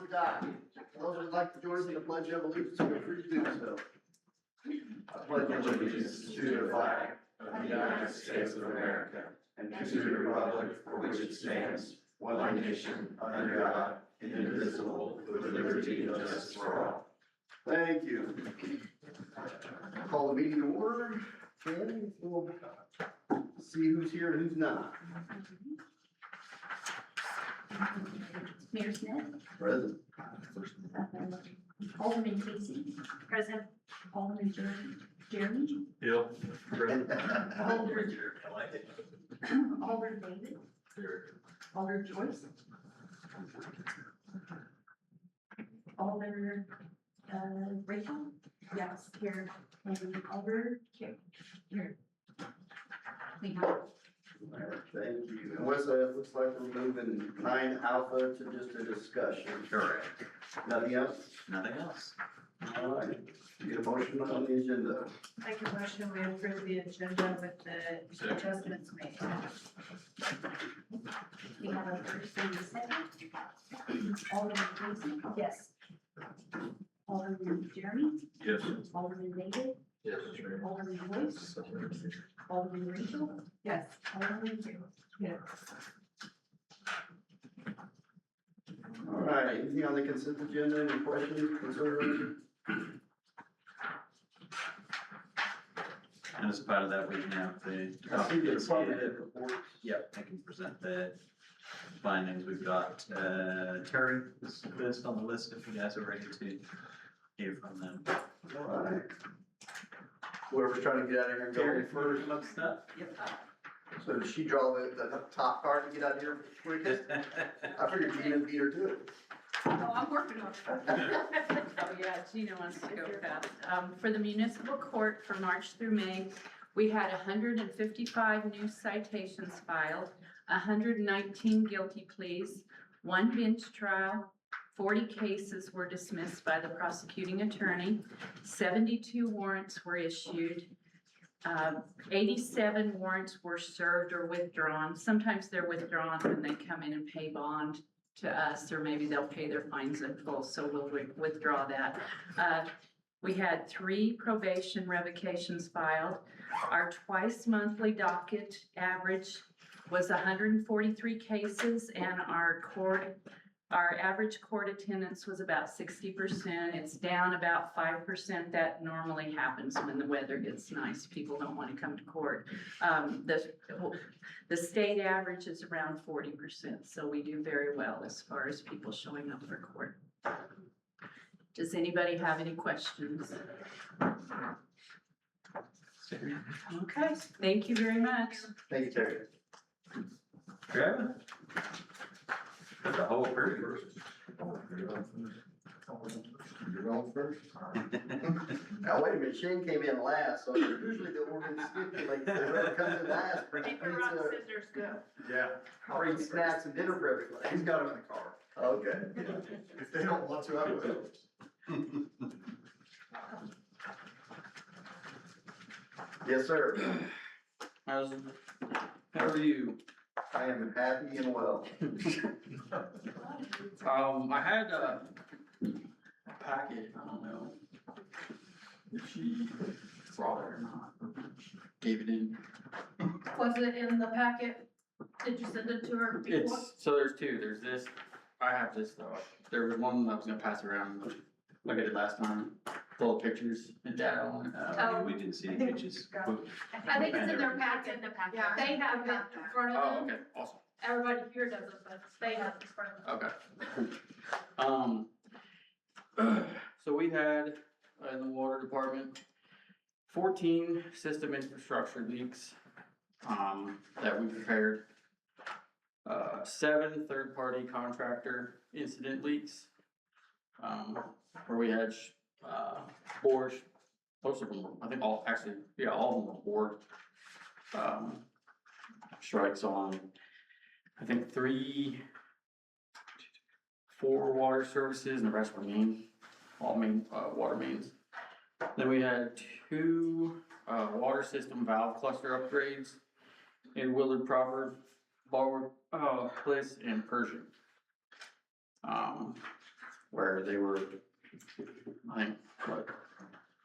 the docket. Those who'd like to join us in the Pledge of Allegiance, feel free to do so. I pledge allegiance to the flag of the United States of America and to the republic for which it stands, one nation, under God, indivisible, with liberty and justice for all. Thank you. Call the meeting to order. Ken, we'll see who's here and who's not. Mayor Smith. Present. Alderman Casey. Present. Alderman Jeremy. Yep. Alderman David. Alderman Joyce. Alderman Rachel. Yes, here. And Alderman here. Thank you. Thank you. And Wes, it looks like we're moving 9 Alpha to just a discussion. Correct. Nothing else? Nothing else. All right. Get a motion on the agenda. Make a motion, we approve the agenda with the adjustments made. We have a first and a second. Alderman Casey? Yes. Alderman Jeremy? Yes. Alderman David? Yes. Alderman Joyce? Alderman Rachel? Yes. Alderman Jeremy? Yes. All right. Anything on the consent agenda? Any questions, concerns? And as part of that, we can have the. I see the department head reports. Yep, I can present the findings. We've got, Terry is first on the list if you guys are ready to hear from them. All right. Whoever's trying to get out of here and go Terry first. first, looks that. Yep. So did she draw the top card to get out of here quickest? I figured Gina beat her to it. Oh, I'm working on it. Oh, yeah, Gina wants to go fast. For the municipal court for March through May, we had 155 new citations filed, 119 guilty pleas, 1 bench trial, 40 cases were dismissed by the prosecuting attorney, 72 warrants were issued, 87 warrants were served or withdrawn. Sometimes they're withdrawn when they come in and pay bond to us, or maybe they'll pay their fines in full, so we'll withdraw that. We had 3 probation revocations filed. Our twice monthly docket average was 143 cases, and our average court attendance was about 60%. It's down about 5%. That normally happens when the weather gets nice. People don't want to come to court. The state average is around 40%, so we do very well as far as people showing up for court. Does anybody have any questions? Okay, thank you very much. Thank you, Terry. Trevor? The whole period. You're on first. Now, wait a minute, Shane came in last, so usually the ordinance stipulates that whoever comes in last brings Paper, rock, scissors, go. Yeah. free snacks and dinner for everybody. He's got them in the car. Okay. If they don't want to, I will. Yes, sir. How are you? I am happy and well. I had a packet, I don't know if she brought it or not, gave it in. Was it in the packet? Did you send it to her before? So there's 2, there's this, I have this though. There was one I was gonna pass around, but like I did last time, full of pictures and data on it. Oh. We didn't see any pictures. I think it's in their packet. Yeah. They have it in front Oh, of them. okay, awesome, Everybody here doesn't, but they have it in front of them. okay. So we had, in the water department, 14 system infrastructure leaks, that we prepared. 7 third-party contractor incident leaks, where we had, bores, most of them were, I think all, actually, yeah, all of them were bored. Strikes on, I think 4 water services and the rest were all main, water mains. Then we had 2, water system valve cluster upgrades in Willard proper, Ballwood, Bliss and Pershing. where they were, I think, what,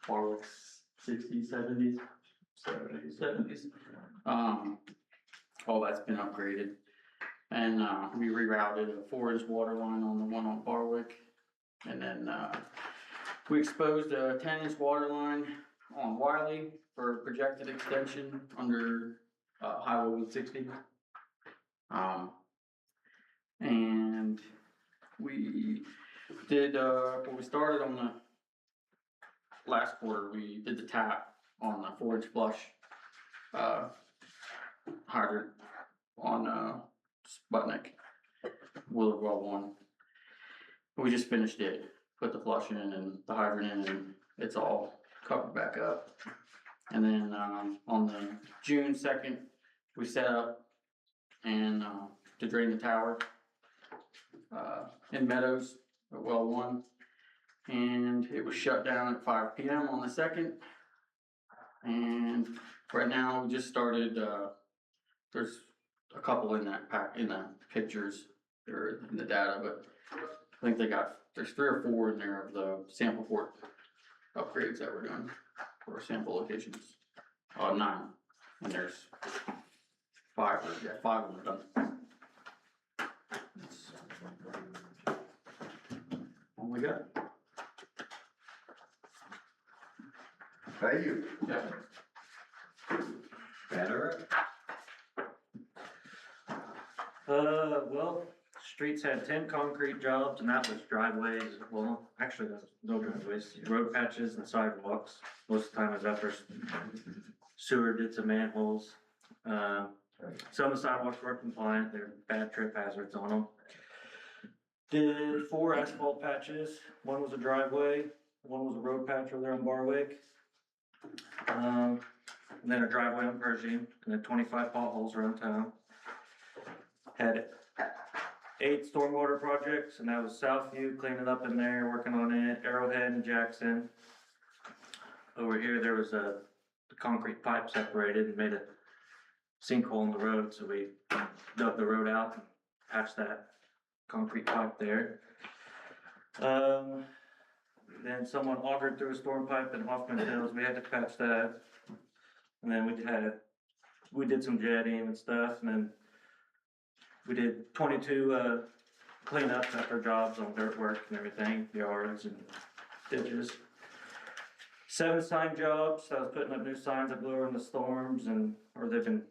Warwick's 60s, 70s? 70s. All that's been upgraded. And, we rerouted a 4-inch water line on the one on Barwick. And then, we exposed a 10-inch water line on Wiley for projected extension under, Highway 160. And we did, when we started on the last quarter, we did the tap on the 4-inch flush, hydrant on, Sputnik, Willard Well 1. We just finished it, put the flush in and the hydrant in, and it's all covered back up. And then, on the June 2nd, we set up and, to drain the tower, in Meadows at Well 1. And it was shut down at 5 p.m. on the 2nd. And right now, we just started, there's a couple in that in the pictures, or in the data, but I think there's 3 or 4 in there of the sample port upgrades that we're doing for sample locations. 9, and there's 5 of them done. That's all we got. Thank you. Yeah. Better. Well, streets had 10 concrete jobs, and that was driveways, well, actually, there's no driveways, road patches and sidewalks. Most of the time it was after sewer did some manholes. Some of the sidewalks were compliant, they're bad trip hazards on them. Did 4 asphalt patches, one was a driveway, one was a road patch over there on Barwick. And then a driveway on Pershing, and then 25 potholes around town. Had 8 stormwater projects, and that was Southview, cleaning up in there, working on it, Arrowhead and Jackson. Over here, there was the concrete pipe separated and made a sinkhole in the road, so we dug the road out and patched that concrete pipe there. Then someone augered through a storm pipe in Hoffman Hills, we had to patch that. And then we did some jetting and stuff, and then we did 22 cleanups after jobs on dirt work and everything, yards and ditches. 7 sign jobs, I was putting up new signs that blew over in the storms or they've been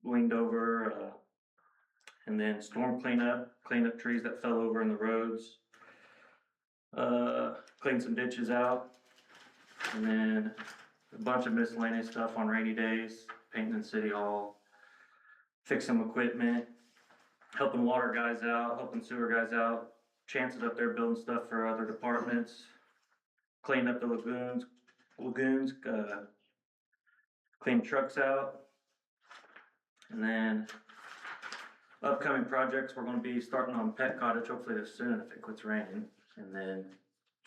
leaned over. And then storm cleanup trees that fell over in the roads. Cleaned some ditches out. And then a bunch of miscellaneous stuff on rainy days, painting in City Hall, fix some equipment, helping water guys out, helping sewer guys out, chances up there building stuff for other departments, clean up the lagoons, clean trucks out. And then upcoming projects, we're gonna be starting on Pet Cottage hopefully this soon if it quits raining. And then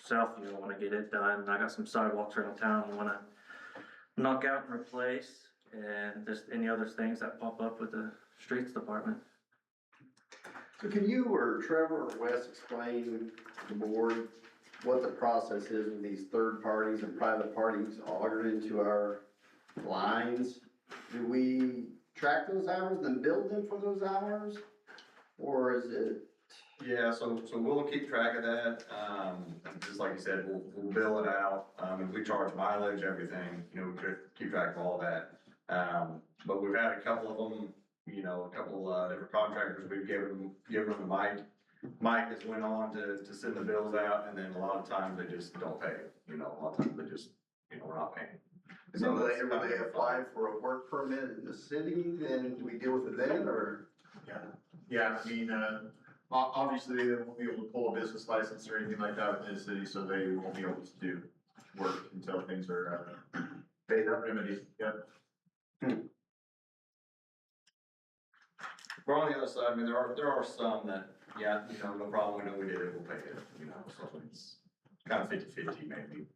Southview, I wanna get it done. I got some sidewalks around town I wanna knock out and replace, and just any other things that pop up with the streets department. So can you or Trevor or Wes explain to the board what the process is with these third parties and private parties augured into our lines? Do we track those hours, then bill them for those hours? Or is it? Yeah, so we'll keep track of that, just like you said, we'll bill it out, and we charge mileage, everything, we keep track of all that. But we've had a couple of them, a couple, different contractors, we've given them the mic. Mike has went on to send the bills out, and then a lot of times they just don't pay, a lot of times they just, we're not paying. And then when they apply for a work permit in the city, then do we deal with it then, or? Yeah, I mean, obviously they won't be able to pull a business license or anything like that within the city, so they won't be able to do work until things are, Paid up. remedied, yep. But on the other side, I mean, there are some that, yeah, no problem, we know we did it, we'll pay it, so it's kind of 50-50 maybe.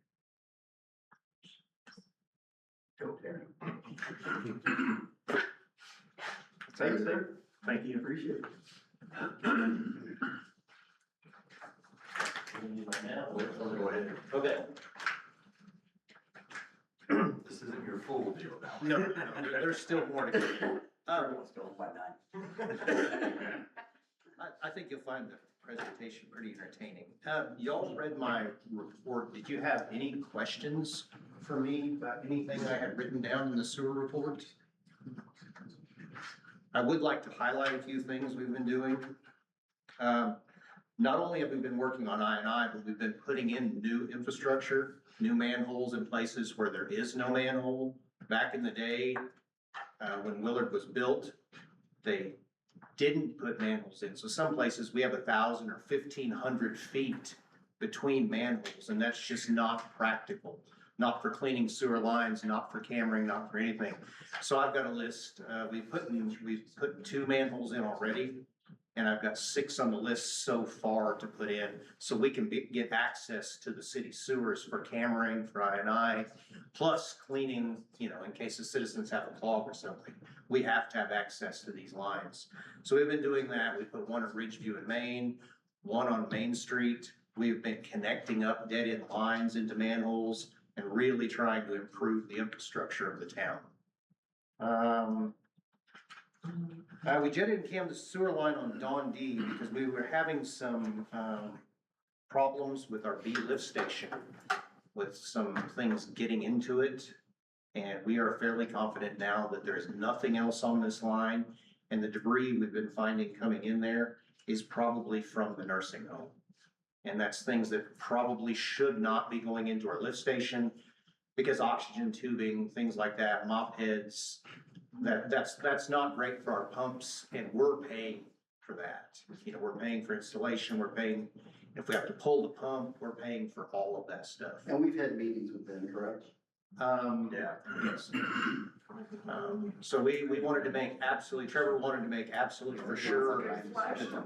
Thanks, sir. Thank you. Appreciate it. Go ahead. Okay. This isn't your full deal now. No, there's still more to go. I think you'll find the presentation pretty entertaining. Y'all read my report. Did you have any questions for me about anything I had written down in the sewer report? I would like to highlight a few things we've been doing. Not only have we been working on I&I, but we've been putting in new infrastructure, new manholes in places where there is no manhole. Back in the day, when Willard was built, they didn't put manholes in. So some places we have 1,000 or 1,500 feet between manholes, and that's just not practical. Not for cleaning sewer lines, not for cammering, not for anything. So I've got a list. We've put 2 manholes in already, and I've got 6 on the list so far to put in, so we can get access to the city sewers for cammering, for I&I, plus cleaning, you know, in case the citizens have a clog or something. We have to have access to these lines. So we've been doing that. We put 1 at Ridgeview in Maine, 1 on Main Street. We've been connecting up dead-end lines into manholes and really trying to improve the infrastructure of the town. We jetted and cammed the sewer line on Don D because we were having some problems with our B lift station, with some things getting into it. And we are fairly confident now that there's nothing else on this line, and the debris we've been finding coming in there is probably from the nursing home. And that's things that probably should not be going into our lift station, because oxygen tubing, things like that, mop heads, that's not great for our pumps, and we're paying for that. You know, we're paying for installation, we're paying, if we have to pull the pump, we're paying for all of that stuff. And we've had meetings with them, correct? Yeah. Yes. So we wanted to make absolutely, Trevor wanted to make absolutely for sure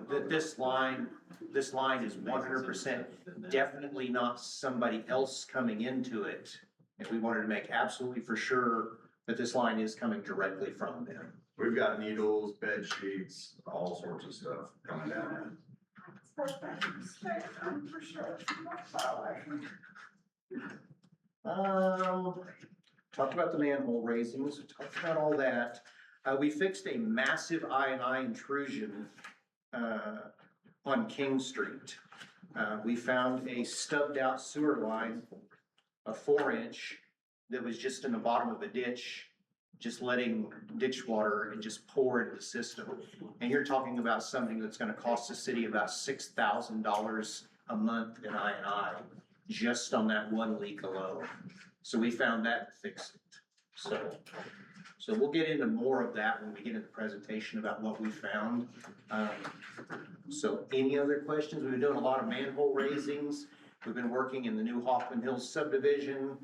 that this line is 100% definitely not somebody else coming into it. And we wanted to make absolutely for sure that this line is coming directly from them. We've got needles, bed sheets, all sorts of stuff coming down. Talked about the manhole raisings, talked about all that. We fixed a massive I&I intrusion, on King Street. We found a stubbed out sewer line, a 4-inch, that was just in the bottom of a ditch, just letting ditch water and just pour into the system. And you're talking about something that's gonna cost the city about $6,000 a month in I&I, just on that one leak alone. So we found that and fixed it. So we'll get into more of that when we get into the presentation about what we found. So any other questions? We've been doing a lot of manhole raisings. We've been working in the new Hoffman Hills subdivision.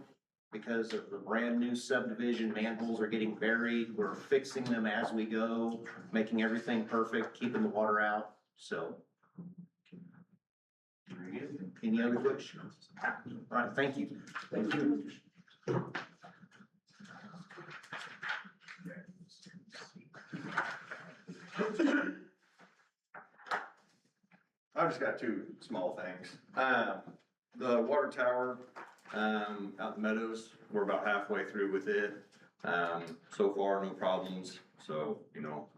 Because of the brand new subdivision, manholes are getting buried. We're fixing them as we go, making everything perfect, keeping the water out, so. Very good. Any other questions? All right, thank you. Thank you. I've just got 2 small things. The water tower, out in the Meadows, we're about halfway through with it. So far, no problems. So, you know,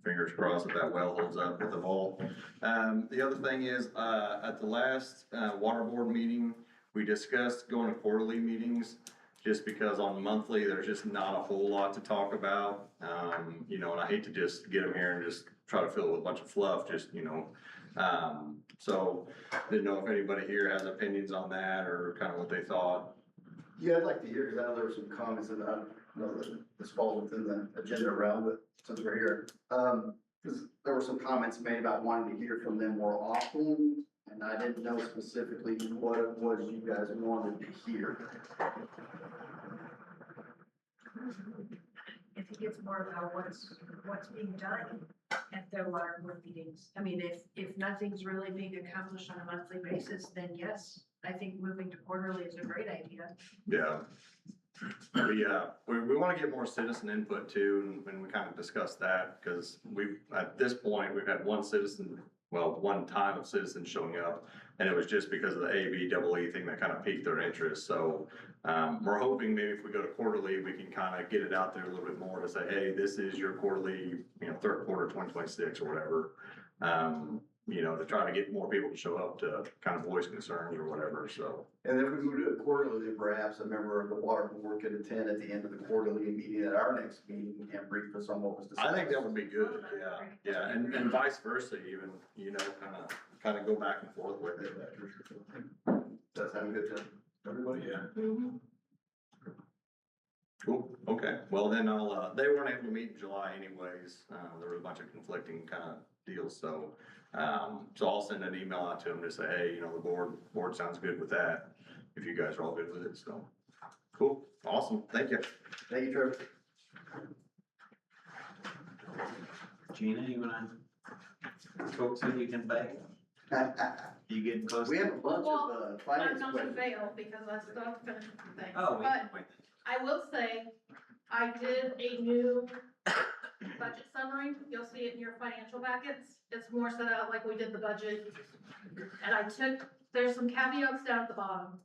fingers crossed that well holds up with the vault. The other thing is, at the last, water board meeting, we discussed going to quarterly meetings, just because on monthly, there's just not a whole lot to talk about. You know, and I hate to just get them here and just try to fill it with a bunch of fluff, just, you know. So didn't know if anybody here has opinions on that or kind of what they thought. Yeah, I'd like to hear, because I know there were some comments, and I don't know that this falls within the agenda realm, but since we're here. Because there were some comments made about wanting to hear from them more often, and I didn't know specifically what it was you guys wanted to hear. If it gets more about what's being done at their water board meetings. I mean, if nothing's really being accomplished on a monthly basis, then yes, I think moving to quarterly is a great idea. Yeah. We want to get more citizen input too, and we kind of discussed that, because at this point, we've had one time of citizens showing up. And it was just because of the ABEE thing that kind of piqued their interest, so, we're hoping maybe if we go to quarterly, we can kind of get it out there a little bit more to say, hey, this is your quarterly, third quarter 2026 or whatever. To try to get more people to show up to kind of voice concerns or whatever, so. And if we move to a quarterly, then perhaps a member of the water board could attend at the end of the quarterly meeting at our next meeting and brief us on what was discussed. I think that would be good, yeah, and vice versa even, kind of go back and forth with it. Does sound good to everybody? Yeah. Cool, okay, well then they weren't able to meet in July anyways, there were a bunch of conflicting kind of deals, so I'll send an email out to them to say, hey, the board sounds good with that, if you guys are all good with it, so. Cool, awesome, thank you. Thank you, Trevor. Gina, you wanna talk so you can bake? You getting close? We have a bunch Well, of I'm finance not gonna questions. fail because I still have to finish the thing. Oh, we But can wait. I will say, I did a new budget summary. You'll see it in your financial packets. It's more set out like we did the budget. And there's some caveats down at the bottom.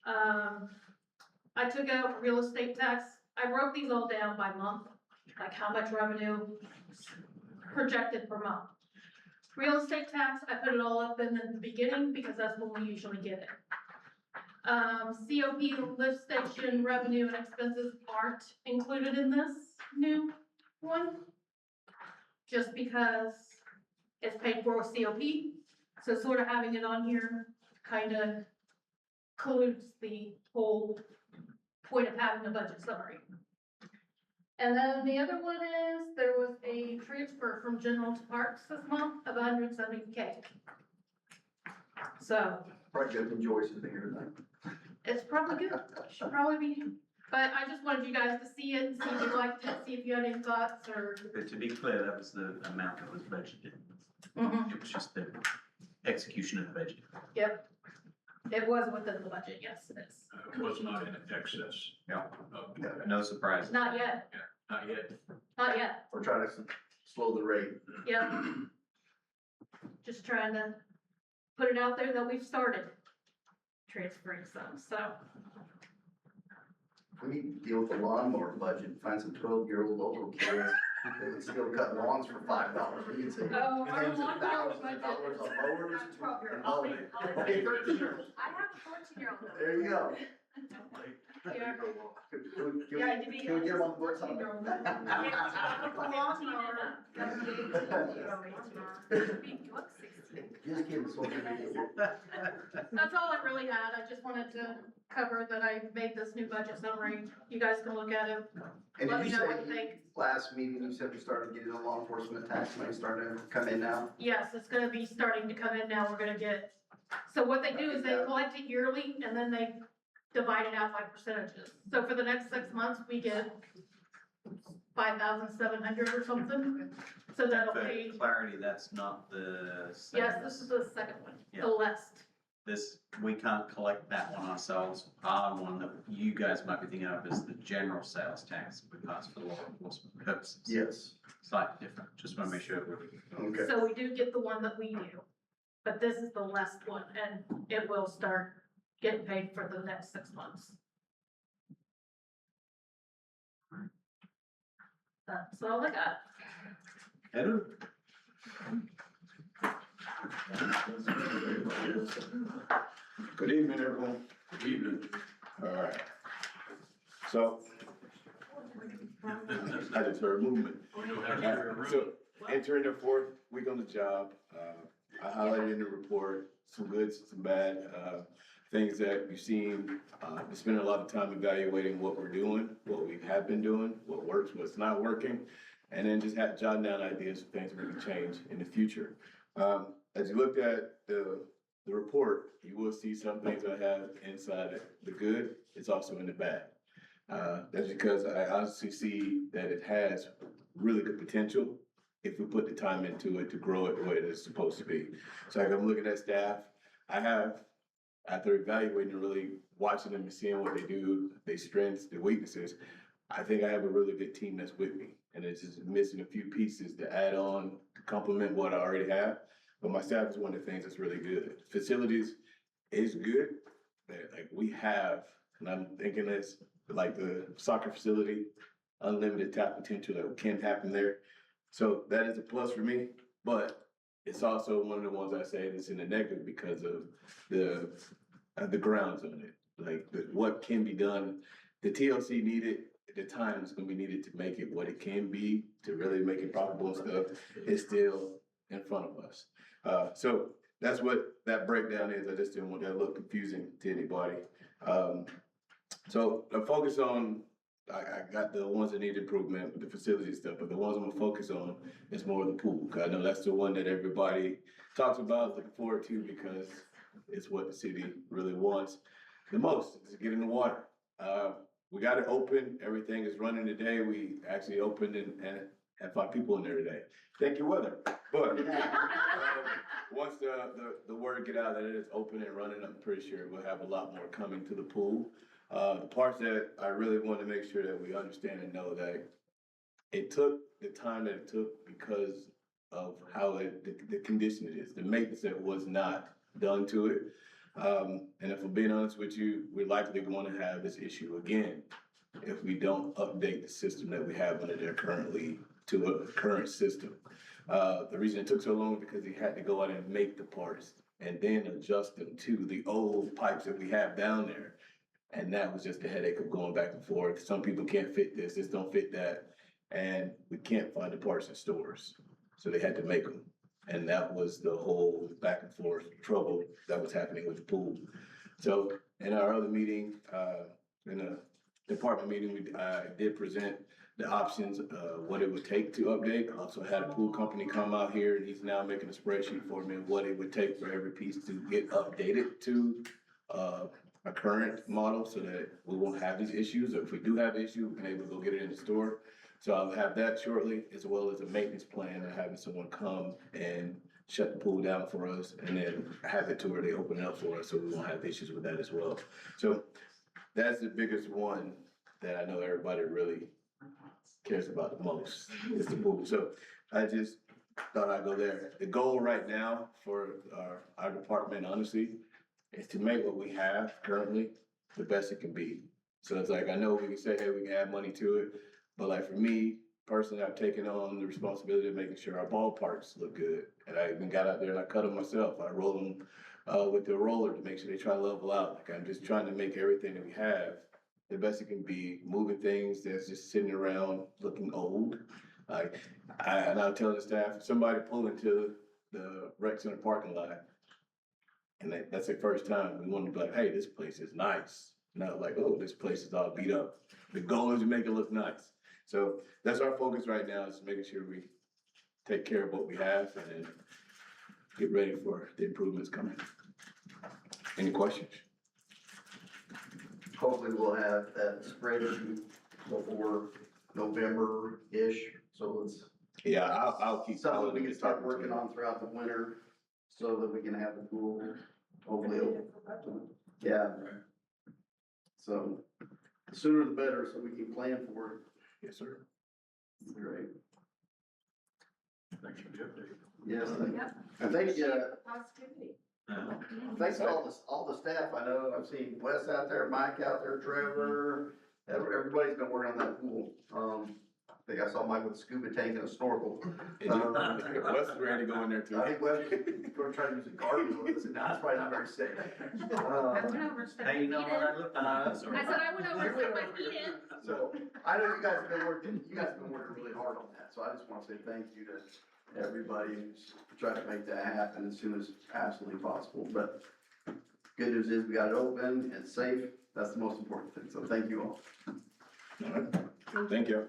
I took out real estate tax. I broke these all down by month, like how much revenue projected per month. Real estate tax, I put it all up in the beginning because that's when we usually get it. COP lift station revenue and expenses aren't included in this new one. Just because it's paid for with COP, so sort of having it on here kind of colludes the whole point of having a budget summary. And then the other one is, there was a transfer from general to parks this month of 170K. So, Probably good to Joyce is here tonight. it's probably good, should probably be, but I just wanted you guys to see it, see if you liked it, see if you had any thoughts or. But to be clear, that was the amount that was budgeted. Mhm. It was just the execution of the budget. Yep, it was within the budget, yes, it is. It was not in excess. Yeah. Okay. No surprise. Not yet, Not yet. not yet, We're trying to slow the rate. yep. Just trying to put it out there that we've started transferring some, so. We need to deal with the lawnmower budget, find some 12-year-old local kids that would still cut lawns for $5. We can say. Oh, our millions of lawnmower thousands of budget dollars is- on mowers That's probably- and I'll mowing. leave- I'll leave. Okay, 13-year-olds. I have a 14-year-old. There you go. Yeah. Can we Yeah, to be get them on the books on Just kidding, social media. That's all I really had, I just wanted to cover that I made this new budget summary, you guys can look at it, And let did me you know what you say, think. last meeting, you said we started getting the law enforcement tax money starting to come in now? Yes, it's gonna be starting to come in now, we're gonna get, so what they do is they collect it yearly, and then they divide it out by percentages. So for the next 6 months, we get 5,700 or something, so that'll For pay, clarity, that's not the. yes, this is the second one, Yeah. the last. This, we can't collect that one ourselves. Our one that you guys might be thinking of is the general sales tax we pass for law enforcement purposes. Yes. Slightly different, just wanna make sure we're. Okay. So we do get the one that we do, but this is the last one, and it will start getting paid for the next 6 months. That's all I got. Edward? Good evening, everyone. Good evening. All right. So, I just heard movement. We don't have to hear a room. So, entering the fourth week on the job, I highlighted in the report some good, some bad, things that we've seen. We spent a lot of time evaluating what we're doing, what we have been doing, what works, what's not working, and then just jotting down ideas of things we can change in the future. As you looked at the report, you will see some things I have inside it. The good, it's also in the bad. That's because I honestly see that it has really good potential if we put the time into it to grow it the way it's supposed to be. So like I'm looking at staff, I have, after evaluating and really watching them and seeing what they do, their strengths, their weaknesses, I think I have a really good team that's with me. And it's just missing a few pieces to add on, to complement what I already have. but my staff is one of the things that's really good. Facilities is good, like we have, and I'm thinking it's like the soccer facility, unlimited tap potential that can happen there. So that is a plus for me, but it's also one of the ones I say that's in the negative because of the grounds on it. Like what can be done, the TLC needed, the time is gonna be needed to make it what it can be, to really make it profitable and stuff, is still in front of us. So that's what that breakdown is. I just didn't want that to look confusing to anybody. So I focus on, I got the ones that need improvement with the facility stuff, but the ones I'm gonna focus on is more of the pool. 'Cause I know that's the one that everybody talks about, looking forward to, because it's what the city really wants the most, is to get in the water. We got it open, everything is running today. We actually opened and had 5 people in there today. Thank you, weather. But once the word get out that it is open and running, I'm pretty sure we'll have a lot more coming to the pool. The parts that I really want to make sure that we understand and know that it took the time that it took because of how the condition it is, the maintenance that was not done to it. And if I'm being honest with you, we're likely going to have this issue again if we don't update the system that we have under there currently to a current system. The reason it took so long is because he had to go out and make the parts and then adjust them to the old pipes that we have down there. And that was just a headache of going back and forth. Some people can't fit this don't fit that. And we can't find the parts in stores. So they had to make them. And that was the whole back and forth trouble that was happening with the pool. So in our other meeting, in a department meeting, I did present the options, what it would take to update. I also had a pool company come out here, and he's now making a spreadsheet for me of what it would take for every piece to get updated to a current model, so that we won't have these issues. Or if we do have issues, we can able to go get it in the store. So I'll have that shortly, as well as a maintenance plan and having someone come and shut the pool down for us, and then have it to where they open it up for us, so we won't have issues with that as well. So that's the biggest one that I know everybody really cares about the most, is the pool. So I just thought I'd go there. The goal right now for our department, honestly, is to make what we have currently the best it can be. So it's like, I know we can say, hey, we can add money to it, but like for me, personally, I've taken on the responsibility of making sure our ballparks look good. And I even got out there and I cut them myself. I roll them with the roller to make sure they try to level out. Like I'm just trying to make everything that we have the best it can be, moving things that's just sitting around looking old. Like, and I'll tell the staff, if somebody pull into the rec center parking lot, and that's their first time, we want to be like, hey, this place is nice. Not like, oh, this place is all beat up. The goal is to make it look nice. So that's our focus right now, is making sure we take care of what we have and then get ready for the improvements coming. Any questions? Hopefully we'll have that spreadsheet before November-ish, so it's Yeah, I'll keep. something we can start working on throughout the winter, so that we can have the pool hopefully open. Yeah. So the sooner the better, so we can plan for it. Yes, sir. Great. Thanks for the update. Yes, Yep. and thank you. Positivity. Thanks to all the staff. I know I've seen Wes out there, Mike out there, Trevor. Everybody's been working on that pool. I think I saw Mike with a scuba tank and a snorkel. Wes is ready to go in there too. I think Wes, we're trying to use a garden with us, and that's probably not very safe. I went over, stuck my Hey, feet you know in. what, I looked at this. I said I went over, stuck my feet in. So I know you guys have been working really hard on that. So I just want to say thank you to everybody who's trying to make that happen as soon as absolutely possible. But good news is we got it open and safe. That's the most important thing. So thank you all. All right. Thank you.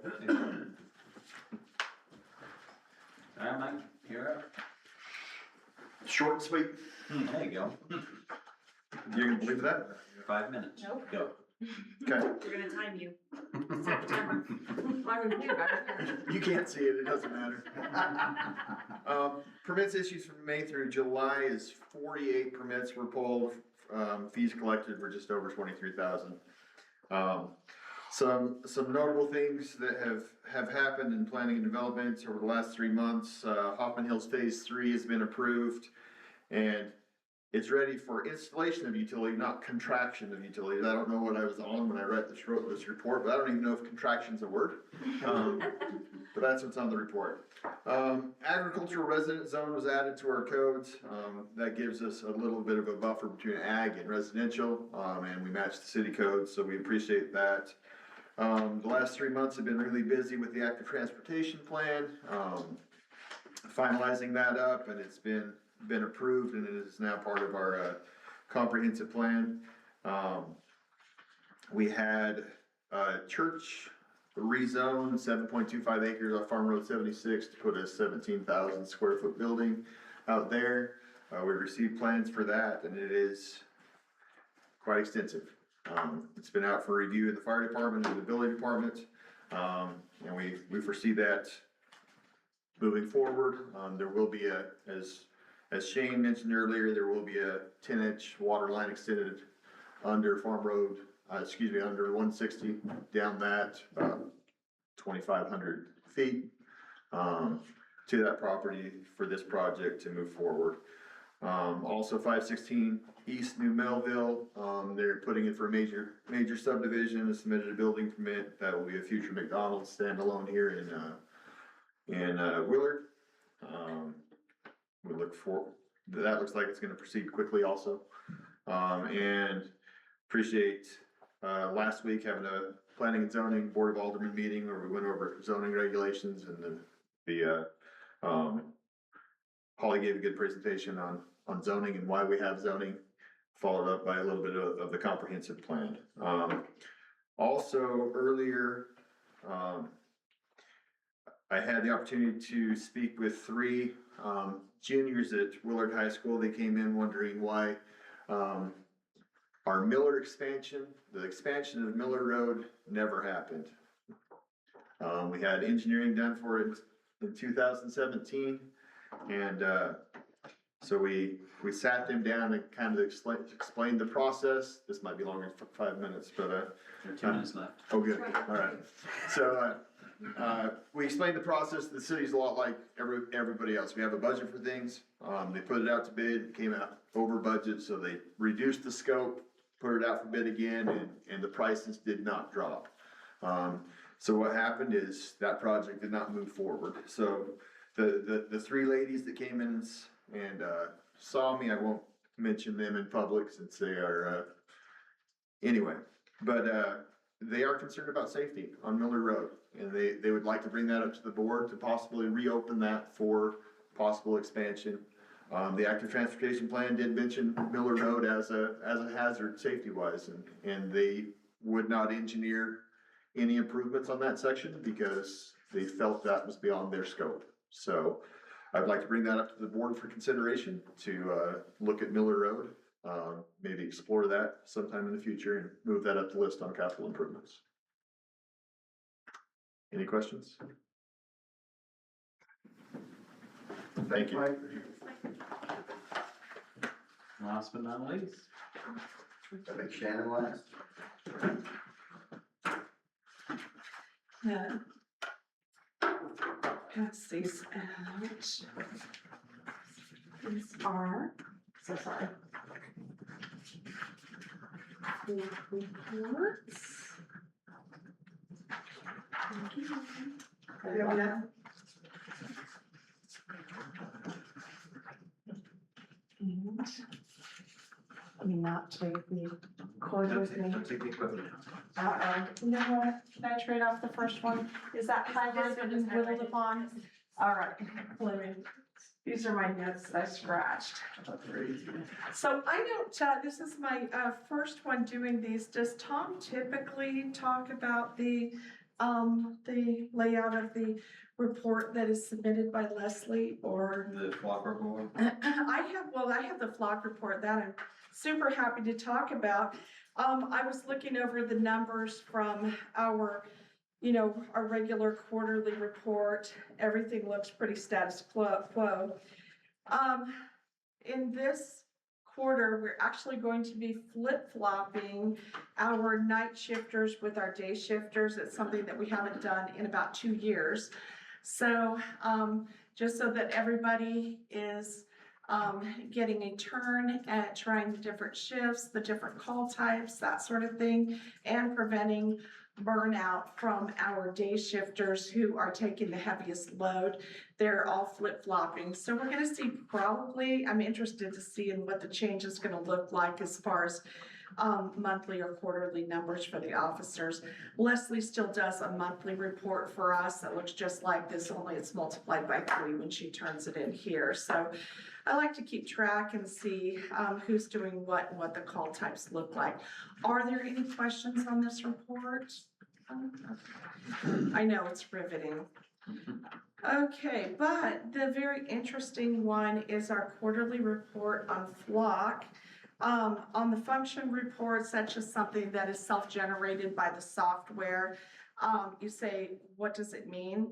All right, Mike, you're up. Short and sweet. There you go. You can believe that? 5 minutes. Nope. Go. Okay. We're gonna time you. September. My review, You can't see it, it doesn't matter. Permits issues from May through July is 48 permits were pulled. Fees collected were just over 23,000. Some notable things that have happened in planning and development over the last 3 months. Hoffman Hills Phase 3 has been approved, and it's ready for installation of utility, not contraction of utilities. I don't know what I was on when I wrote this report, but I don't even know if contraction's a word. But that's what's on the report. Agricultural resident zone was added to our codes. That gives us a little bit of a buffer between ag and residential, and we match the city codes, so we appreciate that. The last 3 months have been really busy with the active transportation plan, finalizing that up, and it's been approved, and it is now part of our comprehensive plan. We had church rezone 7.25 acres off Farm Road 76 to put a 17,000 square foot building out there. We received plans for that, and it is quite extensive. It's been out for review in the fire department and the building department, and we foresee that moving forward. There will be as Shane mentioned earlier, there will be a 10-inch water line extended under Farm Road, under 160 down that, 2,500 feet, to that property for this project to move forward. Also 516 East New Melville, they're putting in for a major subdivision and submitted a building permit. That will be a future McDonald's standalone here in Willard. We look for, that looks like it's gonna proceed quickly also. And appreciate, last week having a planning and zoning board of aldermen meeting where we went over zoning regulations, and Holly gave a good presentation on zoning and why we have zoning, followed up by a little bit of the comprehensive plan. Also earlier, I had the opportunity to speak with 3 juniors at Willard High School. They came in wondering why our Miller expansion, the expansion of Miller Road, never happened. We had engineering done for it in 2017, and so we sat them down and kind of explained the process. This might be longer than 5 minutes, but There are 2 minutes left. oh, good, all right. So we explained the process. The city's a lot like everybody else. We have a budget for things. They put it out to bid, came out over budget, so they reduced the scope, put it out for bid again, and the prices did not drop. So what happened is that project did not move forward. So the 3 ladies that came in and saw me, I won't mention them in public since they are, anyway, but they are concerned about safety on Miller Road, and they would like to bring that up to the board to possibly reopen that for possible expansion. The active transportation plan did mention Miller Road as a hazard safety wise, and they would not engineer any improvements on that section because they felt that was beyond their scope. So I'd like to bring that up to the board for consideration to look at Miller Road, maybe explore that sometime in the future and move that up the list on capital improvements. Any questions? Thank you. Last but not least. I think Shannon last. Pass these out. These are, so sorry. Reports. Thank you. There we go. And let me not take the cord with me. Take the equipment. You know what? Can I trade off the first one? Is that highlighted and whittled upon? All right, let me, these are my notes that I scratched. So I don't, this is my first one doing these. Does Tom typically talk about the layout of the report that is submitted by Leslie, or? The flock report. I have the flock report that I'm super happy to talk about. I was looking over the numbers from our regular quarterly report. Everything looks pretty status quo. In this quarter, we're actually going to be flip-flopping our night shifters with our day shifters. It's something that we haven't done in about 2 years. So, just so that everybody is getting a turn at trying the different shifts, the different call types, that sort of thing, and preventing burnout from our day shifters who are taking the heaviest load. They're all flip-flopping. So we're gonna see probably, I'm interested to see in what the change is gonna look like as far as monthly or quarterly numbers for the officers. Leslie still does a monthly report for us that looks just like this, only it's multiplied by 3 when she turns it in here. So I like to keep track and see who's doing what and what the call types look like. Are there any questions on this report? I know it's riveting. Okay, but the very interesting one is our quarterly report on flock. On the function reports, that's just something that is self-generated by the software. You say, what does it mean?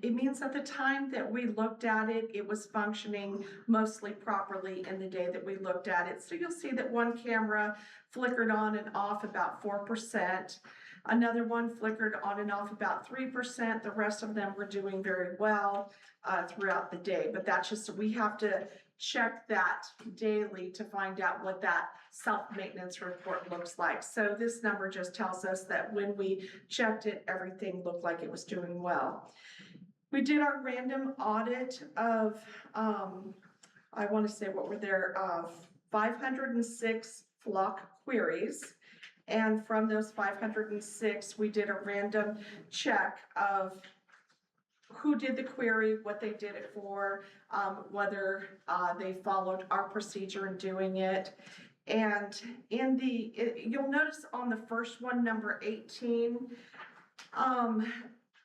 It means at the time that we looked at it, it was functioning mostly properly in the day that we looked at it. So you'll see that one camera flickered on and off about 4%. Another one flickered on and off about 3%. The rest of them were doing very well throughout the day. But that's just, we have to check that daily to find out what that self-maintenance report looks like. So this number just tells us that when we checked it, everything looked like it was doing well. We did our random audit of, I want to say what were there, 506 flock queries. And from those 506, we did a random check of who did the query, what they did it for, whether they followed our procedure in doing it. And in you'll notice on the first one, number 18,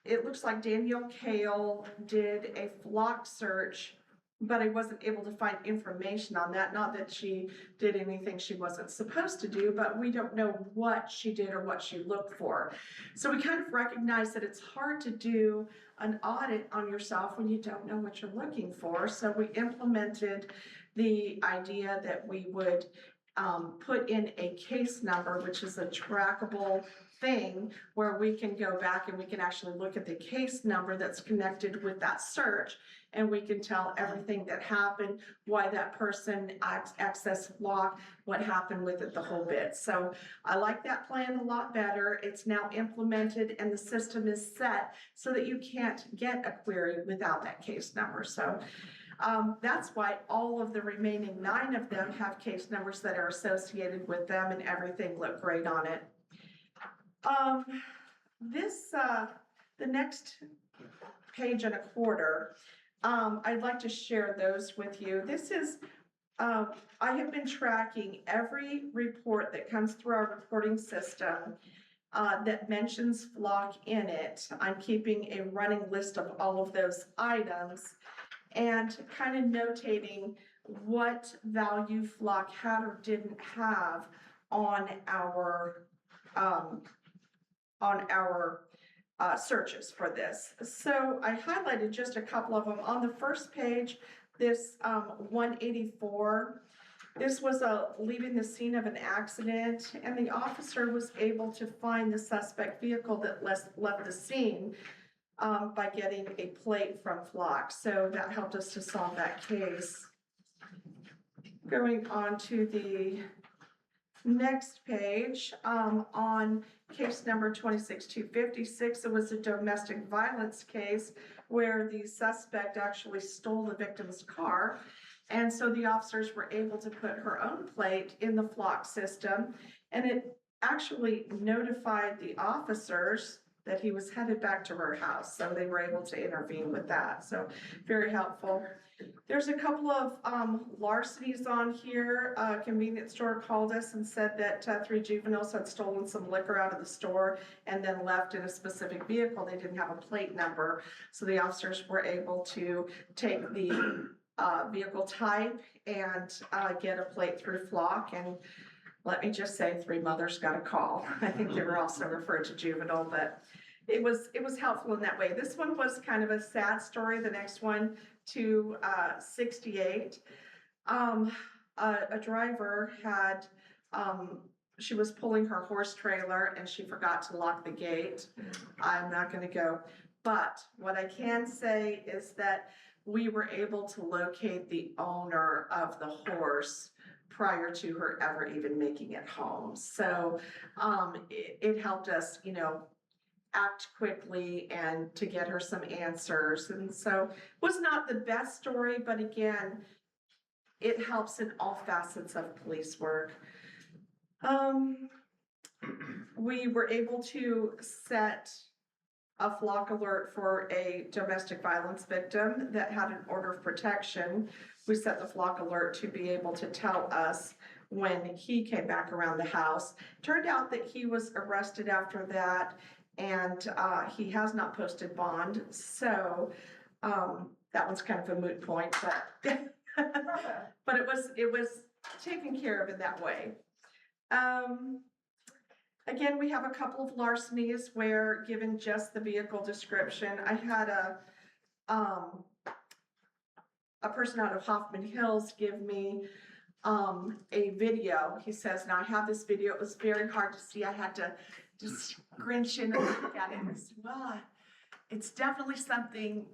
it looks like Danielle Kale did a flock search, but I wasn't able to find information on that. Not that she did anything she wasn't supposed to do, but we don't know what she did or what she looked for. So we kind of recognize that it's hard to do an audit on yourself when you don't know what you're looking for. So we implemented the idea that we would put in a case number, which is a trackable thing where we can go back and we can actually look at the case number that's connected with that search, and we can tell everything that happened, why that person accessed flock, what happened with it, the whole bit. So I like that plan a lot better. It's now implemented and the system is set so that you can't get a query without that case number. So that's why all of the remaining 9 of them have case numbers that are associated with them, and everything looked great on it. The next page and a quarter, I'd like to share those with you. This is, I have been tracking every report that comes through our reporting system that mentions flock in it. I'm keeping a running list of all of those items and kind of notating what value flock had or didn't have on our searches for this. So I highlighted just a couple of them. On the first page, this 184, this was leaving the scene of an accident, and the officer was able to find the suspect vehicle that left the scene by getting a plate from flock. So that helped us to solve that case. Going on to the next page, on case number 26256, it was a domestic violence case where the suspect actually stole the victim's car. And so the officers were able to put her own plate in the flock system, and it actually notified the officers that he was headed back to her house. So they were able to intervene with that. So very helpful. There's a couple of larcenies on here. A convenience store called us and said that 3 juveniles had stolen some liquor out of the store and then left in a specific vehicle. They didn't have a plate number. So the officers were able to take the vehicle type and get a plate through flock. And let me just say, 3 mothers got a call. I think they were also referred to juvenile, but it was helpful in that way. This one was kind of a sad story. The next one, 268. a driver had, she was pulling her horse trailer and she forgot to lock the gate. I'm not gonna go, but what I can say is that we were able to locate the owner of the horse prior to her ever even making it home. So, it helped us, act quickly and to get her some answers. And so it was not the best story, but again, it helps in all facets of police work. We were able to set a flock alert for a domestic violence victim that had an order of protection. We set the flock alert to be able to tell us when he came back around the house. Turned out that he was arrested after that, and he has not posted bond, so that one's kind of a moot point, but but it was taken care of in that way. Again, we have a couple of larcenies where, given just the vehicle description, I had a person out of Hoffman Hills give me a video. He says, now I have this video. It was very hard to see. I had to just scrunch in and look at it. And I said, well, it's definitely something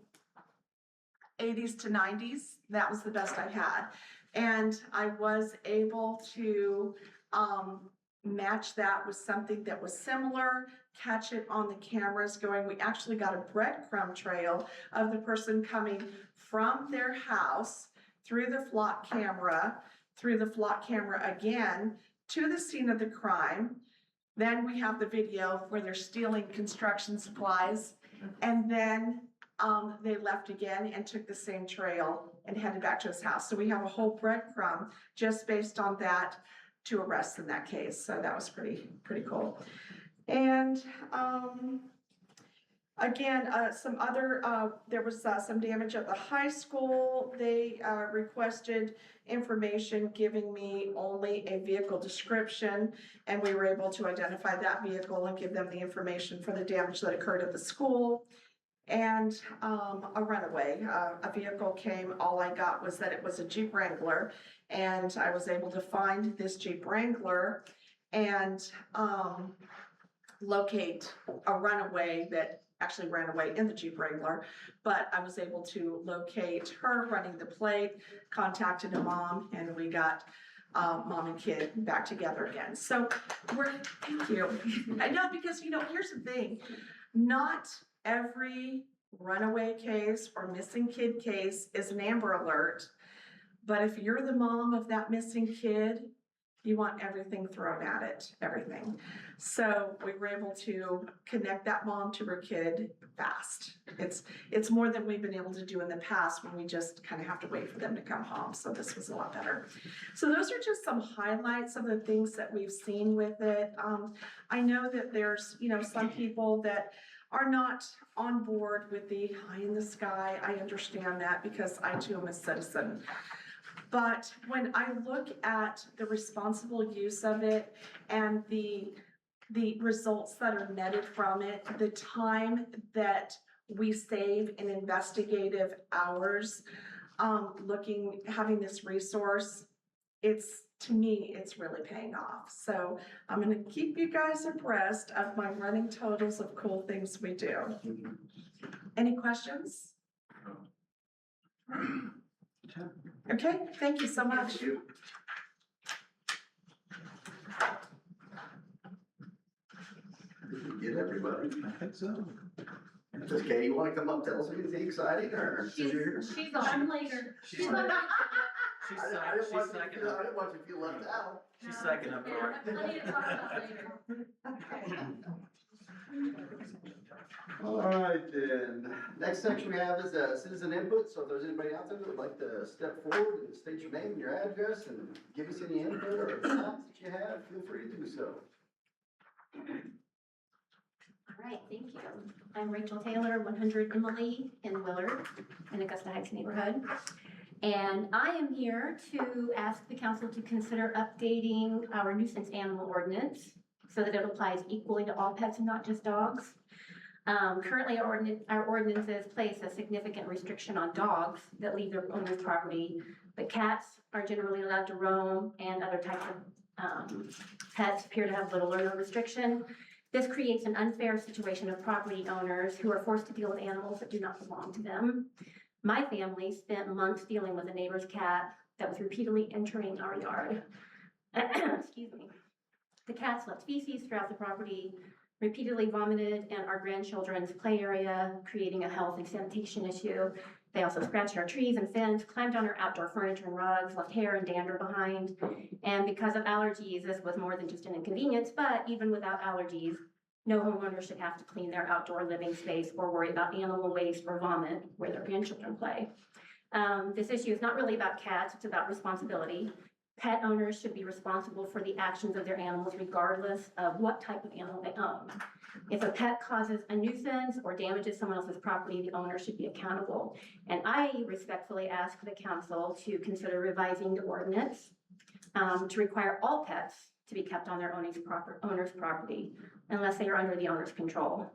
80s to 90s. That was the best I had. And I was able to match that with something that was similar, catch it on the cameras going. We actually got a breadcrumb trail of the person coming from their house through the flock camera again to the scene of the crime. Then we have the video where they're stealing construction supplies, and then they left again and took the same trail and headed back to his house. So we have a whole breadcrumb just based on that to arrest in that case. So that was pretty cool. And again, some other, there was some damage at the high school. They requested information giving me only a vehicle description, and we were able to identify that vehicle and give them the information for the damage that occurred at the school. And a runaway, a vehicle came, all I got was that it was a Jeep Wrangler, and I was able to find this Jeep Wrangler and locate a runaway that actually ran away in the Jeep Wrangler, but I was able to locate her running the plate, contacted a mom, and we got mom and kid back together again. So thank you. I know, because here's the thing, not every runaway case or missing kid case is an Amber Alert, but if you're the mom of that missing kid, you want everything thrown at it, everything. So we were able to connect that mom to her kid fast. It's more than we've been able to do in the past when we just kind of have to wait for them to come home. So this was a lot better. So those are just some highlights of the things that we've seen with it. I know that there's, some people that are not on board with the high in the sky. I understand that, because I too am a citizen. But when I look at the responsible use of it and the results that are netted from it, the time that we save in investigative hours, having this resource, to me, it's really paying off. So I'm gonna keep you guys abreast of my running totals of cool things we do. Any questions? Okay, thank you so much. Get everybody. I think so. Does Katie want to come up and tell us anything exciting, or? She's on later. She's I didn't want you psyching to up. feel left out. She's psyching up for it. Plenty to talk about later. All right, then. Next section we have is citizen input. So if there's anybody out there that would like to step forward and state your name and your address and give us any input or thoughts that you have, feel free to do so. All right, thank you. I'm Rachel Taylor, 100 Emily in Willard, in Augusta Heights neighborhood. And I am here to ask the council to consider updating our nuisance animal ordinance so that it applies equally to all pets and not just dogs. Currently, our ordinances place a significant restriction on dogs that leave their owner's property But cats are generally allowed to roam, and other types of pets appear to have little or no restriction. This creates an unfair situation of property owners who are forced to deal with animals that do not belong to them. My family spent months dealing with a neighbor's cat that was repeatedly entering our yard. Excuse me. The cats left feces throughout the property, repeatedly vomited in our grandchildren's play area, creating a health and sanitation issue. They also scratched our trees and fence, climbed on our outdoor furniture and rugs, left hair and dander behind. And because of allergies, this was more than just an inconvenience, but even without allergies, no homeowner should have to clean their outdoor living space or worry about animal waste or vomit where their grandchildren play. This issue is not really about cats, it's about responsibility. Pet owners should be responsible for the actions of their animals regardless of what type of animal they own. If a pet causes a nuisance or damages someone else's property, the owner should be accountable. And I respectfully ask the council to consider revising the ordinance to require all pets to be kept on their owner's property unless they are under the owner's control,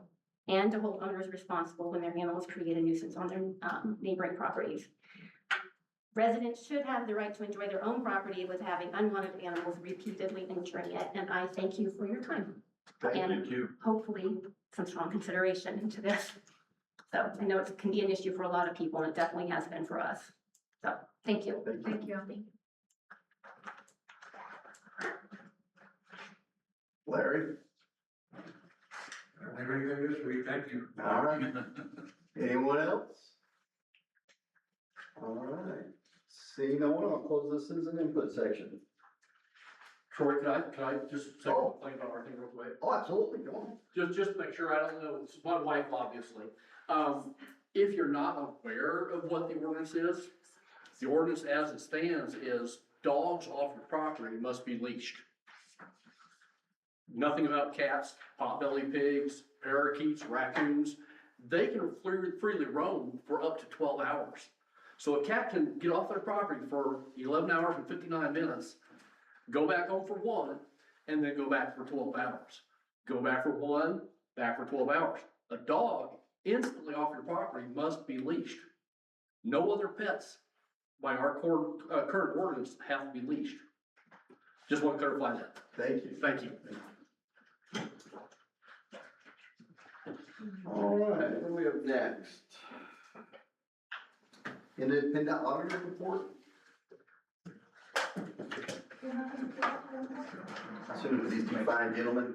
and to hold owners responsible when their animals create a nuisance on their neighboring properties. Residents should have the right to enjoy their own property with having unwanted animals repeatedly entering it, and I thank you for your time. Thank you. Hopefully some strong consideration into this. So I know it can be an issue for a lot of people, and it definitely has been for us. So, thank you. Thank you. Larry? Everything this week, thank you. All right. Anyone else? All right. Seeing no one, I'll close the citizen input section. Troy, can I just say one thing about our thing real quick? Oh, absolutely, go on. Just to make sure, I don't know, it's my wife, obviously. If you're not aware of what the ordinance is, the ordinance as it stands is dogs off your property must be leashed. Nothing about cats, potbelly pigs, parakeets, raccoons. They can freely roam for up to 12 hours. So a cat can get off their property for 11 hours and 59 minutes, go back home for 1, and then go back for 12 hours. Go back for 1, back for 12 hours. A dog instantly off your property must be leashed. No other pets by our current ordinance have to be leashed. Just want to clarify that. Thank you. Thank you. All right, what do we have next? Independent auditor report? Soon as these two fine gentlemen.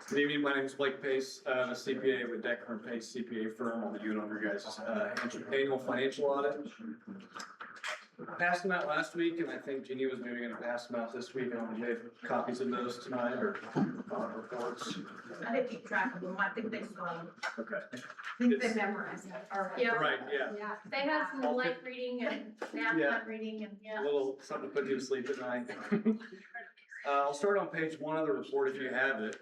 Good evening, my name is Blake Pace, the CPA with Decker and Pace CPA firm. I'll be doing on your guys' annual financial audit. Passed them out last week, and I think Jeannie was maybe gonna pass them out this week. I don't know if you have copies of those tonight or reports. I didn't keep track of them, I think they saw them. Okay. I think they memorized that already. Yeah. Right, yeah. Yeah. They had some light reading and nap Yeah. time reading and, A little something to put you to sleep at night. I'll start on page 1 of the report if you have it.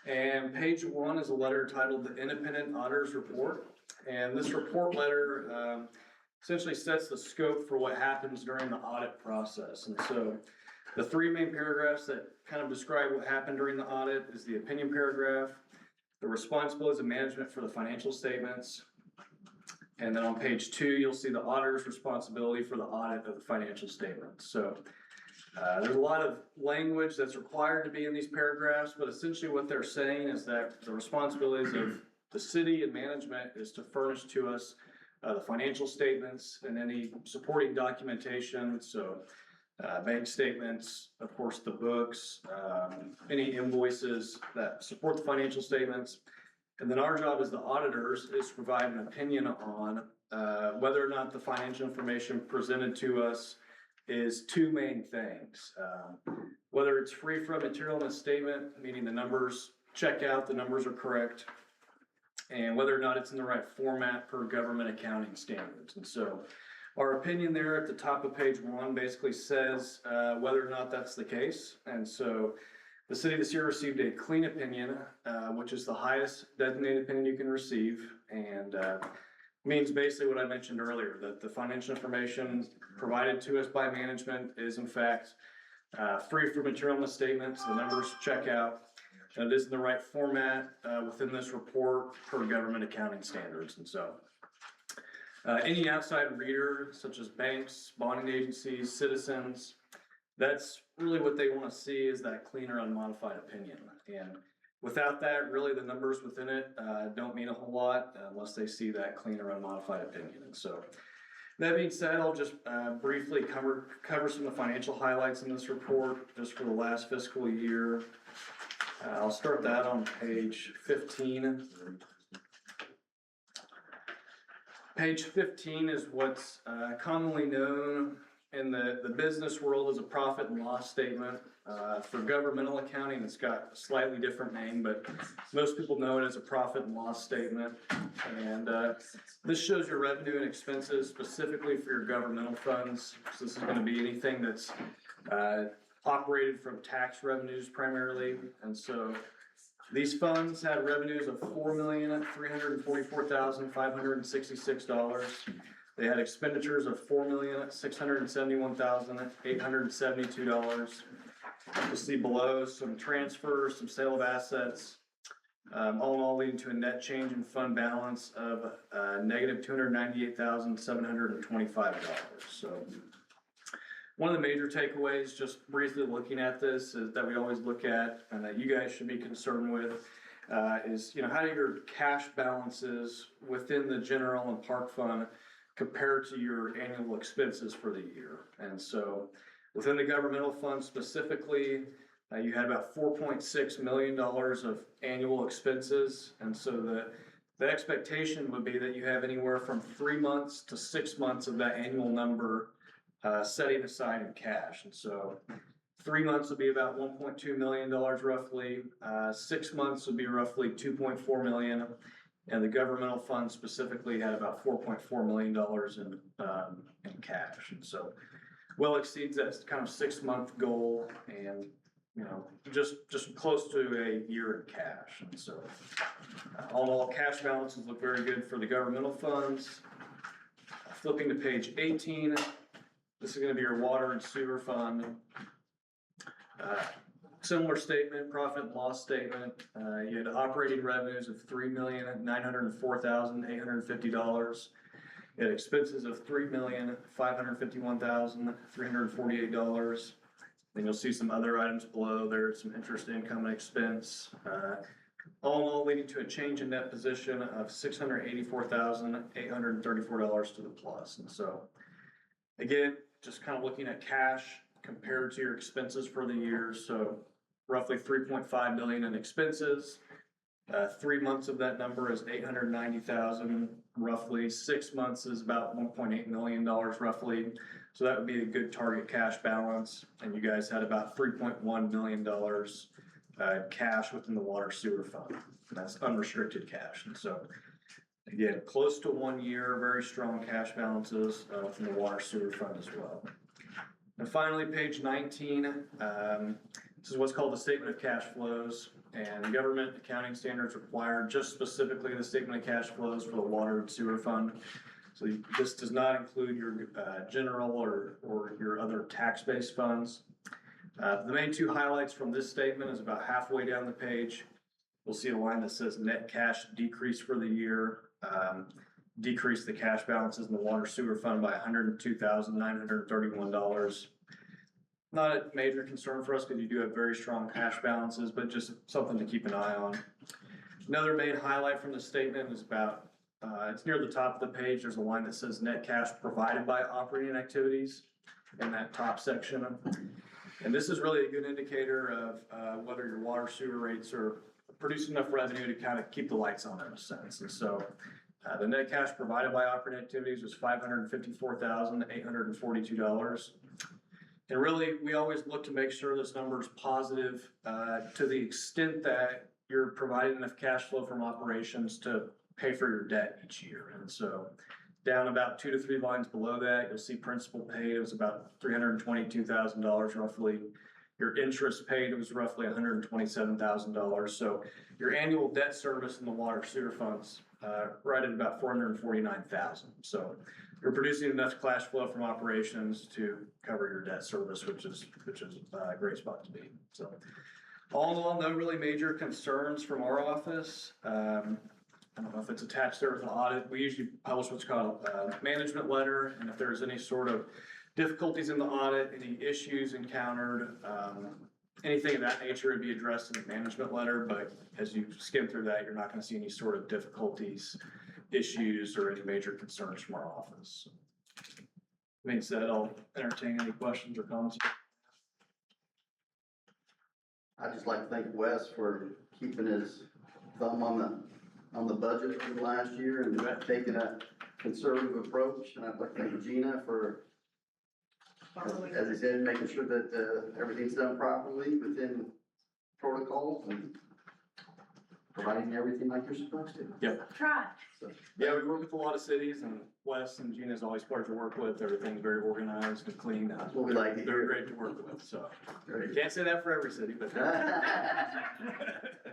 And page 1 is a letter titled the Independent Auditor's Report. And this report letter essentially sets the scope for what happens during the audit process. And so the 3 main paragraphs that kind of describe what happened during the audit is the opinion paragraph, the responsibilities of management for the financial statements, and then on page 2, you'll see the auditor's responsibility for the audit of the financial statements. So there's a lot of language that's required to be in these paragraphs, but essentially what they're saying is that the responsibilities of the city and management is to furnish to us the financial statements and any supporting documentation. So bank statements, of course, the books, any invoices that support the financial statements. And then our job as the auditors is to provide an opinion on whether or not the financial information presented to us is 2 main things. Whether it's free from material in a statement, meaning the numbers check out, the numbers are correct, and whether or not it's in the right format per government accounting standards. And so our opinion there at the top of page 1 basically says whether or not that's the case. And so the city this year received a clean opinion, which is the highest designated opinion you can receive, and means basically what I mentioned earlier, that the financial information provided to us by management is in fact free from material misstatements, the numbers check out, and it is in the right format within this report per government accounting standards. And so Any outside reader, such as banks, bonding agencies, citizens, that's really what they want to see is that cleaner, unmodified opinion. And without that, really the numbers within it don't mean a whole lot unless they see that cleaner, unmodified opinion. And so, that being said, I'll just briefly cover some of the financial highlights in this report just for the last fiscal year. I'll start that on page 15. Page 15 is what's commonly known in the business world as a profit and loss statement. For governmental accounting, it's got a slightly different name, but most people know it as a profit and loss statement. And this shows your revenue and expenses specifically for your governmental funds. So this is going to be anything that's operated from tax revenues primarily. And so these funds had revenues of $4,344,566. They had expenditures of $4,671,872. You'll see below some transfers, some sale of assets, all in all leading to a net change in fund balance of negative $298,725. So one of the major takeaways, just briefly looking at this, is that we always look at and that you guys should be concerned with is, how do your cash balances within the general and park fund compare to your annual expenses for the year? And so within the governmental fund specifically, you had about $4.6 million of annual expenses. And so the expectation would be that you have anywhere from 3 months to 6 months of that annual number setting aside in cash. And so 3 months would be about $1.2 million roughly. 6 months would be roughly $2.4 million. And the governmental fund specifically had about $4.4 million in cash. And so well exceeds that kind of 6 month goal and, just close to a year in cash. And so all in all, cash balances look very good for the governmental funds. Flipping to page 18, this is going to be your water and sewer fund. Similar statement, profit and loss statement. You had operating revenues of $3,904,850. You had expenses of $3,551,348. Then you'll see some other items below there, some interest income and expense. All in all, leading to a change in net position of $684,834 to the plus. And so, again, just kind of looking at cash compared to your expenses for the year. So roughly $3.5 million in expenses. 3 months of that number is $890,000 roughly. 6 months is about $1.8 million roughly. So that would be a good target cash balance. And you guys had about $3.1 million cash within the water sewer fund. That's unrestricted cash. And so again, close to 1 year, very strong cash balances within the water sewer fund as well. And finally, page 19, this is what's called the statement of cash flows, and government accounting standards require just specifically the statement of cash flows for the water and sewer fund. So this does not include your general or your other tax-based funds. The main two highlights from this statement is about halfway down the page. You'll see a line that says net cash decrease for the year. Decrease the cash balances in the water sewer fund by $102,931. Not a major concern for us because you do have very strong cash balances, but just something to keep an eye on. Another main highlight from the statement is about, it's near the top of the page, there's a line that says net cash provided by operating activities in that top section. And this is really a good indicator of whether your water sewer rates are producing enough revenue to kind of keep the lights on in a sense. And so the net cash provided by operating activities was $554,842. And really, we always look to make sure this number is positive to the extent that you're providing enough cash flow from operations to pay for your debt each year. And so down about 2 to 3 lines below that, you'll see principal paid. It was about $322,000 roughly. Your interest paid was roughly $127,000. So your annual debt service in the water sewer funds right at about $449,000. So you're producing enough cash flow from operations to cover your debt service, which is a great spot to be. So all in all, no really major concerns from our office. I don't know if it's attached there with an audit, we usually publish what's called a management letter, and if there's any sort of difficulties in the audit, any issues encountered, anything of that nature would be addressed in the management letter, but as you skim through that, you're not gonna see any sort of difficulties, issues, or any major concerns from our office. Being said, I'll entertain any questions or comments. I'd just like to thank Wes for keeping his thumb on the budget for the last year and taking a conservative approach. And I'd like to thank Gina for, as I said, making sure that, everything's done properly within protocols and providing everything like you're supposed to. Yep. Try. Yeah, we work with a lot of cities, and Wes and Gina's always a pleasure to work with. Everything's very organized and clean. That's what we like to They're hear. great to work with, so. Great. Can't say that for every city, but.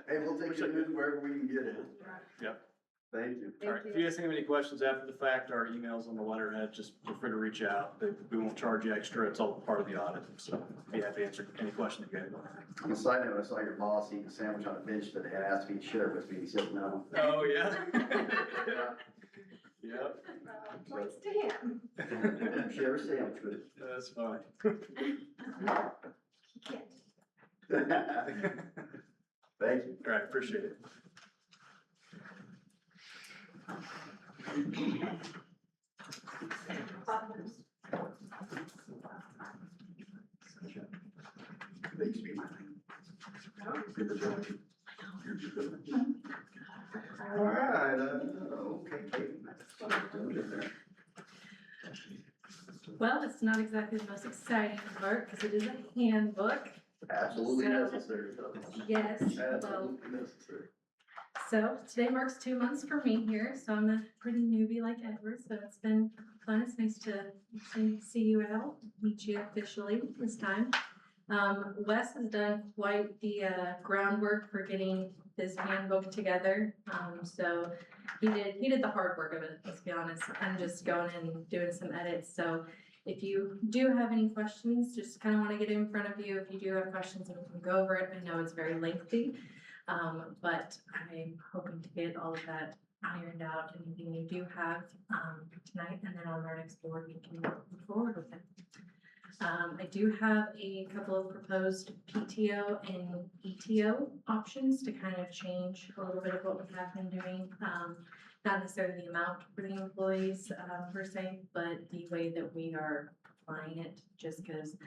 Hey, we'll take it wherever we can get it. Yep. Thank you. All right, if you guys have any questions after the fact, our email's on the letterhead, just feel free to reach out. We won't charge you extra, it's all part of the audit, so be happy to answer any question you guys want. On a side note, I saw your boss eating a sandwich on a bench that had asked me to share it with me, he said no. Oh, yeah? Yep, Points to him. Share a sandwich with it. that's fine. He can't. Thank you. All right, appreciate it. Thanks, be my All right, okay. Well, it's not exactly the most exciting part because it is a handbook. Absolutely So- necessary. Yes, well, Absolutely necessary. so today marks 2 months for me here, so I'm a pretty newbie like Edward, so it's been fun. It's nice to actually see you out, meet you officially this time. Wes has done quite the groundwork for getting this handbook together. So he did the hard work of it, let's be honest. I'm just going in and doing some edits. So if you do have any questions, just kind of want to get it in front of you. If you do have questions, we can go over it. I know it's very lengthy, but I'm hoping to get all of that ironed out. Anything you do have tonight, and then on our next board, we can move forward with it. I do have a couple of proposed PTO and ETO options to kind of change a little bit of what we have been doing. Not necessarily the amount for the employees per se, but the way that we are applying it, just because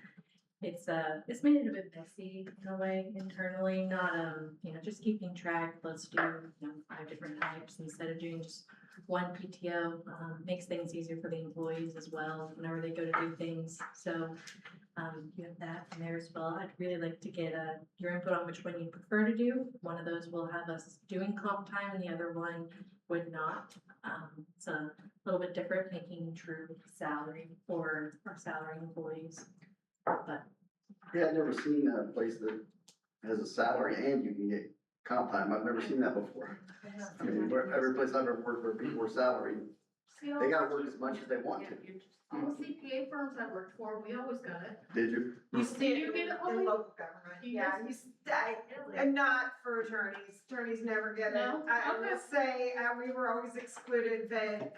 it's made it a bit messy in a way internally, not, just keeping track. Let's do, 5 different types instead of doing just one PTO. Makes things easier for the employees as well whenever they go to do things. So, you have that in there as well. I'd really like to get your input on which one you prefer to do. One of those will have us doing comp time and the other one would not. It's a little bit different, making true salary for our salary employees. But Yeah, I've never seen a place that has a salary and you can get comp time. I've never seen that before. I mean, every place I've ever worked where people were salaried, they gotta work as much as they want to. All CPA firms I worked for, we always got it. Did you? you Did see you it get it, in Holly? local government. You Yeah, just- and not for attorneys. Attorneys never get it. No? I Okay. will say, we were always excluded, but,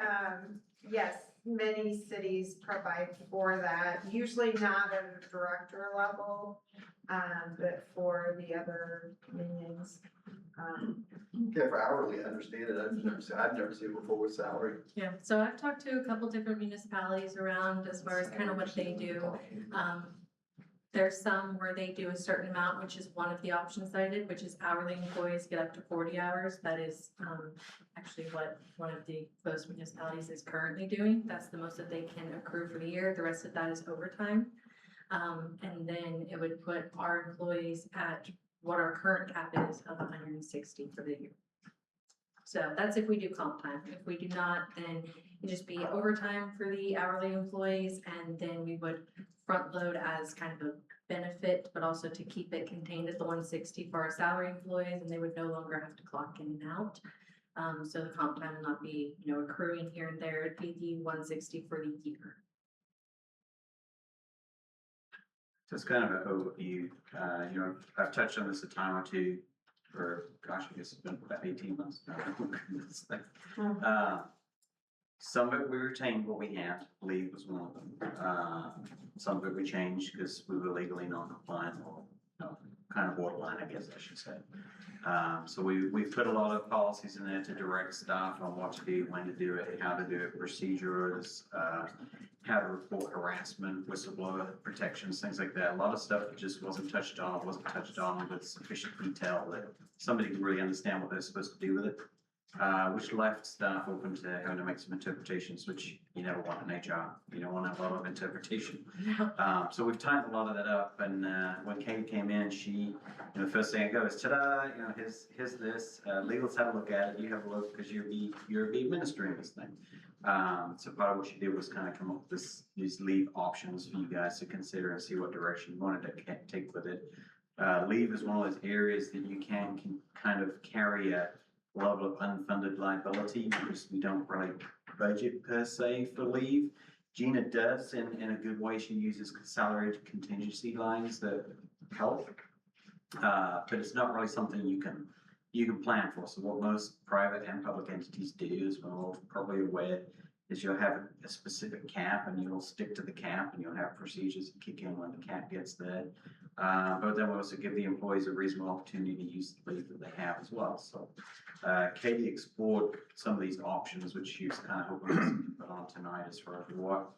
yes, many cities provide for that. Usually not at a director level, but for the other minions. Yeah, for hourly, I understand it. I've never seen it before with salary. Yeah, so I've talked to a couple different municipalities around as far as kind of what they do. There's some where they do a certain amount, which is one of the options that I did, which is hourly employees get up to 40 hours. That is actually what one of the close municipalities is currently doing. That's the most that they can accrue for the year. The rest of that is overtime. And then it would put our employees at what our current cap is of 160 for the year. So that's if we do comp time. If we do not, then it'd just be overtime for the hourly employees, and then we would front load as kind of a benefit, but also to keep it contained at the 160 for our salary employees, and they would no longer have to clock in and out. So the comp time will not be, accruing here and there. It'd be the 160 for the year. Just kind of an overview, I've touched on this a time or two. for, gosh, I guess it's been about 18 months now. It's like, some of it we retained what we had, leave was one of them. Some of it we changed because we were legally non-compliant or, kind of borderline, I guess I should say. So we've put a lot of policies in there to direct staff on what to do, when to do it, how to do it, procedures, how to report harassment, whistleblower protections, things like that. A lot of stuff that just wasn't touched on with sufficient detail that somebody could really understand what they're supposed to do with it. Which left staff open to having to make some interpretations, which you never want in HR. You don't want to have a lot of interpretation. So we've tightened a lot of that up, and when Kate came in, she, the first thing I go is, ta-da, here's this, legal's had a look at it, you have a look, because you're administering this thing. So part of what she did was kind of come up with these leave options for you guys to consider and see what direction you wanted to take with it. Leave is one of those areas that you can kind of carry a level of unfunded liability because we don't really budget per se for leave. Gina does in a good way. She uses salary contingency lines that help, but it's not really something you can plan for. So what most private and public entities do is, we're probably aware, is you'll have a specific cap and you'll stick to the cap and you'll have procedures that kick in when the cap gets there. But then we also give the employees a reasonable opportunity to use the leave that they have as well. So Katie explored some of these options, which she was kind of hoping us to put on tonight as far as what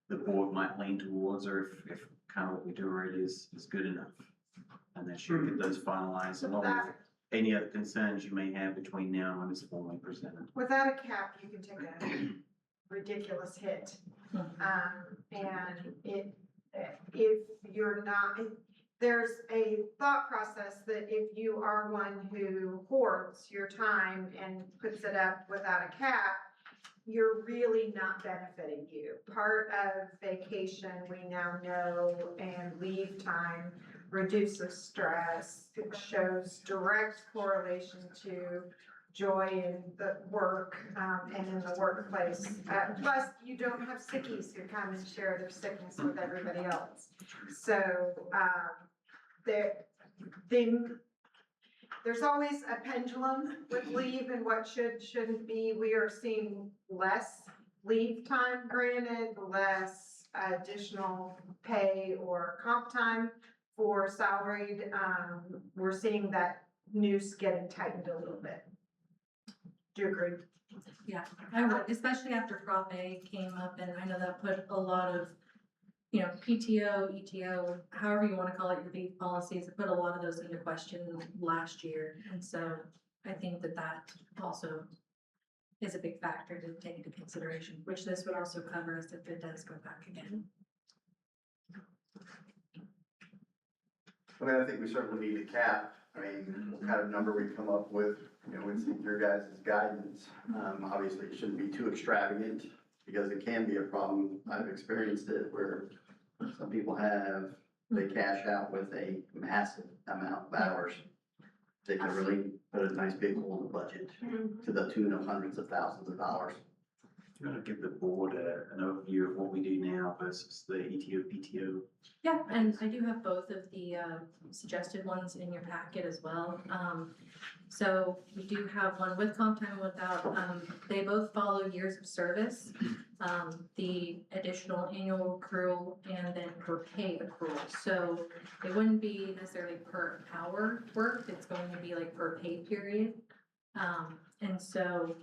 the board might lean towards, or if kind of what we do already is good enough. And then she'll get those finalized along with any other concerns you may have between now and when it's formally presented. Without a cap, you can take a ridiculous hit. And if you're not, there's a thought process that if you are one who hoards your time and puts it up without a cap, you're really not benefiting you. Part of vacation, we now know, and leave time reduces stress. It shows direct correlation to joy in the work and in the workplace. Plus, you don't have sickies who come and share their sickness with everybody else. So there's always a pendulum with leave and what shouldn't be. We are seeing less leave time granted, less additional pay or comp time for salaried. We're seeing that noose getting tightened a little bit. Do you agree? Yeah, I would, especially after Prop A came up, and I know that put a lot of, PTO, ETO, however you want to call it, your leave policies, it put a lot of those into question last year. And so I think that also is a big factor to take into consideration, which this would also cover us if it does go back again. I mean, I think we certainly need a cap. I mean, what kind of number we come up with, it's your guys' guidance. Obviously, it shouldn't be too extravagant because it can be a problem. I've experienced it where some people they cash out with a massive amount of hours. They can really put a nice big hole in the budget to the tune of hundreds of thousands of dollars. Do you want to give the board an overview of what we do now versus the ETO, PTO? Yeah, and I do have both of the suggested ones in your packet as well. So we do have one with comp time and without. They both follow years of service, the additional annual accrual, and then per pay accrual. So it wouldn't be necessarily per hour worked, it's going to be like per pay period. And so,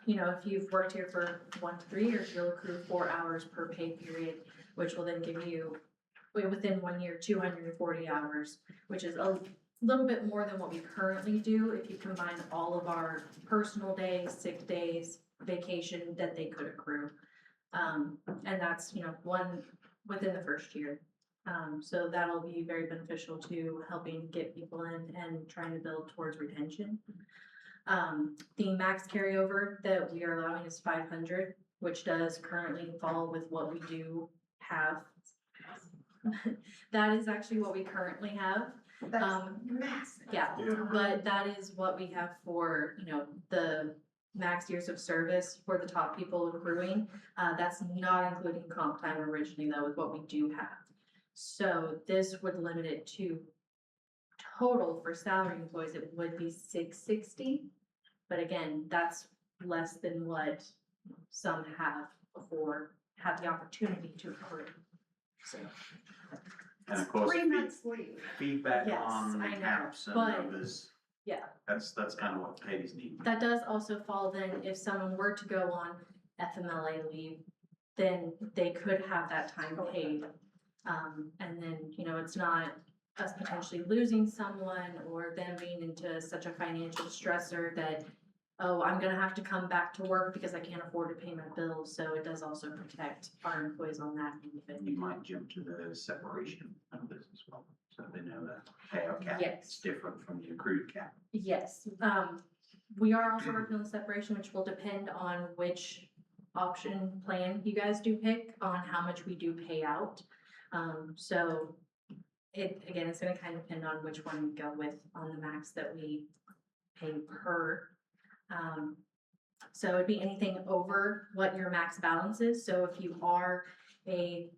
if you've worked here for 1 to 3 years, you'll accrue 4 hours per pay period, which will then give you, within 1 year, 240 hours, which is a little bit more than what we currently do if you combine all of our personal days, sick days, vacation that they could accrue. And that's, one within the first year. So that'll be very beneficial to helping get people in and trying to build towards retention. The max carryover that we are allowing is 500, which does currently fall with what we do have. That is actually what we currently have. That's massive. Yeah, but that is what we have for, the max years of service for the top people accruing. That's not including comp time originally though, with what we do have. So this would limit it to total for salary employees, it would be 660. But again, that's less than what some have before, had the opportunity to accrue. So, And of course, 3 months leave. feedback Yes, on I know, caps and but- numbers. yeah. That's kind of what Katie's needing. That does also fall then, if someone were to go on FMLA leave, then they could have that time paid. And then, you know, it's not us potentially losing someone or them being into such a financial stressor that, oh, I'm gonna have to come back to work because I can't afford to pay my bills. So it does also protect our employees on that end of it. You might jump to the separation of this as well, so they know that payout cap Yes. is different from the accrued cap. Yes, we are also working on the separation, which will depend on which option plan you guys do pick on how much we do pay out. So again, it's gonna kind of depend on which one we go with on the max that we pay per. So it'd be anything over what your max balance is. So if you are a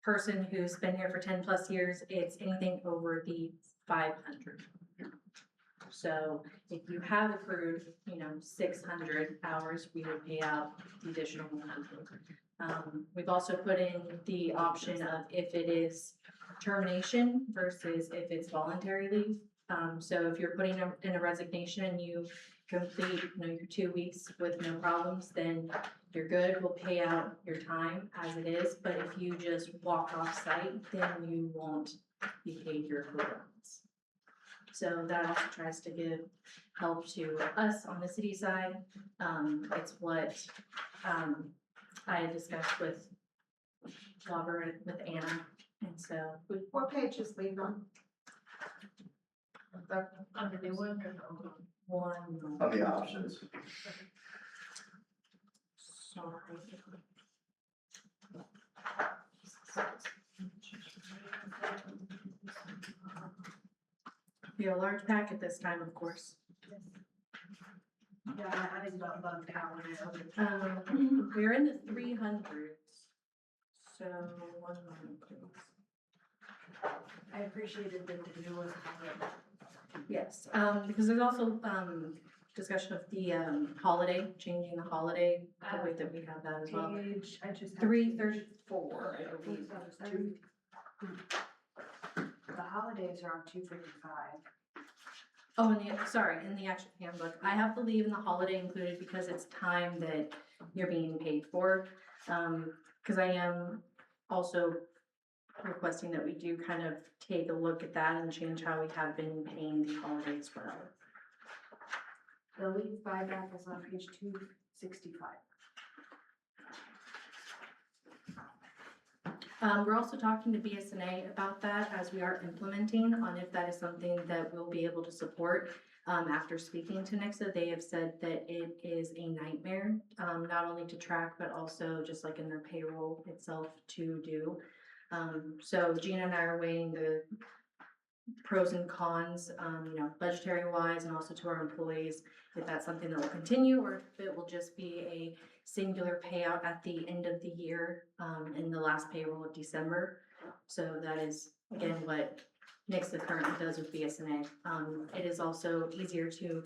person who's been here for 10+ years, it's anything over the 500. So if you have accrued, you know, 600 hours, we would pay out the additional 100. We've also put in the option of if it is termination versus if it's voluntary leave. So if you're putting in a resignation and you complete, you know, your 2 weeks with no problems, then you're good. We'll pay out your time as it is. But if you just walk off site, then you won't be paid your accruals. So that also tries to give help to us on the city side. It's what I had discussed with Robert, with Anna, and so. What page is leave on? On the new one or the old one? One. On the options. Sorry. We have a large packet this time, of course. Yeah, I didn't know about that one. We're in the 300s. So, 1 moment, please. I appreciated the new one. Yes, because there's also, discussion of the, holiday, changing the holiday, the way that we have that as well. Page, I just. 334, I believe. The holidays are on 255. Oh, in the actual handbook, I have the leave and the holiday included because it's time that you're being paid for. Cause I am also requesting that we do kind of take a look at that and change how we have been paying the holiday as well. The leave buyback is on page 265. We're also talking to BSNA about that as we are implementing on if that is something that we'll be able to support. After speaking to Nixa, they have said that it is a nightmare, not only to track, but also just like in their payroll itself to do. So Gina and I are weighing the pros and cons, you know, budgetary wise and also to our employees, if that's something that will continue or if it will just be a singular payout at the end of the year, in the last payroll of December. So that is, again, what Nixa currently does with BSNA. It is also easier to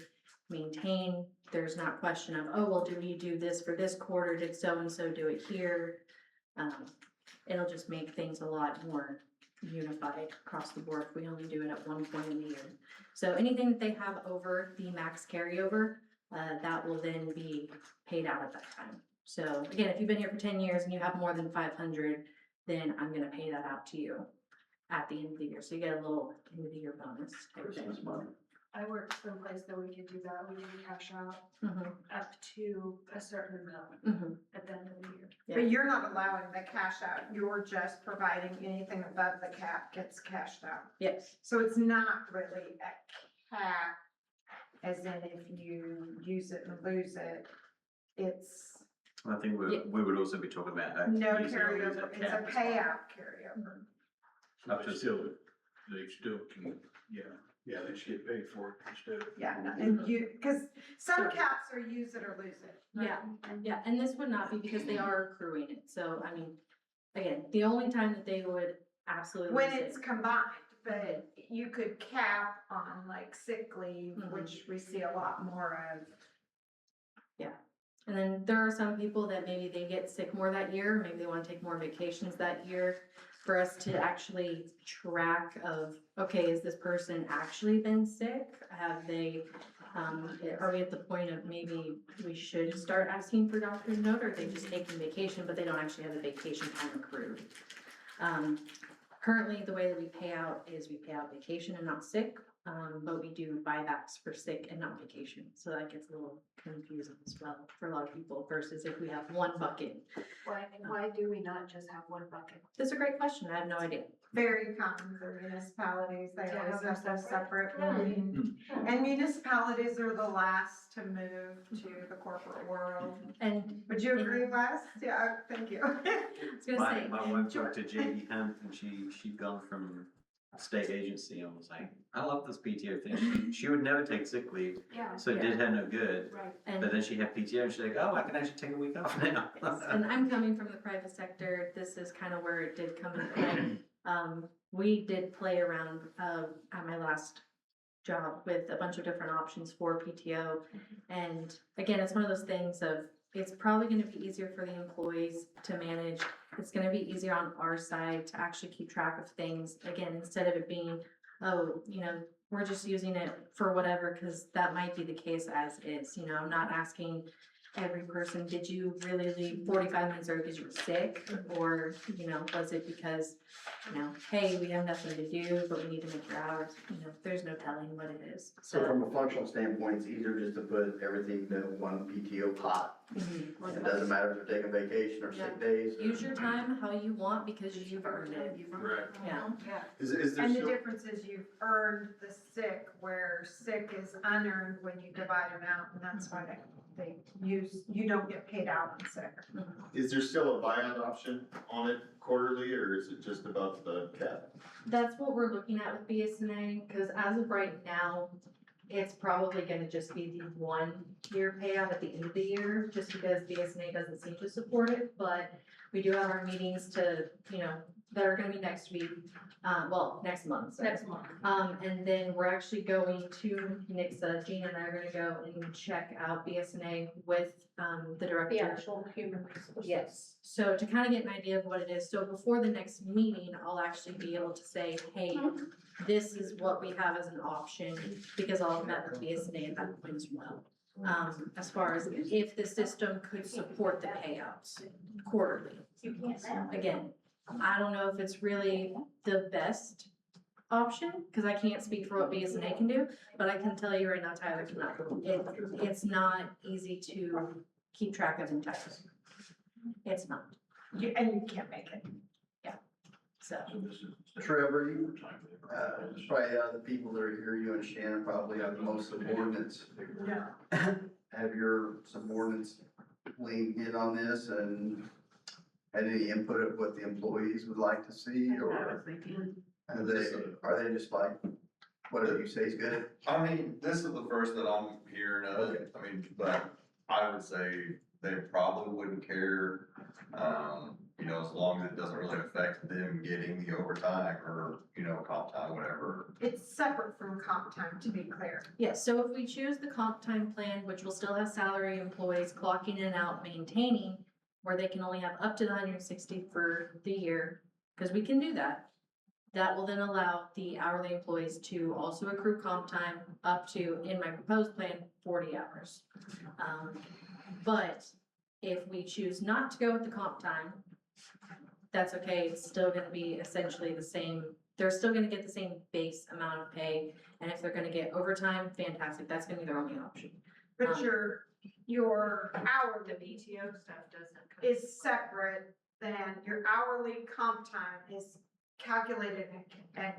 maintain. There's not question of, oh, well, do we do this for this quarter? Did so-and-so do it here? It'll just make things a lot more unified across the board if we only do it at one point in the year. So anything that they have over the max carryover, that will then be paid out at that time. So again, if you've been here for 10 years and you have more than 500, then I'm gonna pay that out to you at the end of the year. So you get a little end of the year bonus type thing. Christmas money. I worked someplace that we could do that. We can cash out Mhm, up to a certain amount mhm. at the end of the year. Yeah. But you're not allowing the cash out, you're just providing anything above the cap gets cashed out. Yes, So it's not really a cap, as in if you use it and lose it, it's I think we would also be talking about. no using it as carryover, it's a cap as well. payout carryover. Not just they still can, yeah, they should get paid for it instead of. Yeah, no, and you, cause some caps are use it or lose it. right? yeah, and this would not be because they are accruing it. So, I mean, again, the only time that they would absolutely When lose it's it. combined, but you could cap on like sick leave, which we see a lot more of. And then there are some people that maybe they get sick more that year, maybe they wanna take more vacations that year. For us to actually track of, okay, is this person actually been sick? Have they, are we at the point of maybe we should start asking for doctor's note, or are they just taking vacation, but they don't actually have the vacation time accrued? Currently, the way that we pay out is we pay out vacation and not sick, but we do buybacks for sick and not vacation. So that gets a little confusing as well for a lot of people versus if we have one bucket. Why do we not just have one bucket? That's a great question. I have no idea. Very common for municipalities, they To always have them have them separate. And municipalities are the last to move to the corporate world. And Would you agree, Wes? Yeah, thank you. I was gonna say, My wife talked to JD Hunt and she'd gone from state agency and was like, I love this PTO thing. She would never take sick leave, Yeah. so it did her no good. Right. But then she had PTO and she's like, oh, I can actually take a week off now. and I'm coming from the private sector, this is kind of where it did come into play. We did play around, at my last job with a bunch of different options for PTO. And again, it's one of those things of, it's probably gonna be easier for the employees to manage. It's gonna be easier on our side to actually keep track of things. Again, instead of it being, oh, you know, we're just using it for whatever, cause that might be the case as is, you know, I'm not asking every person, did you really leave 45 minutes early because you were sick? Or, you know, was it because, you know, hey, we have nothing to do, but we need to make your hours, you know, there's no telling what it is. So from a functional standpoint, it's easier just to put everything into one PTO pot. Mhm. It doesn't matter if they're taking vacation or sick days. or- Use your time how you want because you've earned it. Right. Yeah. Yeah. Is there And the still, difference is you've earned the sick, where sick is unearned when you divide them out, and that's why they use, you don't get paid out on sick. Is there still a buyout option on it quarterly, or is it just about the cap? That's what we're looking at with BSNA, because as of right now, it's probably gonna just be the 1 year payout at the end of the year, just because BSNA doesn't seem to support it, but we do have our meetings to, you know, that are gonna be next week, well, next month. sorry. Next month. And then we're actually going to Nixa, Gina and I are gonna go and check out BSNA with, the director. The actual human resources. Yes, so to kind of get an idea of what it is, so before the next meeting, I'll actually be able to say, hey, this is what we have as an option, because I'll have met with BSNA at that point as well. As far as if the system could support the payouts quarterly. Again, I don't know if it's really the best option, because I can't speak for what BSNA can do, but I can tell you right now, Tyler cannot. It's not easy to keep track of entirely. It's not, And you can't make it. so. Trevor, you, probably out of the people that are here, you and Shannon probably have the most subordinates. Yeah. Have your subordinates leaned in on this and had any input of what the employees would like to see, or are they just like, whatever you say is good? I mean, this is the first that I'm hearing of, Okay. I mean, but I would say they probably wouldn't care, you know, as long as it doesn't really affect them getting the overtime or, you know, comp time, whatever. It's separate from comp time, to be clear. Yes, so if we choose the comp time plan, which will still have salary employees clocking in and out, maintaining, where they can only have up to the 160 for the year, because we can do that. That will then allow the hourly employees to also accrue comp time up to, in my proposed plan, 40 hours. But if we choose not to go with the comp time, that's okay, it's still gonna be essentially the same, they're still gonna get the same base amount of pay, and if they're gonna get overtime, fantastic, that's gonna be their only option. But your hourly The PTO stuff doesn't. is separate than your hourly comp time is calculated and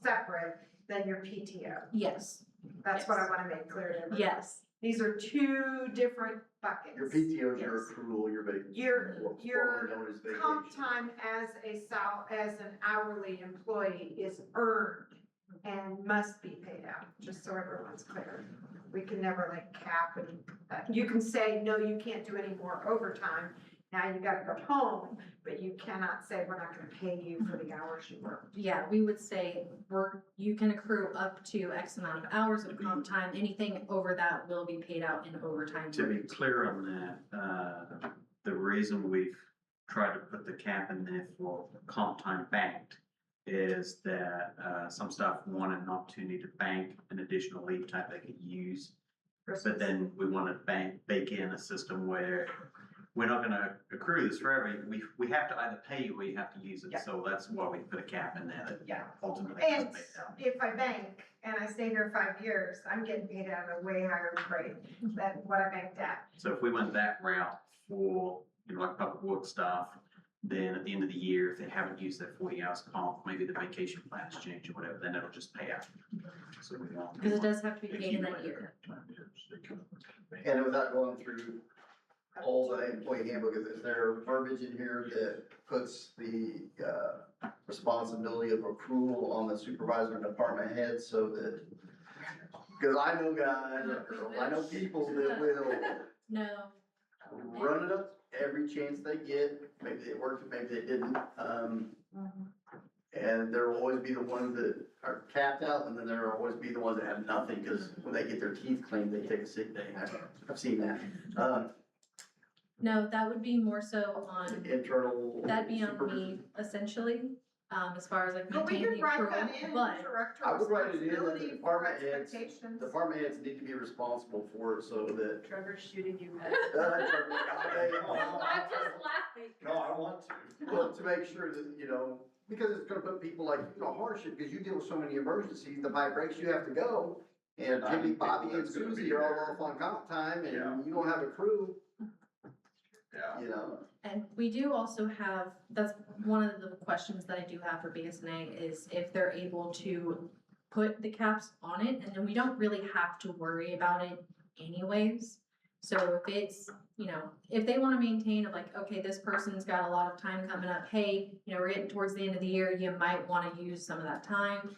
separate than your PTO. Yes, That's what I wanna make clear to everyone. yes, These are two different buckets. Your PTO is your Yes. accrual, your vacation. Your- what's your formerly known as vacation. Comp time as as an hourly employee is earned and must be paid out, just so everyone's clear. We can never like cap and, you can say, no, you can't do any more overtime, Now you gotta go home, but you cannot say, we're not gonna pay you for the hours you worked. Yeah, we would say you can accrue up to X amount of hours of comp time. Anything over that will be paid out in overtime. To be rate. clear on that, the reason we've tried to put the cap in there for comp time banked is that, some staff wanted not to need to bank an additional leave type they could use. But then we want to bake in a system where we're not gonna accrue this forever. We have to either pay you or you have to use it. Yeah. So that's why we put a cap in there that Yeah. ultimately And gets paid out. if I bank and I stay here 5 years, I'm getting paid out at a way higher rate than what I banked at. So if we went that route for, like public work staff, then at the end of the year, if they haven't used their 40 hours comp, maybe the vacation plans change or whatever, then it'll just pay out. So we won't. Because it does have to be paid in that year. And without going through all the employee handbook, is there verbiage in here that puts the, responsibility of accrual on the supervisor and department head so that, cause I know guys, or girls, I know people that will No, run it up every chance they get, maybe they worked, maybe they didn't, and there will always be the ones that are capped out, and then there will always be the ones that have nothing, cause when they get their teeth cleaned, they take a sick day, I've seen that. no, that would be more so on, Internal. that'd be on supervision. me essentially, as far as like But we maintaining could the write that accrual, in, but director I would write it in that the responsibility for department heads, expectations. department heads need to be responsible for it so that. Trevor's shooting you. I'm just laughing. No, I want to. Well, to make sure that, because it's gonna put people like, hardship, because you deal with so many emergencies, the pipe breaks, you have to go. And Jimmy, Bobby, and That's gonna be Susie are there. all off on comp time, Yeah. and you don't have a crew, Yeah. and we do also have, that's one of the questions that I do have for BSNA is if they're able to put the caps on it, and then we don't really have to worry about it anyways. So if it's, if they wanna maintain of like, okay, this person's got a lot of time coming up, hey, we're getting towards the end of the year, you might wanna use some of that time.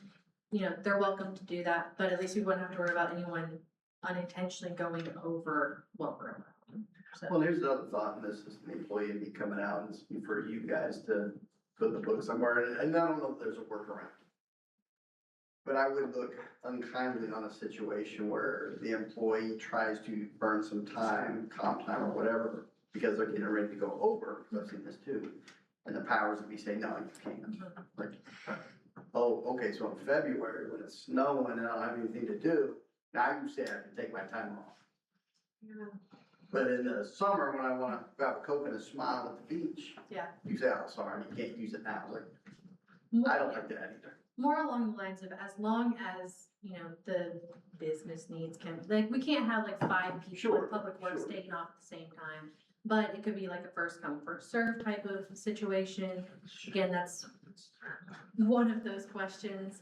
They're welcome to do that, but at least we wouldn't have to worry about anyone unintentionally going over what we're allowing. So- Well, here's another thought, and this is the employee and me coming out, and it's for you guys to put the book somewhere, and I don't know if there's a workaround. But I would look unkindly on a situation where the employee tries to burn some time, comp time or whatever, because they're getting ready to go over, because I've seen this too. And the powers that be say, no, you can't. Like, oh, okay, so in February, when it's snowing and I don't have anything to do, now you say I can take my time off. But in the summer, when I wanna grab a Coke and a smile at the beach, Yeah. you say, oh, sorry, you can't use it now. Like, I don't like that either. More along the lines of as long as, the business needs can, like, we can't have like 5 people Sure, in public works sure. taking off at the same time. But it could be like a first come, first served type of situation. Again, that's one of those questions,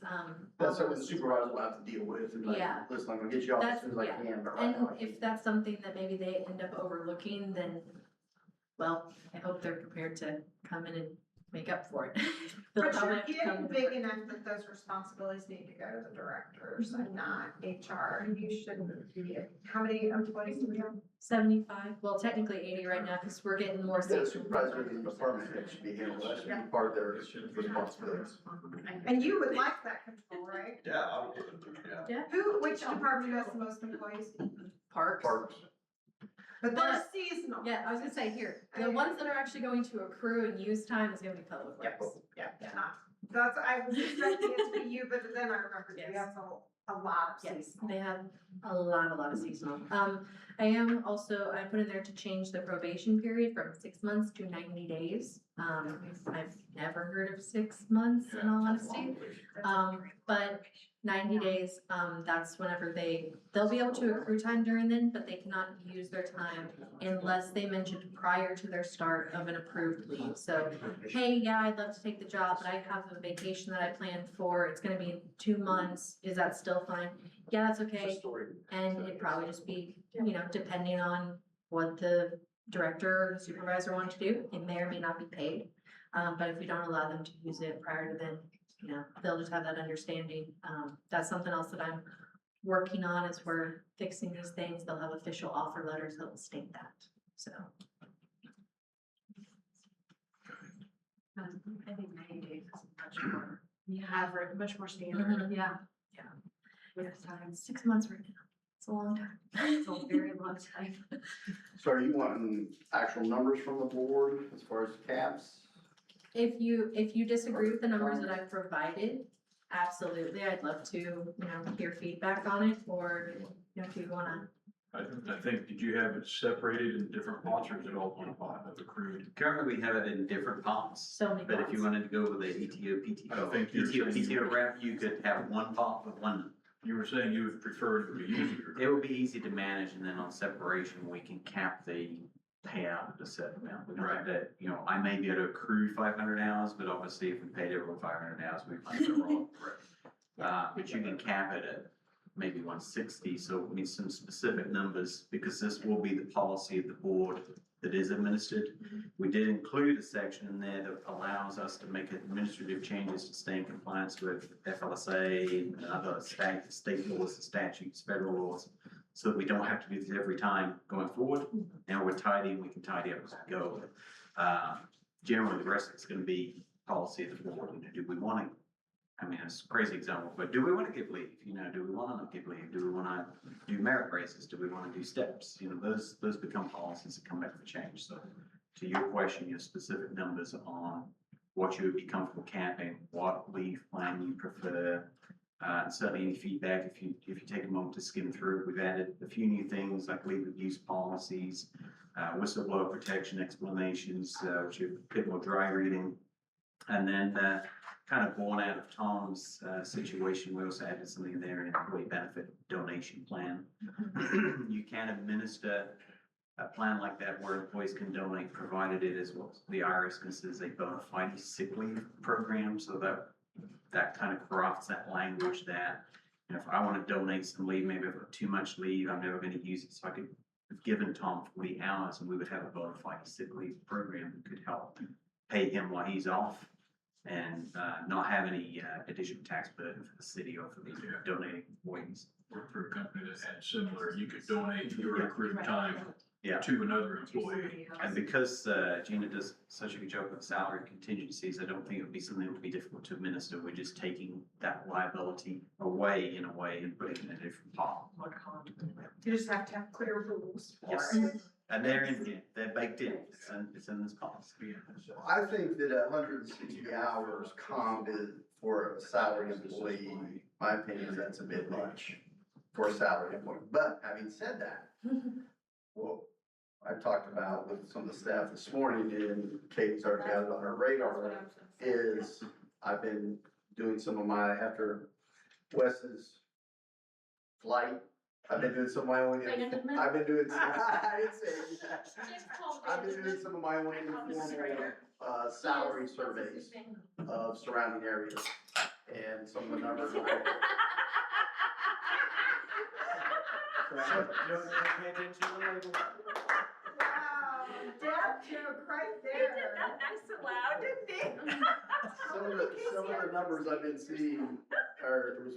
That's something the supervisor will have to deal with, and like, Yeah. listen, I'm gonna get you off as soon as I That's- can, but right now. I And can't. if that's something that maybe they end up overlooking, then, well, I hope they're prepared to come in and make up for it. They'll But probably you're have to come getting with a big break. enough that those responsibilities need to go to the directors and not HR. You shouldn't be, how many employees do we have? 75, well, technically 80 right now, because we're getting more The seats. supervisor and the department head should be handled, that should be part of their responsibilities. And you would like that control, right? Yeah, yeah. Which department has the most employees? Parks. Parks. But they're But- seasonal. Yeah, I was gonna say here, the ones that are actually going to accrue and use time is gonna be public works. Yeah. That's, I was expecting it to be you, but then I remembered you have a lot of Yes, seasonal. they have a lot of seasonal. I put in there to change the probation period from 6 months to 90 days. I've never heard of 6 months in all honesty. But 90 days, that's whenever they'll be able to accrue time during then, but they cannot use their time unless they mentioned prior to their start of an approved leave. So, hey, yeah, I'd love to take the job, but I have a vacation that I planned for, it's gonna be 2 months, is that still fine? Yeah, that's okay, and it'd probably just be, depending on what the director or supervisor wanted to do, it may or may not be paid. But if we don't allow them to use it prior to then, they'll just have that understanding. That's something else that I'm working on as we're fixing these things. They'll have official offer letters that will state that, so. I think 90 days is much more, average, much more standard, yeah. With time, 6 months right now. It's a long time. it's a very long time. So are you wanting actual numbers from the board as far as caps? If you disagree with the numbers that I've provided, absolutely, I'd love to, hear feedback on it, or, if you wanna. I think, did you have it separated in different pots or is it all one pot of accrued? Currently, we have it in different pots, So many but if you pots. wanted to go with a ETO, I think you're PTO, saying- PTO wrap, you could have one pot with one. You were saying you would prefer it to be easier. It would be easy to manage, and then on separation, we can cap the payout at a set amount. We don't have to, I may be able to accrue 500 hours, but obviously if we paid everyone 500 hours, we might be wrong. But you can cap it at maybe 160, so we need some specific numbers, because this will be the policy of the board that is administered. We did include a section in there that allows us to make administrative changes to stay in compliance with FLSA and other state laws, statutes, federal laws, so that we don't have to do this every time going forward. Now we're tidy, we can tidy up as we go. Generally, the rest of it's gonna be policy of the board. Do we want to, it's a crazy example, but do we want to give leave? Do we want to not give leave? Do we want to do merit raises? Do we want to do steps? Those become policies that come back for change. So to your question, your specific numbers on what you would be comfortable capping, what leave plan you prefer, certainly any feedback, if you take a moment to skim through, we've added a few new things like leave abuse policies, whistleblower protection explanations, which are a bit more dry reading. And then kind of born out of Tom's situation, we also added something there, an employee benefit donation plan. You can administer a plan like that where employees can donate, provided it is what the IRS considers a bona fide sick leave program, so that kind of crafts that language that, if I want to donate some leave, maybe I've got too much leave, I'm never going to use it, so I could have given Tom 40 hours and we would have a bona fide sick leave program that could help pay him while he's off and not have any additional tax burden for the city or for the donating employees. Work for a company that had similar, you could donate your accrued time to another employee. And because Gina does such a good job with salary contingencies, I don't think it would be something that would be difficult to administer. We're just taking that liability away in a way and putting it in a different pot. You just have to have clear rules for Yes. it. And they're in here, they're baked in, it's in this policy. I think that 160 hours comp is for a salary employee, my opinion is that's a bit much for a salary employee. But having said that, well, I talked about with some of the staff this morning, and Katie's already got it on her radar, is I've been doing some of my, after Wes's flight, I've been doing some of my own, I've been doing some, I didn't say that. I've been doing some of my own informal, salary surveys of surrounding areas, and some of the numbers are. Wow, dad joke right there. He did that nice and loud, didn't he? Some of the numbers I've been seeing are, it was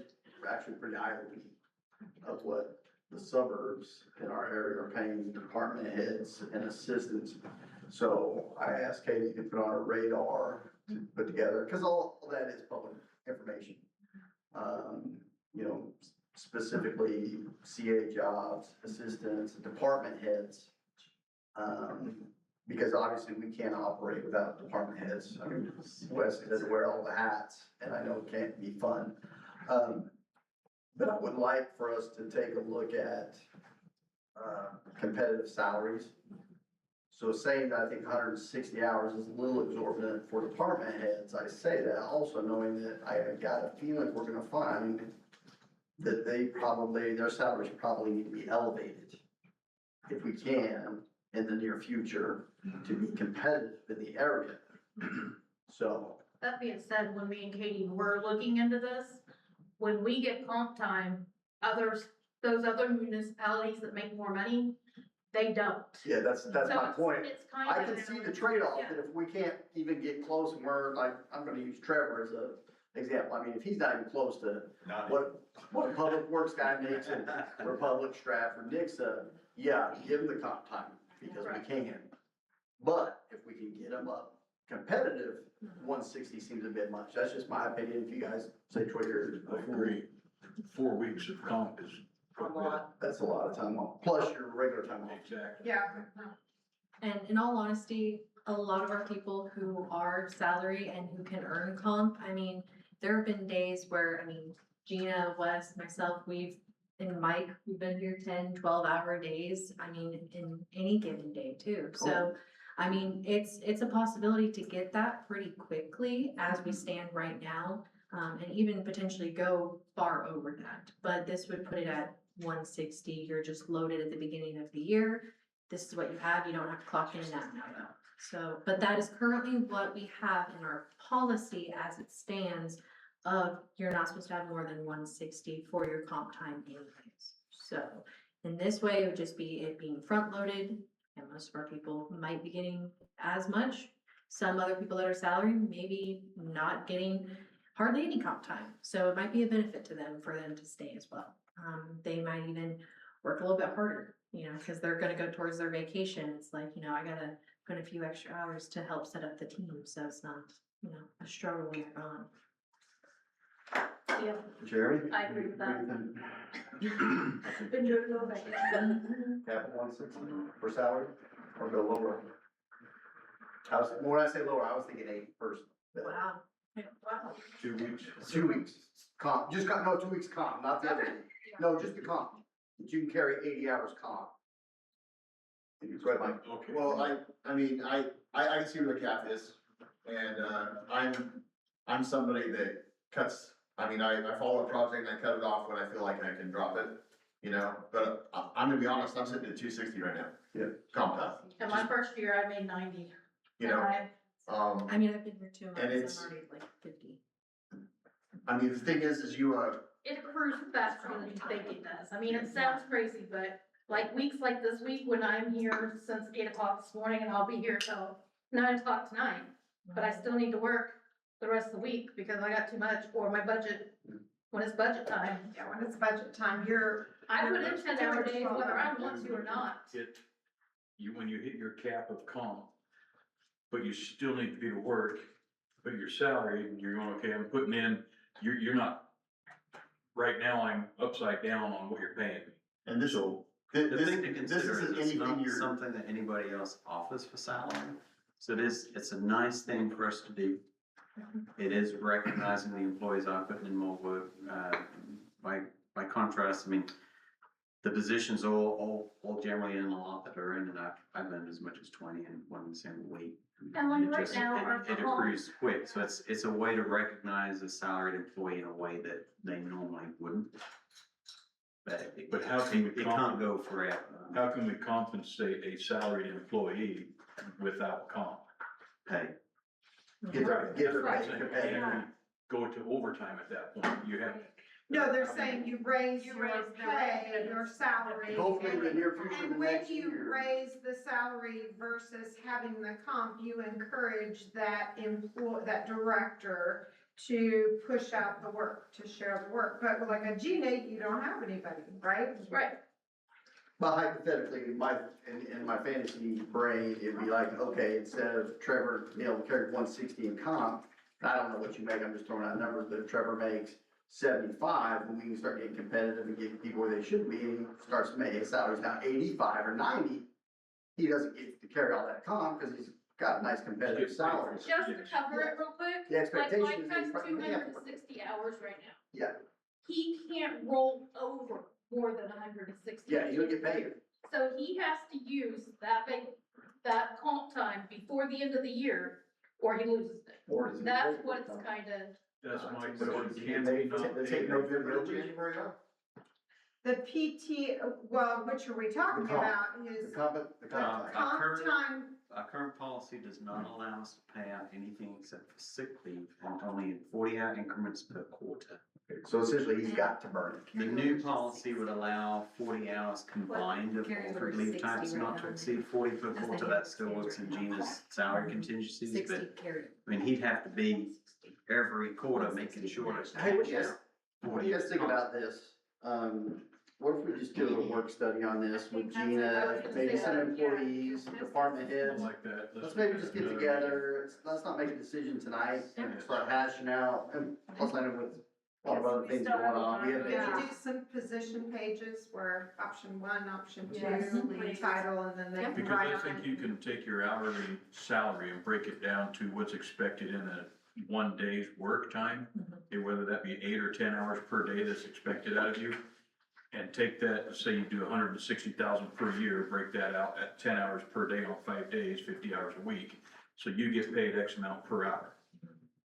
actually pretty eye-opening of what the suburbs in our area are paying department heads and assistants. So I asked Katie to put on her radar to put together, cause all that is public information. Specifically CA jobs, assistants, department heads. Because obviously we can't operate without department heads. I mean, Wes doesn't wear all the hats, and I know it can't be fun. But I would like for us to take a look at competitive salaries. So saying that I think 160 hours is a little exorbitant for department heads, I say that also knowing that I got a feeling we're gonna find that their salaries probably need to be elevated if we can in the near future to be competitive in the area. So. That being said, when me and Katie were looking into this, when we get comp time, those other municipalities that make more money, they don't. Yeah, that's So my point. it's kind I of can see the trade-off, that if we can't even get close, and we're like, I'm gonna use Trevor as a example. I mean, if he's not even close to what a public works guy makes in Republic, Stratford, Nixa, yeah, give him the comp time, because we can. But if we can get him up competitive, 160 seems a bit much. That's just my opinion. If you guys say Troy, you're. I agree. 4 weeks of comp is. That's a lot of time off, plus your regular time off. Exactly. Yeah. And in all honesty, a lot of our people who are salary and who can earn comp, I mean, there have been days where, I mean, Gina, Wes, myself, and Mike, we've been here 10, 12-hour days. I mean, in any given day too. So, I mean, it's a possibility to get that pretty quickly as we stand right now. And even potentially go far over that, but this would put it at 160. You're just loaded at the beginning of the year. This is what you have. You don't have to clock in and out now. So, but that is currently what we have in our policy as it stands. You're not supposed to have more than 160 for your comp time anyways. So, in this way, it would just be it being front loaded, and most of our people might be getting as much. Some other people that are salaried maybe not getting hardly any comp time. So it might be a benefit to them for them to stay as well. They might even work a little bit harder, because they're gonna go towards their vacation. It's like, I gotta put a few extra hours to help set up the team, so it's not, a struggle when they're gone. Yeah, Jeremy? I agree with that. Been doing it all day. Cap 160 for salary, or go lower? When I say lower, I was thinking 8 first. Wow. Wow. 2 weeks. 2 weeks, comp, just got, no, 2 weeks comp, not the other, no, just the comp. That you can carry 80 hours comp. It's right, Mike. Okay. Well, I mean, I can see where the cap is, and, I'm somebody that cuts, I mean, I follow a project and I cut it off when I feel like I can drop it, but I'm gonna be honest, I'm sitting at 260 right now. Yeah. Comp time, In my first year, I made 90. you know, I mean, I've been here 2 months, And it's- I'm already like 50. I mean, the thing is you, It accrues faster than you think it does. I mean, it sounds crazy, but like weeks like this week when I'm here since 8 o'clock this morning and I'll be here till 9 o'clock tonight. But I still need to work the rest of the week because I got too much for my budget, when it's budget time. Yeah, when it's budget time, I put in 10-hour days whether I want to or not. When you hit your cap of comp, but you still need to be to work, but your salary, you're going, okay, I'm putting in, you're not, right now I'm upside down on what you're paying me. and this, The thing to this consider isn't is it's anything not you're. something that anybody else offers for salary. So it's a nice thing for us to do. It is recognizing the employees are putting in more work. By contrast, I mean, the positions all generally in a lot that are in, and I've learned as much as 20 in one single week. And like It right just- now, our It accrues quick, so it's a way to recognize a salaried employee in a way that they normally wouldn't. But how can we It can't go forever. How can we compensate a salaried employee without comp? Pay. Get their And pay. we go to overtime at that point, you have. no, they're saying you raise your raise the pay, rate. your salary. Hopefully in the near future, And the when next you year. raise the salary versus having the comp, you encourage that that director to push out the work, to share the work. But with like a G-Nate, you don't have anybody, right? Right. But hypothetically, in my fantasy brain, it'd be like, okay, instead of Trevor, carrying 160 in comp, I don't know what you make, I'm just throwing out numbers, but if Trevor makes 75, then we can start getting competitive and get people where they should be, and he starts to make his salary's now 85 or 90, he doesn't get to carry all that comp, because he's got a nice competitive salary. Just to cover it real quick. The expectation Like is Mike has that you have to work. 260 hours right now. Yeah, He can't roll over more than 160. yeah, he'll get paid. So he has to use that comp time before the end of the year, or he loses it. Or is it That's paid? what it's kinda, That's my So question. can they take November, January off? The PT, well, which are we talking The comp. about The is comp, the comp Our time. comp current- time. Our current policy does not allow us to pay out anything except for sick leave, and only in 40-hour increments per quarter. So essentially, he's got to burn it. The new policy would allow 40 hours combined of Carry over offered leave 60 types, right not now. to exceed 40 per As quarter. they That have still works in standard right now. Gina's salary contingencies, 60 but, carry. I mean, he'd have to be every quarter making sure that. Hey, what do you guys think about this? what if we just do a work study on this with Gina, maybe some employees, department heads? Like that. Let's maybe just get together, let's not make a decision tonight and start hashing out, and plus I know with a lot of other things going on, we have Yeah. issues. Do some position pages where option 1, option 2, Yes. lead title, and then they can Because write I on think it. you can take your hourly salary and break it down to what's expected in a 1 day's work time. Whether that be 8 or 10 hours per day that's expected out of you. And take that, say you do 160,000 per year, break that out at 10 hours per day on 5 days, 50 hours a week. So you get paid X amount per hour.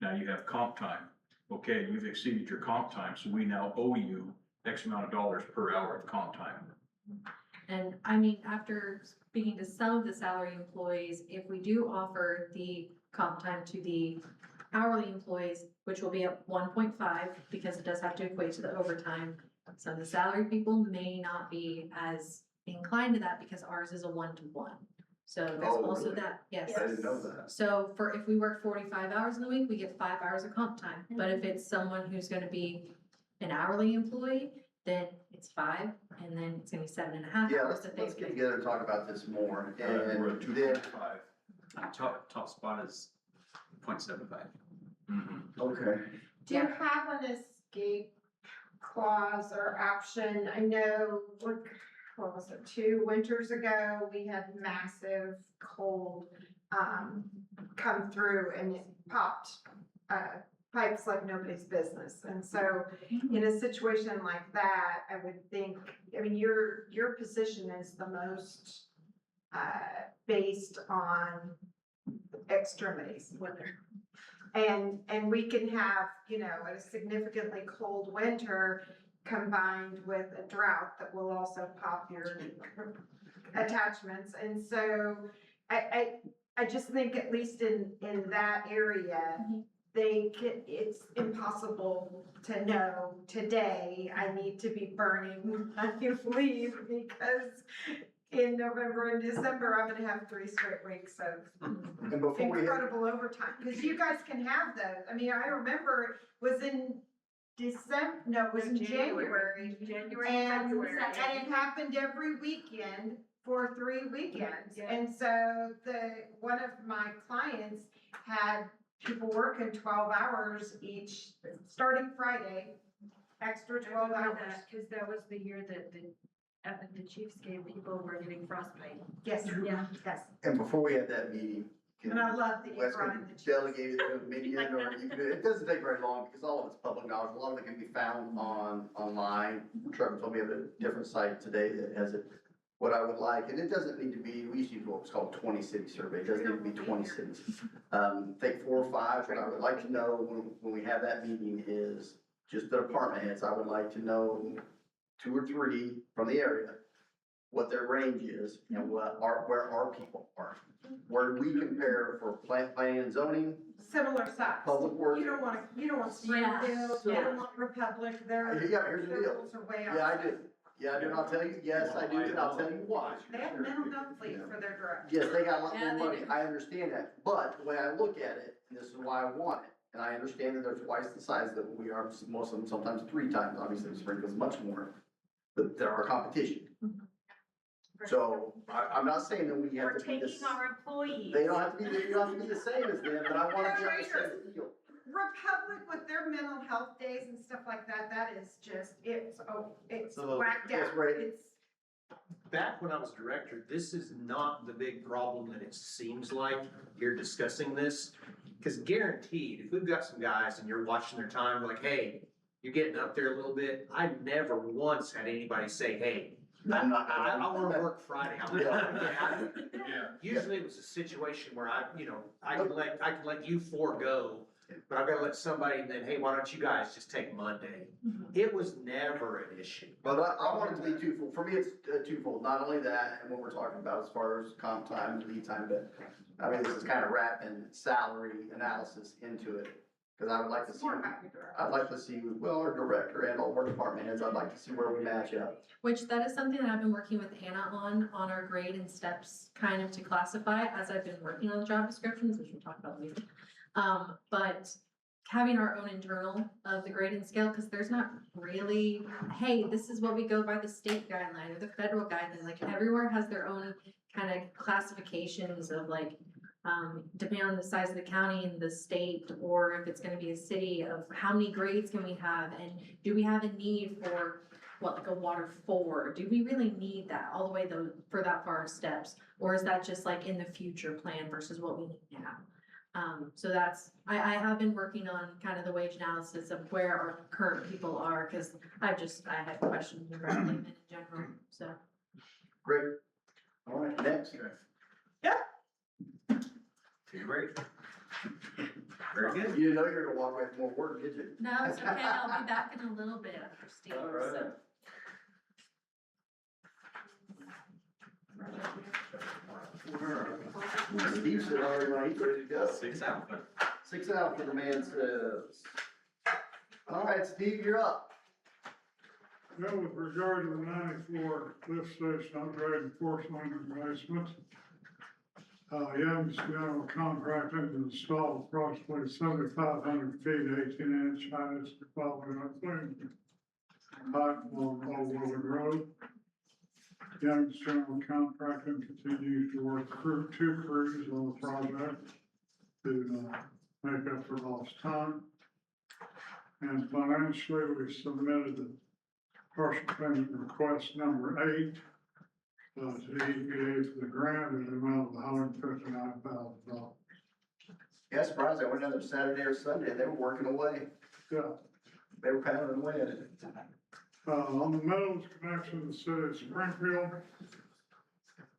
Now you have comp time. Okay, you've exceeded your comp time, so we now owe you X amount of dollars per hour of comp time. And I mean, after speaking to some of the salary employees, if we do offer the comp time to the hourly employees, which will be at 1.5, because it does have to equate to the overtime, some of the salary people may not be as inclined to that because ours is a 1-to-1. So there's Oh, also really? that, yes. I didn't know that. So if we work 45 hours in the week, we get 5 hours of comp time. But if it's someone who's gonna be an hourly employee, then it's 5, and then it's gonna be 7.5 Yeah, hours that they let's get pay. together and talk about this more, We're and at then, 2.5. Top spot is 0.75. okay. Do you have an escape clause or option? I know, what was it, 2 winters ago, we had massive cold, come through and it popped, pipes like nobody's business. And so in a situation like that, I would think, I mean, your position is the most, based on extremities. And we can have, a significantly cold winter combined with a drought that will also pop your attachments. And so I just think at least in that area, it's impossible to know today, I need to be burning leave because in November and December, I'm gonna have 3 straight weeks of And before we hit, incredible overtime, because you guys can have those. I mean, I remember it was in December, no, it was in January. And it happened every weekend for 3 weekends. And so one of my clients had people working 12 hours each, starting Friday, extra 12 hours. Cause that was the year that the Chiefs game, people were getting frostbite. Yes, Yeah. yes. and before we had that meeting, can And I love that you Wes brought can in the Chiefs. delegate it to a minion, or you can do it. It doesn't take very long, because all of it's public knowledge, a lot of it can be found online. Trevor told me of a different site today that has it, what I would like, and it doesn't need to be, we used to use what's called 20 city survey, it doesn't need to be 20 cities. Take 4 or 5, what I would like to know when we have that meeting is, just the department heads, I would like to know 2 or 3 from the area, what their range is, and where our people are. Where we compare for planning and zoning, Similar size. public works. You don't want Springfield, you don't want Republic, Yeah, here's the deal. rules are way out. Yeah, I do. Yeah, I do, and I'll tell you, yes, I do, and I'll tell you why. They have mental health leave for their director. Yes, they got a lot Yeah, more they money, do. I understand that, but the way I look at it, and this is why I want it, and I understand that they're twice the size that we are, most of them sometimes 3 times, obviously Springfield's much more, but they're our competition. So, I'm not saying that we have to be this, employees. they don't have to be, you don't have to be the same as them, but I wanna be on the same field. Republic with their mental health days and stuff like that, that is just, it's So, whacked yes, out. right. It's, back when I was director, this is not the big problem that it seems like you're discussing this. Cause guaranteed, if we've got some guys and you're watching their time, like, hey, you're getting up there a little bit, I never once had anybody say, hey, I wanna work Friday. Usually it was a situation where I can let you 4 go, but I've gotta let somebody, and then, hey, why don't you guys just take Monday? It was never an issue. But I want it to be twofold. For me, it's twofold. Not only that, and what we're talking about as far as comp time, lead time, but I mean, this is kind of wrapping salary analysis into it. Cause I would like to see, well, our director and all of our department heads, I'd like to see where we match up. Which that is something that I've been working with Hannah on our grade and steps, kind of to classify as I've been working on the job descriptions, which we'll talk about later. But having our own internal of the grade and scale, because there's not really, hey, this is what we go by the state guideline or the federal guideline. Like everywhere has their own kind of classifications of like, depending on the size of the county and the state, or if it's gonna be a city, of how many grades can we have, and do we have a need for what, like a water 4? Do we really need that all the way for that far steps? Or is that just like in the future plan versus what we need now? So that's, I have been working on kind of the wage analysis of where our current people are, cause I had questions around them in general, so. Great. All right, next. Great. Very good. You know you're gonna walk away with more work, did you? No, it's okay, I'll be back in a little bit after Steve, All right. so. Steve said, all right, ready to go. 6 out. 6 out for the man says. All right, Steve, you're up. Well, with regard to the 94 lift station upgrade and force line replacement, Young's General Contracting to install approximately 7,500 feet, 18-inch heights to follow up thing. Height along Old Willard Road. Young's General Contracting continues to work two crews on the project to make up for lost time. And financially, we submitted the partial payment request number 8 to EPA for the grant in the amount of $159,000. Yeah, surprised I went another Saturday or Sunday, they were working away. Yeah. They were pounding away at it. On the metals connection to the city of Springfield,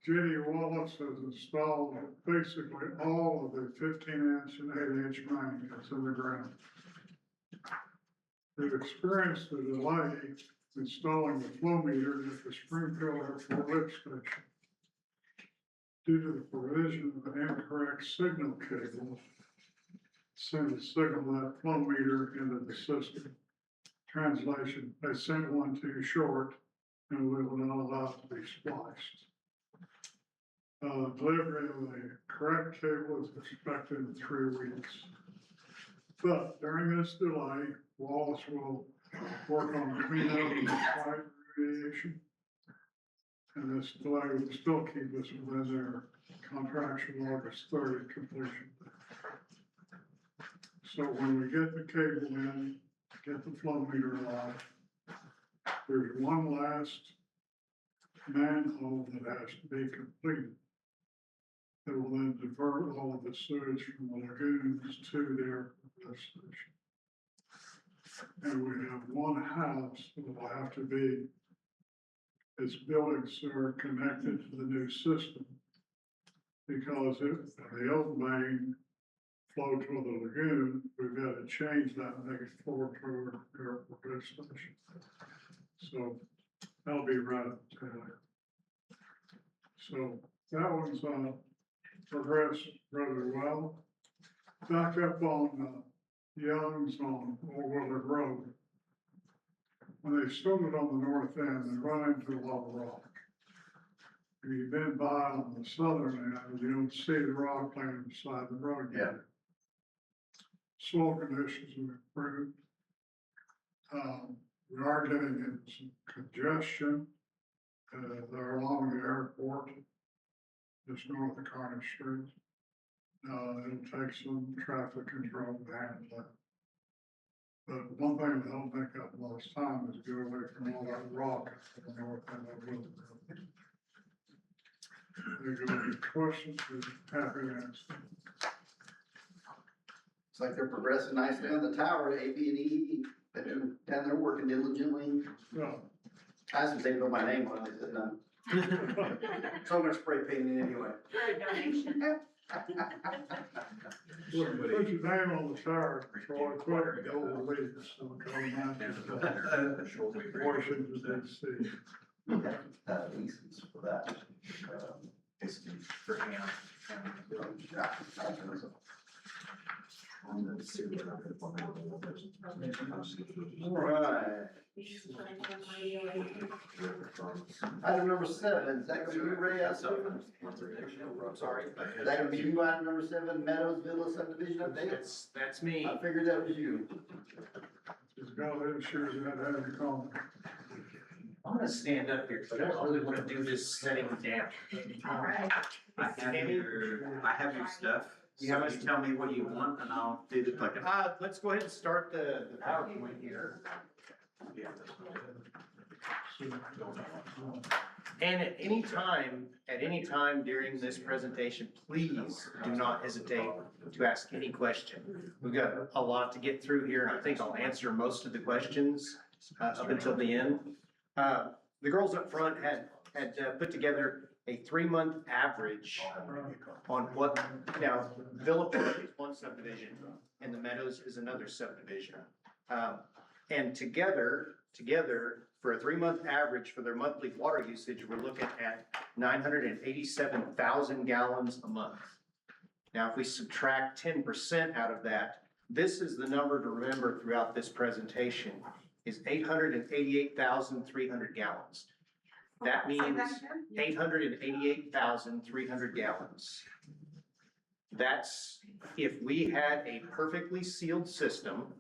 J.D. Wallace has installed basically all of the 15-inch and 8-inch main that's in the ground. They've experienced a delay installing the flow meter at the Springfield Airport lift station due to the provision of an incorrect signal cable send a signal that flow meter into the system. Translation, they sent one too short and we will not allow it to be spliced. Delivery of the correct cable is expected in 3 weeks. But during this delay, Wallace will work on cleanup and site remediation. And this delay will still keep us within their contractual August 30 completion. So when we get the cable in, get the flow meter alive, there's one last manhole that has to be completed. That will then divert all of the sewage from the lagoons to their lift station. And we have one house that will have to be, its buildings are connected to the new system. Because if the old main flow to the lagoon, we've got to change that and make it flow to our airport lift station. So that'll be right up Taylor. So that one's progressed rather well. Back up on Young's on Old Willard Road. When they started on the north end, they run into a lot of rock. If you've been by on the southern end, you don't see the rock laying beside the road. Yeah. Soil conditions have improved. We are getting into some congestion. They're along the airport, just north of Carnage Street. It'll take some traffic control to handle that. But one thing that don't make up lost time is get away from all that rock to the north end of Willard Road. There's any questions, we're happy to answer. It's like they're progressing nicely on the tower, AB&E, they've been down there working diligently. Yeah. I asked if they put my name on it, they said no. So I'm gonna spray paint it anyway. For a donation. Look, put your name on the tower, so I put it over leaves, so it goes down to the Washington DC. Leases for that. It's for him. All right. Item number 7, is that gonna be Ray? I'm sorry. Is that gonna be you, item number 7, Meadows Villa subdivision update? That's me. I figured that was you. Just go ahead and share that, have your comment. I'm gonna stand up here, because I don't really wanna do this sitting down. All right. I have your stuff. You have So you tell me what you want and I'll do the clicking. Let's go ahead and start the PowerPoint here. And at any time during this presentation, please do not hesitate to ask any question. We've got a lot to get through here, and I think I'll answer most of the questions up until the end. The girls up front had put together a 3-month average on what, now, Villa Park is one subdivision, and the Meadows is another subdivision. And together, for a 3-month average for their monthly water usage, we're looking at 987,000 gallons a month. Now, if we subtract 10% out of that, this is the number to remember throughout this presentation, is 888,300 gallons. That means 888,300 gallons. That's if we had a perfectly sealed system,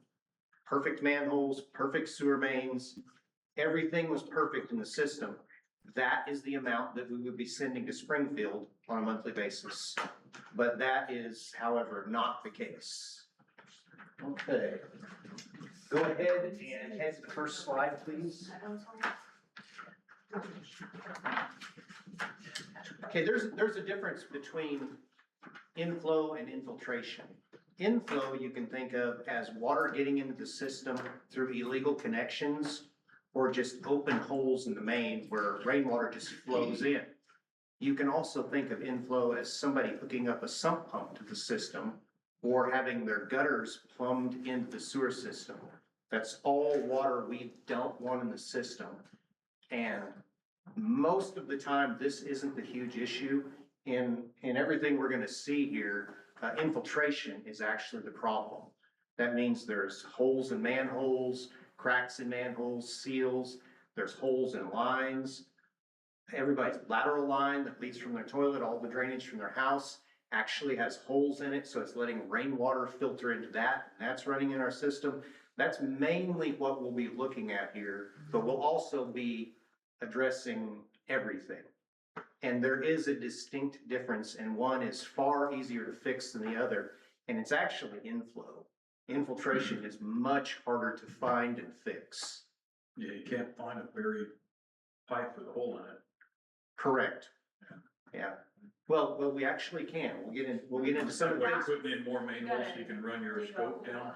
perfect manholes, perfect sewer mains, everything was perfect in the system. That is the amount that we would be sending to Springfield on a monthly basis. But that is, however, not the case. Okay. Go ahead and head to the first slide, please. Okay, there's a difference between inflow and infiltration. Inflow you can think of as water getting into the system through illegal connections or just open holes in the main where rainwater just flows in. You can also think of inflow as somebody hooking up a sump pump to the system or having their gutters plumbed into the sewer system. That's all water we don't want in the system. And most of the time, this isn't the huge issue. In everything we're gonna see here, infiltration is actually the problem. That means there's holes in manholes, cracks in manholes, seals, there's holes in lines. Everybody's lateral line that leads from their toilet, all the drainage from their house actually has holes in it, so it's letting rainwater filter into that, and that's running in our system. That's mainly what we'll be looking at here, but we'll also be addressing everything. And there is a distinct difference, and one is far easier to fix than the other, and it's actually inflow. Infiltration is much harder to find and fix. Yeah, you can't find a buried pipe with a hole in it. Correct. Yeah. Well, we actually can. We'll get into some of the By things. putting in more manholes so you can run your scope down.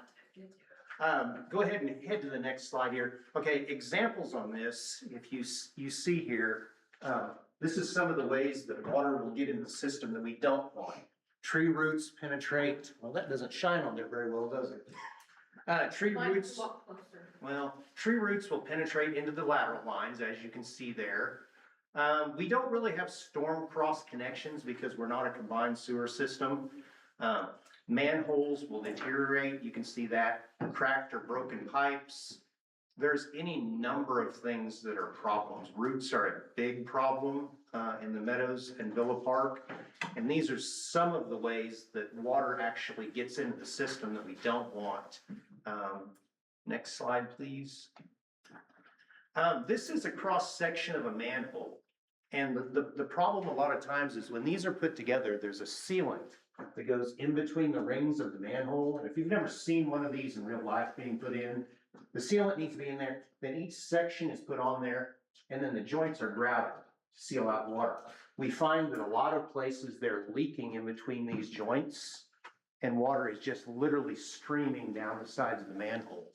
Go ahead and head to the next slide here. Okay, examples on this, if you see here, this is some of the ways that water will get in the system that we don't want. Tree roots penetrate, well, that doesn't shine on there very well, does it? Tree roots, well, tree roots will penetrate into the lateral lines, as you can see there. We don't really have storm cross connections because we're not a combined sewer system. Manholes will deteriorate, you can see that, cracked or broken pipes. There's any number of things that are problems. Roots are a big problem in the Meadows and Villa Park. And these are some of the ways that water actually gets into the system that we don't want. Next slide, please. This is a cross section of a manhole. And the problem a lot of times is when these are put together, there's a sealant that goes in between the rings of the manhole. And if you've never seen one of these in real life being put in, the sealant needs to be in there. Then each section is put on there, and then the joints are grouted to seal out water. We find that a lot of places they're leaking in between these joints, and water is just literally streaming down the sides of the manhole.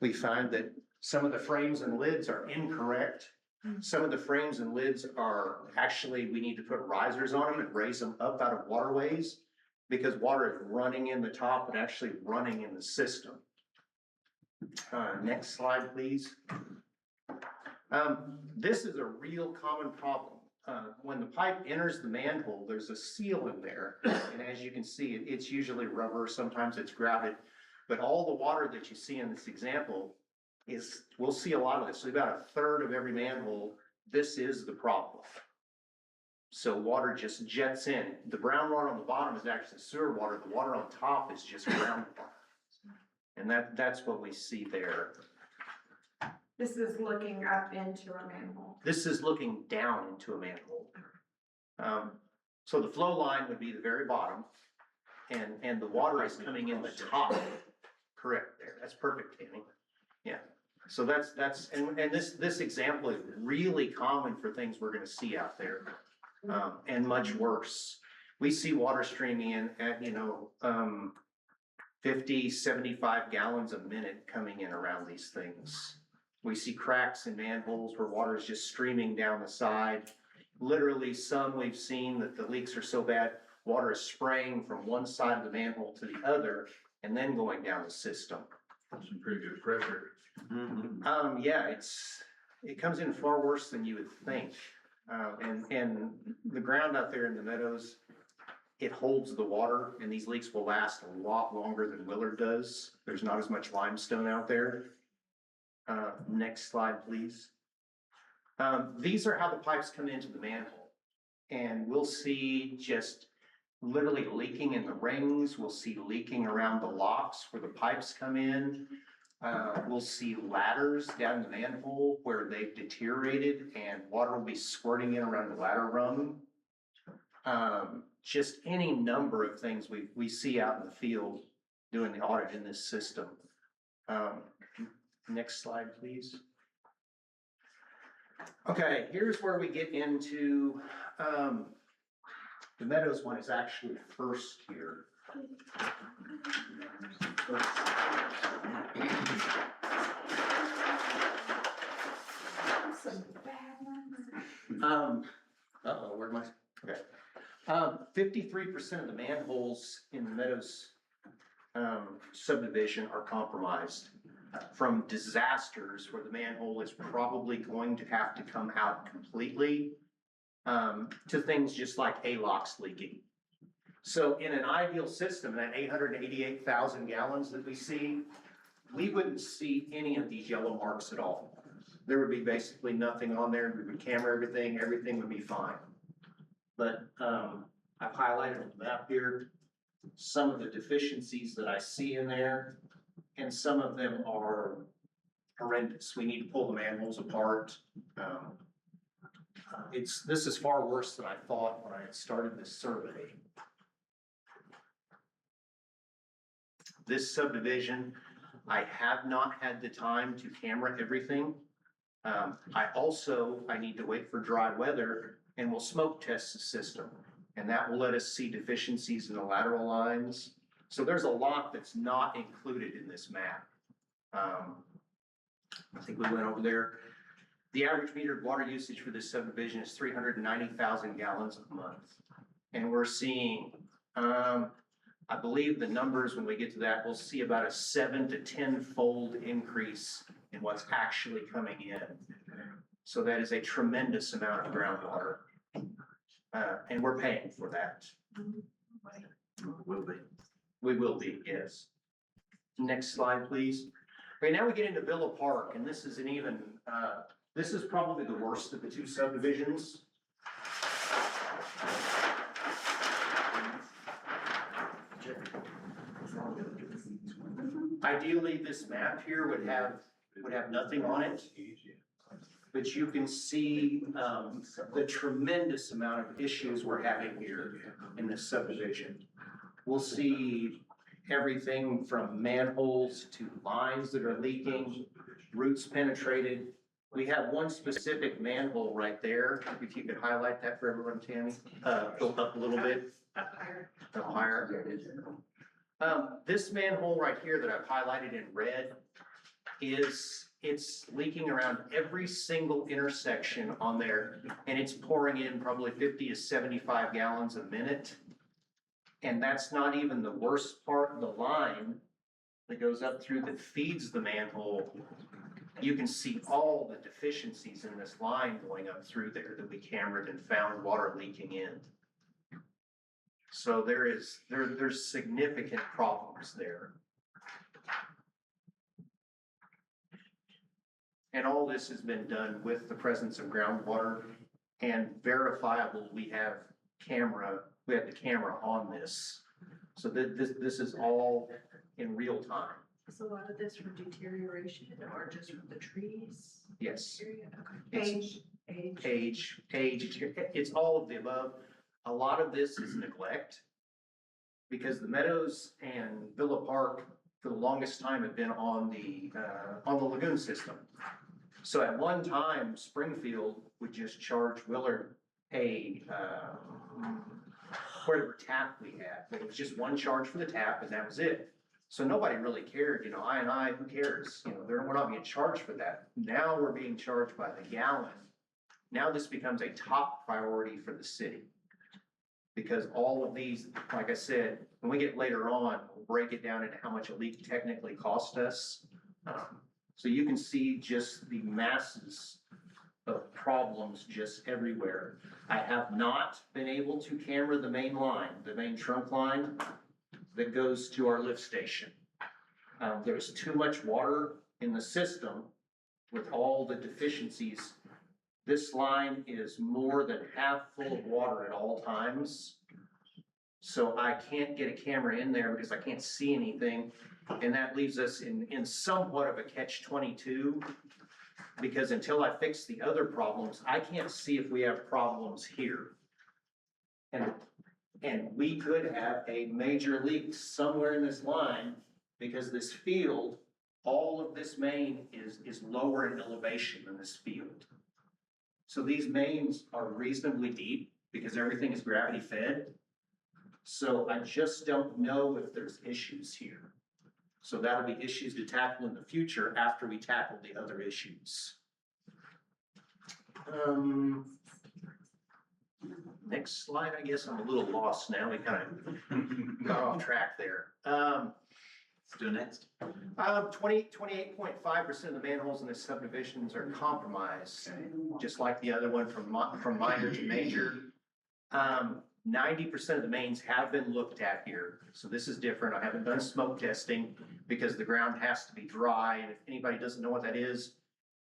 We find that some of the frames and lids are incorrect. Some of the frames and lids are actually, we need to put risers on them and raise them up out of waterways because water is running in the top and actually running in the system. Next slide, please. This is a real common problem. when the pipe enters the manhole, there's a seal in there. And as you can see, it's usually rubber, sometimes it's grouted. But all the water that you see in this example we'll see a lot of this. So about a third of every manhole, this is the problem. So water just jets in. The brown water on the bottom is actually sewer water. The water on top is just groundwater. And that's what we see there. This is looking up into a manhole. This is looking down into a manhole. So the flow line would be the very bottom, and the water is coming in the top. Correct there. That's perfect, Tammy. Yeah. So that's and this example is really common for things we're gonna see out there, and much worse. We see water streaming in at, 50, 75 gallons a minute coming in around these things. We see cracks in manholes where water is just streaming down the side. Literally some we've seen that the leaks are so bad, water is spraying from one side of the manhole to the other and then going down the system. Some pretty good pressure. Yeah, it comes in far worse than you would think. And the ground out there in the meadows, it holds the water, and these leaks will last a lot longer than Willard does. There's not as much limestone out there. Next slide, please. These are how the pipes come into the manhole. And we'll see just literally leaking in the rings. We'll see leaking around the locks where the pipes come in. We'll see ladders down the manhole where they've deteriorated and water will be squirting in around the ladder rung. Just any number of things we see out in the field doing the audit in this system. Next slide, please. Okay, here's where we get into, the Meadows one is actually first here. Some bad numbers. Where'd my, okay. 53% of the manholes in the Meadows subdivision are compromised from disasters where the manhole is probably going to have to come out completely, to things just like A-locks leaking. So in an ideal system, that 888,000 gallons that we see, we wouldn't see any of these yellow marks at all. There would be basically nothing on there. We would camera everything would be fine. But I've highlighted on the map here some of the deficiencies that I see in there, and some of them are horrendous. We need to pull the manholes apart. This is far worse than I thought when I had started this survey. This subdivision, I have not had the time to camera everything. I need to wait for dry weather and we'll smoke test the system. And that will let us see deficiencies in the lateral lines. So there's a lot that's not included in this map. I think we went over there. The average metered water usage for this subdivision is 390,000 gallons a month. And we're seeing, I believe the numbers, when we get to that, we'll see about a 7 to 10-fold increase in what's actually coming in. So that is a tremendous amount of groundwater. And we're paying for that. Will be. We will be, yes. Next slide, please. Okay, now we get into Villa Park, and this is an even, this is probably the worst of the two subdivisions. Ideally, this map here would have nothing on it. But you can see the tremendous amount of issues we're having here in this subdivision. We'll see everything from manholes to lines that are leaking, roots penetrated. We have one specific manhole right there. If you could highlight that for everyone, Tammy. Go up a little bit. Up higher. Up higher. This manhole right here that I've highlighted in red it's leaking around every single intersection on there, and it's pouring in probably 50 to 75 gallons a minute. And that's not even the worst part of the line. that goes up through that feeds the manhole, you can see all the deficiencies in this line going up through there that we cambered and found water leaking in. So there's significant problems there. And all this has been done with the presence of groundwater and verifiable, we have the camera on this. So this is all in real time. Is a lot of this from deterioration or just from the trees? Yes. Area? It's Age. age, it's all of the above. A lot of this is neglect. Because the Meadows and Villa Park, for the longest time, have been on the lagoon system. So at one time, Springfield would just charge Willard whatever tap we had. It was just one charge for the tap and that was it. So nobody really cared, you know, I, who cares? You know, we're not being charged for that. Now we're being charged by the gallon. Now this becomes a top priority for the city. Because all of these, like I said, when we get later on, we'll break it down into how much a leak technically cost us. So you can see just the masses of problems just everywhere. I have not been able to camera the main line, the main trunk line that goes to our lift station. There's too much water in the system with all the deficiencies. This line is more than half full of water at all times. So I can't get a camera in there because I can't see anything. And that leaves us in somewhat of a catch-22. Because until I fix the other problems, I can't see if we have problems here. And we could have a major leak somewhere in this line because this field, all of this main is lower in elevation than this field. So these mains are reasonably deep because everything is gravity fed. So I just don't know if there's issues here. So that'll be issues to tackle in the future after we tackle the other issues. Next slide, I guess I'm a little lost now. We kind of got off track there. Let's do next. 28.5% of the manholes in this subdivisions are compromised, just like the other one from minor to major. 90% of the mains have been looked at here. So this is different. I haven't done smoke testing because the ground has to be dry. And if anybody doesn't know what that is,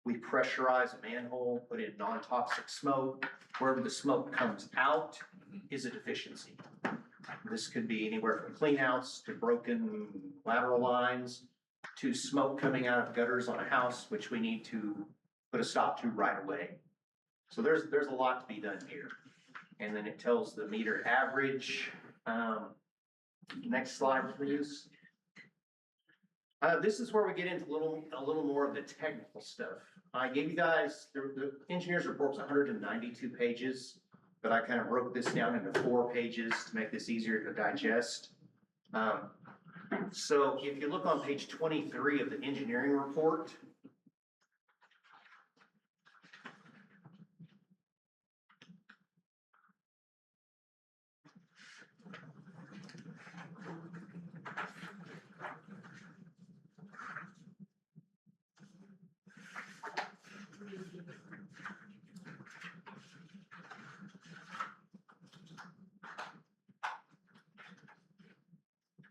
we pressurize a manhole, put in non-toxic smoke. Wherever the smoke comes out is a deficiency. This could be anywhere from cleanouts to broken lateral lines to smoke coming out of gutters on a house, which we need to put a stop to right away. So there's a lot to be done here. And then it tells the meter average. Next slide, please. This is where we get into a little more of the technical stuff. I gave you guys, the engineer's report was 192 pages, but I kind of broke this down into 4 pages to make this easier to digest. So if you look on page 23 of the engineering report,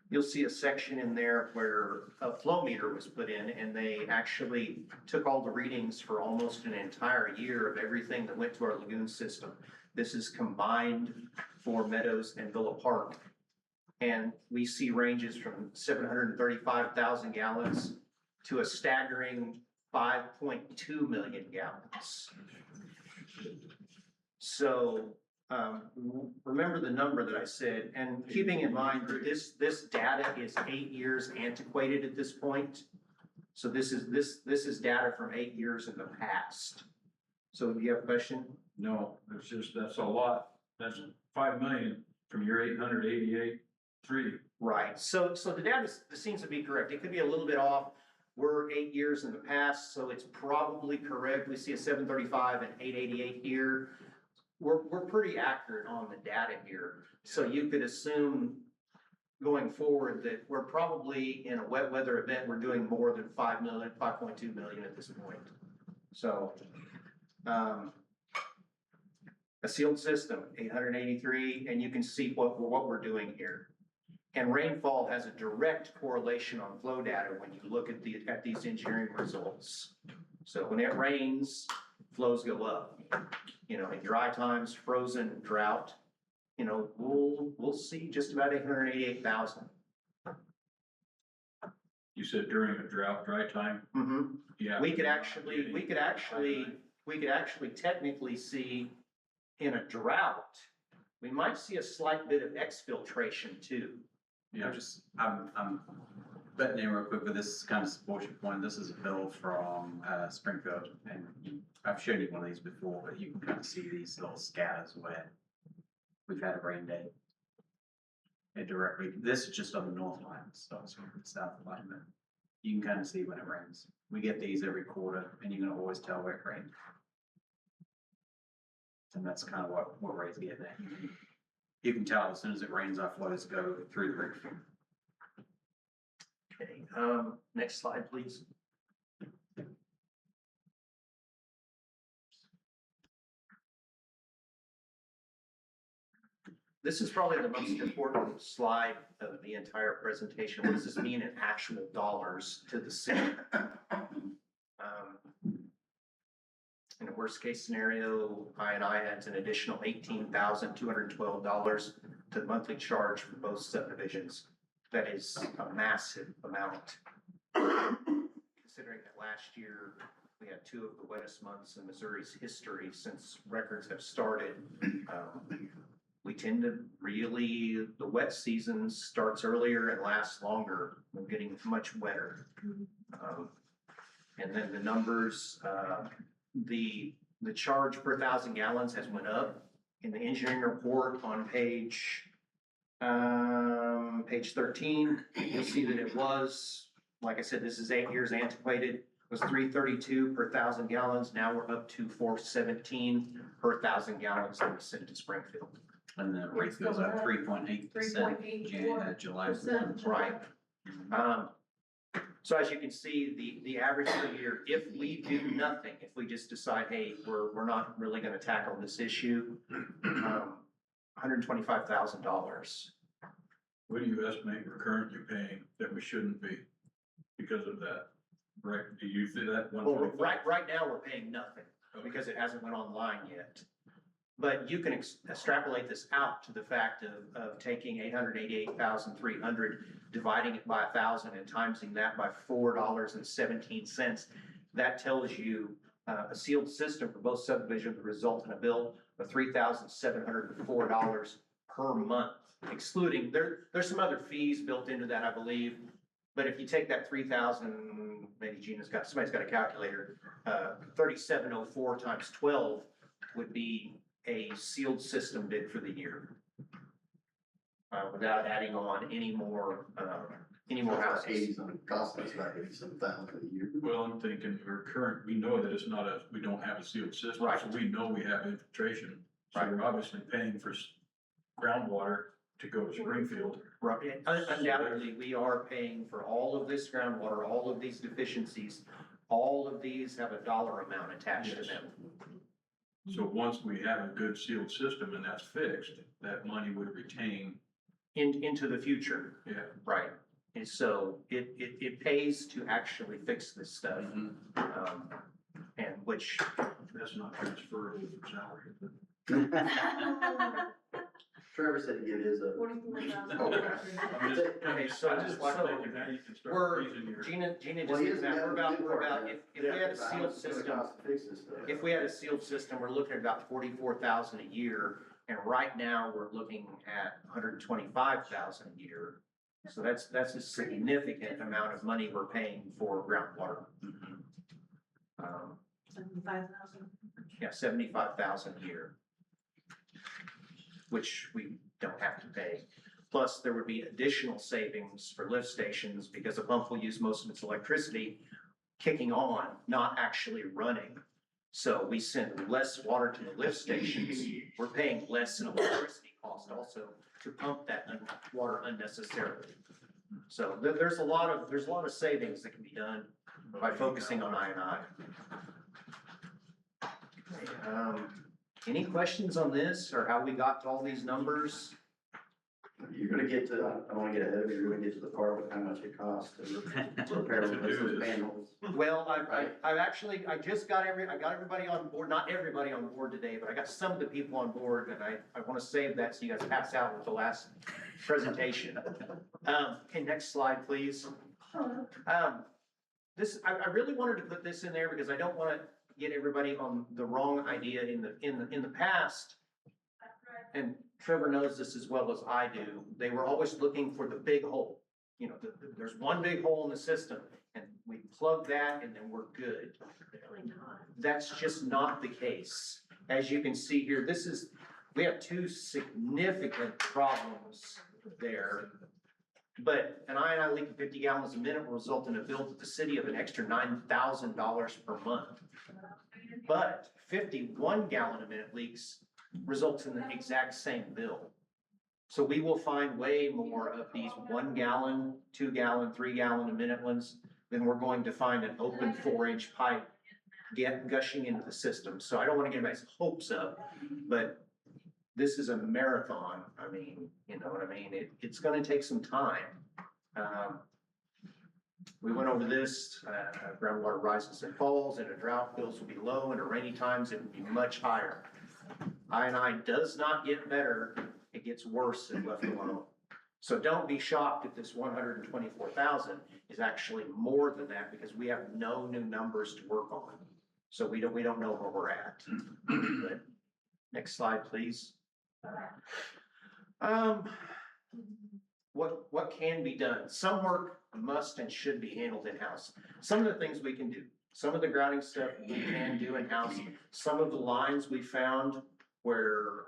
you'll see a section in there where a flow meter was put in and they actually took all the readings for almost an entire year of everything that went to our lagoon system. This is combined for Meadows and Villa Park. And we see ranges from 735,000 gallons to a staggering 5.2 million gallons. So remember the number that I said, and keeping in mind that this data is 8 years antiquated at this point. So this is data from 8 years in the past. So do you have a question? No, it's just, that's a lot. That's 5 million from your 888.3. Right. So the data seems to be correct. It could be a little bit off. We're 8 years in the past, so it's probably correct. We see a 735 and 888 here. We're pretty accurate on the data here. So you could assume going forward that we're probably in a wet weather event, we're doing more than 5 million, 5.2 million at this point. So, a sealed system, 883, and you can see what we're doing here. And rainfall has a direct correlation on flow data when you look at these engineering results. So when it rains, flows go up. You know, in dry times, frozen, drought, you know, we'll see just about 888,000. You said during a dry time? Mm-hmm. Yeah. We could actually technically see in a drought, we might see a slight bit of exfiltration too. Yeah, I'm betting in real quick, but this kind of supports your point. This is a bill from Springfield, and I've shown you one of these before, but you can kind of see these little scatters where we've had a rain day. This is just on the north line, so it's on the south line, but you can kind of see when it rains. We get these every quarter, and you can always tell where it rained. And that's kind of what Ray's getting at. You can tell as soon as it rains, our flows go through the roof. Okay, next slide, please. This is probably the most important slide of the entire presentation. What does this mean in actual dollars to the city? In a worst case scenario, I adds an additional $18,212 to the monthly charge for both subdivisions. That is a massive amount. Considering that last year we had 2 of the wettest months in Missouri's history since records have started. We tend to really, the wet season starts earlier and lasts longer. We're getting much wetter. And then the numbers, the charge per 1,000 gallons has went up. In the engineering report on page 13, you'll see that it was, like I said, this is 8 years antiquated, was $3.32 per 1,000 gallons. Now we're up to $4.17 per 1,000 gallons that we sent to Springfield. And the rate goes up 3.8% July 1. Right. So as you can see, the average per year, if we do nothing, if we just decide, hey, we're not really gonna tackle this issue, $125,000. What do you estimate we're currently paying that we shouldn't be because of that? Right, do you see that one? Well, right now, we're paying nothing because it hasn't went online yet. But you can extrapolate this out to the fact of taking 888,300, dividing it by 1,000 and timesing that by $4.17. That tells you a sealed system for both subdivisions would result in a bill of $3,704 per month, excluding, there's some other fees built into that, I believe. But if you take that 3,000, maybe somebody's got a calculator, 3,704 times 12 would be a sealed system bid for the year. Without adding on any more houses. 80 on cost us about 87,000 a year. Well, I'm thinking we know that it's not we don't have a sealed system, Right. so we know we have infiltration. So Right. we're obviously paying for groundwater to go to Springfield. Right. Undoubtedly, we are paying for all of this groundwater, all of these deficiencies. All of these have a dollar amount attached to them. So once we have a good sealed system and that's fixed, that money would retain. Into the future. Yeah. Right. And so it pays to actually fix this stuff. And which. That's not transferable for salary. Trevor said he'd give his up. Okay, so I just like thinking how you can start raising your. Gina Well, just he did that. doesn't We're have the good about, part if yet. we had a sealed system, if we had a sealed system, we're looking at about 44,000 a year. And right now, we're looking at 125,000 a year. So that's a significant amount of money we're paying for groundwater. 75,000. Yeah, 75,000 a year, which we don't have to pay. Plus, there would be additional savings for lift stations because a pump will use most of its electricity kicking on, not actually running. So we send less water to the lift stations. We're paying less in electricity cost also to pump that water unnecessarily. So there's a lot of savings that can be done by focusing on I&I. Any questions on this or how we got to all these numbers? You're gonna get to, I don't wanna get ahead of you, you're gonna get to the part with how much it costs to repair those manholes. Well, I've actually, I got everybody on board, not everybody on board today, but I got some of the people on board, and I wanna save that so you guys pass out with the last presentation. Okay, next slide, please. I really wanted to put this in there because I don't wanna get everybody on the wrong idea in the past. And Trevor knows this as well as I do. They were always looking for the big hole. You know, there's one big hole in the system and we plug that and then we're good. That's just not the case. As you can see here, we have two significant problems there. But an I&I leak of 50 gallons a minute will result in a bill to the city of an extra $9,000 per month. But 51 gallon a minute leaks results in the exact same bill. So we will find way more of these 1 gallon, 2 gallon, 3 gallon a minute ones than we're going to find an open 4-inch pipe gushing into the system. So I don't want to get anybody's hopes up, but this is a marathon. I mean, you know what I mean? It's going to take some time. We went over this, groundwater rises and falls, in a drought bills will be low, and in rainy times it will be much higher. I&I does not get better, it gets worse if left alone. So don't be shocked if this 124,000 is actually more than that because we have no new numbers to work on. So we don't know where we're at. But next slide, please. What can be done? Some work must and should be handled in-house. Some of the things we can do, some of the grouting stuff we can do in-house. Some of the lines we found where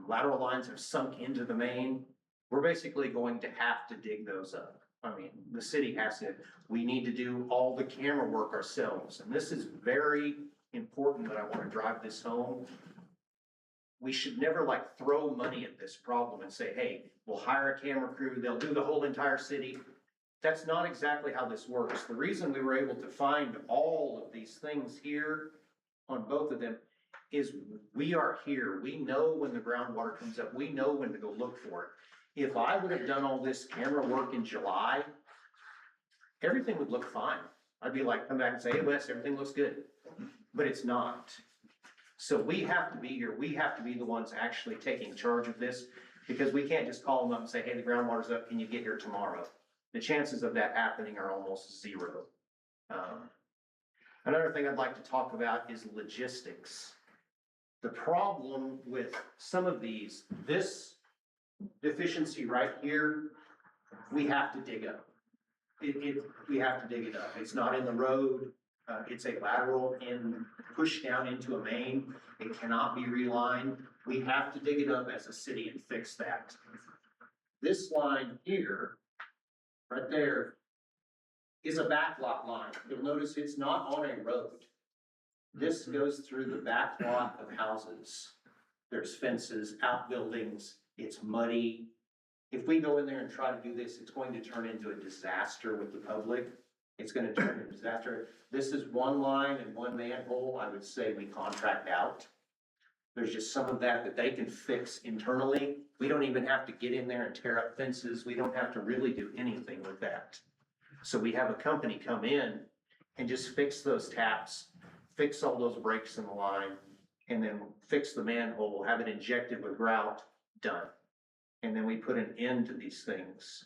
lateral lines have sunk into the main, we're basically going to have to dig those up. I mean, the city has to, we need to do all the camera work ourselves. And this is very important that I want to drive this home. We should never like throw money at this problem and say, hey, we'll hire a camera crew, they'll do the whole entire city. That's not exactly how this works. The reason we were able to find all of these things here on both of them is we are here. We know when the groundwater comes up. We know when to go look for it. If I would have done all this camera work in July, everything would look fine. I'd be like, come back and say, hey Wes, everything looks good. But it's not. So we have to be here. We have to be the ones actually taking charge of this because we can't just call them up and say, hey, the groundwater's up. Can you get here tomorrow? The chances of that happening are almost zero. Another thing I'd like to talk about is logistics. The problem with some of these, this deficiency right here, we have to dig up. We have to dig it up. It's not in the road. It's a lateral push down into a main. It cannot be relined. We have to dig it up as a city and fix that. This line here, right there, is a backlot line. You'll notice it's not on a road. This goes through the back lot of houses. There's fences, outbuildings, it's muddy. If we go in there and try to do this, it's going to turn into a disaster with the public. It's gonna turn into a disaster. This is one line and one manhole, I would say we contract out. There's just some of that they can fix internally. We don't even have to get in there and tear up fences. We don't have to really do anything with that. So we have a company come in and just fix those taps, fix all those breaks in the line, and then fix the manhole, have it injected with grout, done. And then we put an end to these things.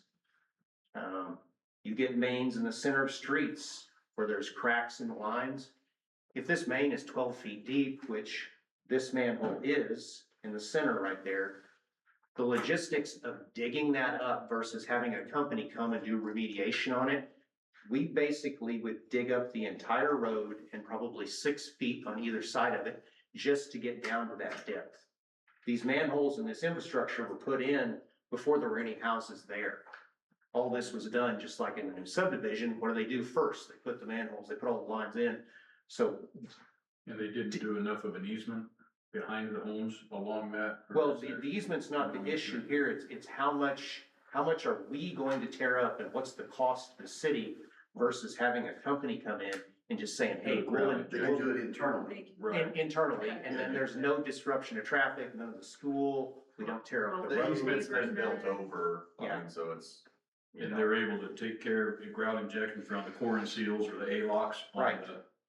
You get mains in the center of streets where there's cracks in the lines. If this main is 12 feet deep, which this manhole is in the center right there, the logistics of digging that up versus having a company come and do remediation on it, we basically would dig up the entire road and probably 6 feet on either side of it just to get down to that depth. These manholes and this infrastructure were put in before there were any houses there. All this was done just like in the new subdivision. What do they do first? They put the manholes, they put all the lines in. So. And they didn't do enough of an easement? behind the homes along that? Well, the easement's not the issue here, it's how much are we going to tear up and what's the cost to the city versus having a company come in and just saying, hey, They can do it internally. internally, and then there's no disruption of traffic, none of the school, we don't tear up the The road. easement's been built over, so it's, And they're able to take care of the grout injection from the core and seals or the A-locks. Right.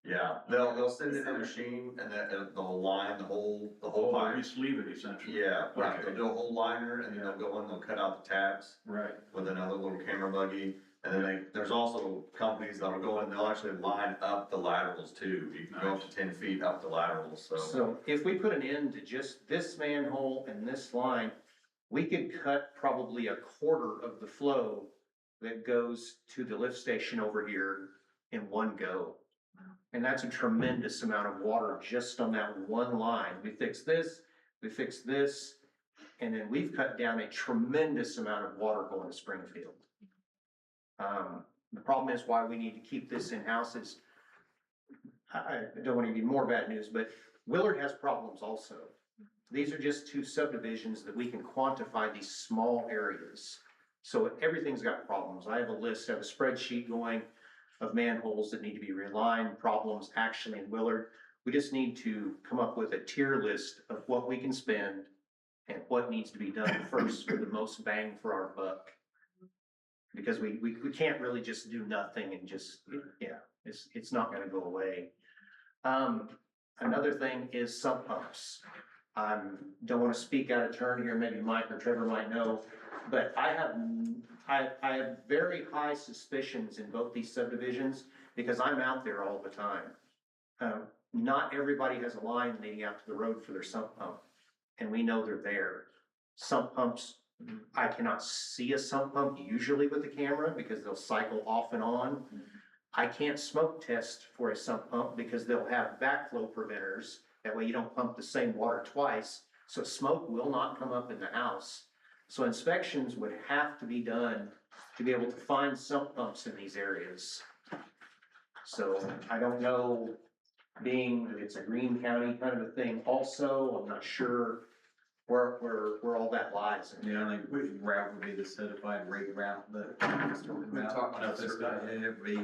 yeah, they'll send in a machine and then they'll line the whole pipe. Re-sleeve it essentially. Yeah, right, Okay. they'll do a whole liner and then they'll go in, they'll cut out the tabs Right. with another little camera buggy. And then there's also companies that'll go in, they'll actually line up the laterals too. You can go up to 10 feet up the laterals, so. So if we put an end to just this manhole and this line, we could cut probably a quarter of the flow that goes to the lift station over here in one go. And that's a tremendous amount of water just on that one line. We fix this, and then we've cut down a tremendous amount of water going to Springfield. The problem is why we need to keep this in-house is, I don't want to give you more bad news, but Willard has problems also. These are just two subdivisions that we can quantify these small areas. So everything's got problems. I have a list, I have a spreadsheet going of manholes that need to be relined, problems actually in Willard. We just need to come up with a tier list of what we can spend and what needs to be done first for the most bang for our buck. Because we can't really just do nothing and just, it's not gonna go away. Another thing is sump pumps. Don't wanna speak out of turn here, maybe Mike or Trevor might know, but I have very high suspicions in both these subdivisions because I'm out there all the time. Not everybody has a line leading out to the road for their sump pump, and we know they're there. Sump pumps, I cannot see a sump pump usually with the camera because they'll cycle off and on. I can't smoke test for a sump pump because they'll have backflow preventers. That way you don't pump the same water twice, so smoke will not come up in the house. So inspections would have to be done to be able to find sump pumps in these areas. So I don't know, being that it's a Green County kind of a thing also, I'm not sure where all that lies. Yeah, I think route would be the certified rate route that I was talking We about. talked about This certified. guy, it'd be,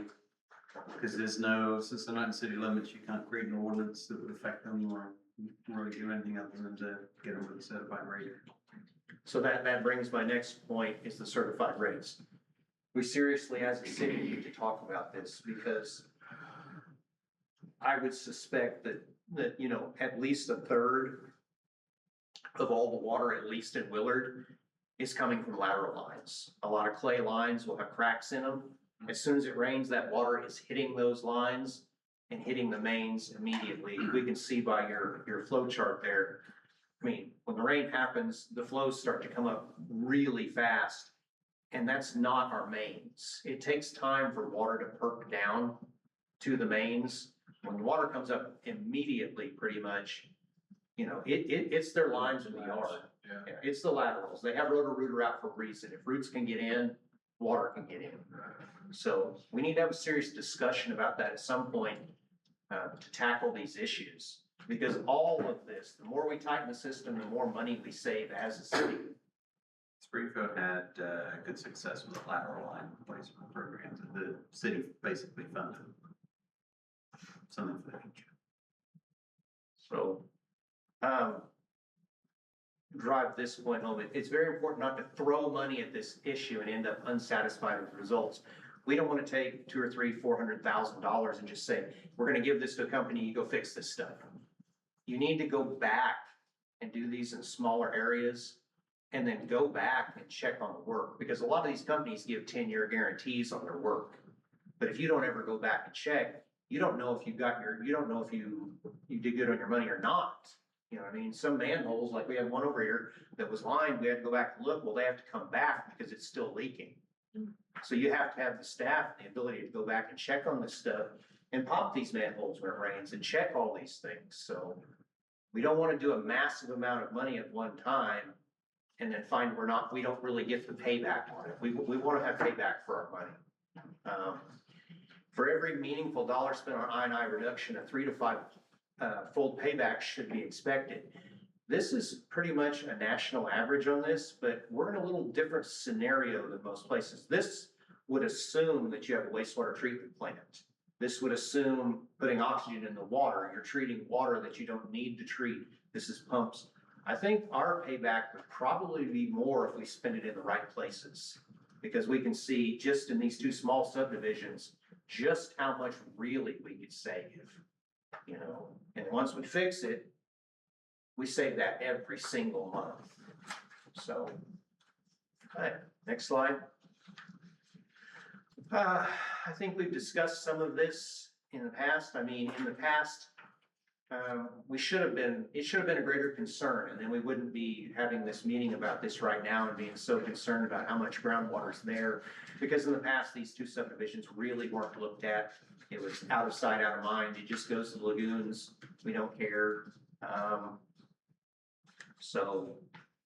because since they're not in city limits, you can't create an ordinance that would affect them or really do anything other than to get them with a certified rate. So that brings my next point is the certified rates. We seriously as a city need to talk about this because I would suspect that, you know, at least a third of all the water, at least in Willard, is coming from lateral lines. A lot of clay lines will have cracks in them. As soon as it rains, that water is hitting those lines and hitting the mains immediately. We can see by your flow chart there. I mean, when the rain happens, the flows start to come up really fast, and that's not our mains. It takes time for water to perk down to the mains. When the water comes up immediately, pretty much, you know, it's their lines in the yard. Yeah. It's the laterals. They have rotor-rooter out for a reason. If roots can get in, water can get in. So we need to have a serious discussion about that at some point to tackle these issues. Because all of this, the more we tighten the system, the more money we save as a city. Springfield had good success with the lateral line replacement programs that the city basically funded. Something for the future. So, drive this point home. It's very important not to throw money at this issue and end up unsatisfied with the results. We don't want to take $200,000 or $300,000, and just say, we're gonna give this to a company, you go fix this stuff. You need to go back and do these in smaller areas and then go back and check on the work, because a lot of these companies give 10-year guarantees on their work. But if you don't ever go back and check, you don't know if you did good on your money or not. You know what I mean? Some manholes, like we had one over here that was lined, we had to go back and look. Well, they have to come back because it's still leaking. So you have to have the staff, the ability to go back and check on this stuff and pop these manholes when it rains and check all these things. So we don't want to do a massive amount of money at one time and then find we don't really get the payback on it. We want to have payback for our money. For every meaningful dollar spent on I&I reduction, a $3 to $5 full payback should be expected. This is pretty much a national average on this, but we're in a little different scenario than most places. This would assume that you have a wastewater treatment plant. This would assume putting oxygen in the water. You're treating water that you don't need to treat. This is pumps. I think our payback would probably be more if we spend it in the right places. Because we can see just in these two small subdivisions, just how much really we could save, you know? And once we fix it, we save that every single month. So, okay, next slide. I think we've discussed some of this in the past. I mean, in the past, it should have been a greater concern, and then we wouldn't be having this meeting about this right now and being so concerned about how much groundwater is there. Because in the past, these two subdivisions really weren't looked at. It was out of sight, out of mind. It just goes to the lagoons. We don't care. So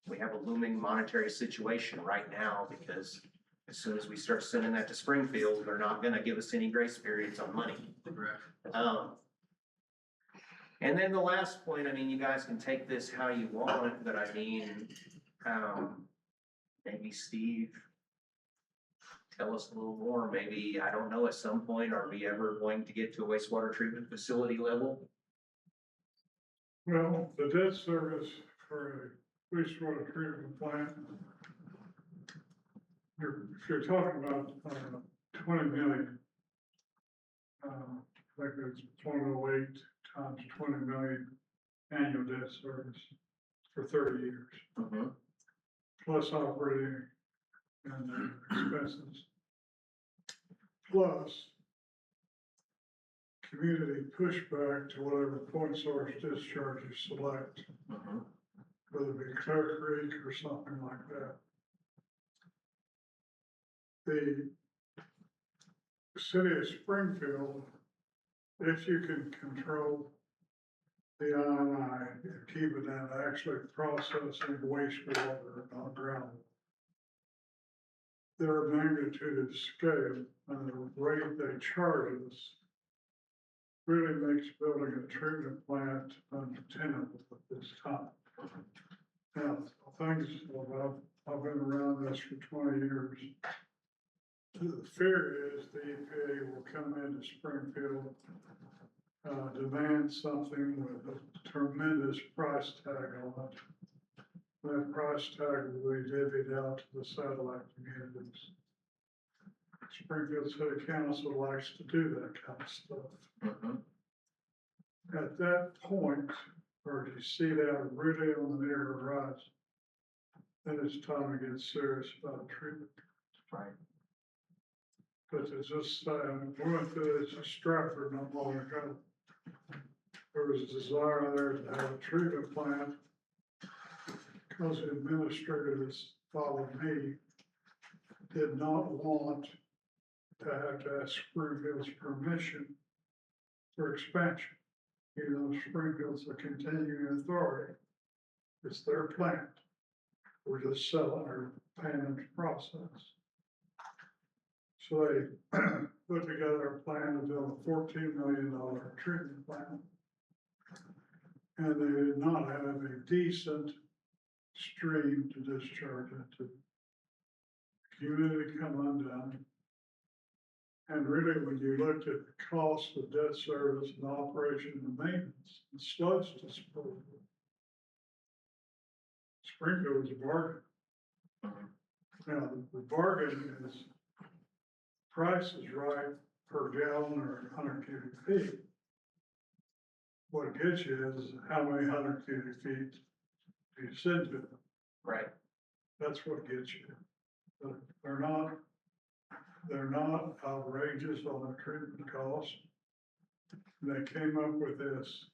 we have a looming monetary situation right now because as soon as we start sending that to Springfield, they're not gonna give us any grace periods on money. And then the last point, I mean, you guys can take this how you want, but I mean, maybe Steve, tell us a little more. Maybe, I don't know, at some point, are we ever going to get to a wastewater treatment facility level? Well, the debt service for a wastewater treatment plant, if you're talking about, 20 million, I think it's 0.08 times 20 million annual debt service for 30 years. Plus operating and expenses. Plus community pushback to whatever point source discharge you select. Whether it be Clear Creek or something like that. The city of Springfield, if you can control the I and keep it down to actually processing wastewater, not groundwater. Their magnitude of scale and the rate they charge us really makes building a treatment plant untenable at this time. Now, things, I've been around this for 20 years. The fear is the EPA will come into Springfield, demand something with a tremendous price tag on it. That price tag will be divvied out to the satellite communities. Springfield City Council likes to do that kind of stuff. At that point, or do you see that really on the near horizon, then it's time to get serious about treatment. Right. But it's just, we went through this in Stratford not long ago. There was a desire there to have a treatment plant because the administrators followed me, did not want to have to ask Springfield's permission for expansion. Even though Springfield's a continuing authority, it's their plant. We're just selling or paying them to process. So they put together a plan to build a $14 million treatment plant. And they did not have a decent stream to discharge into. Community come undone. And really, when you looked at the cost of debt service and operation and maintenance, and sludge disposal, Springfield was a bargain. Now, the bargain is price is right per gallon or 100 cubic feet. What gets you is how many 100 cubic feet do you send to them? Right. That's what gets you. But they're not outrageous on the treatment cost. They came up with this,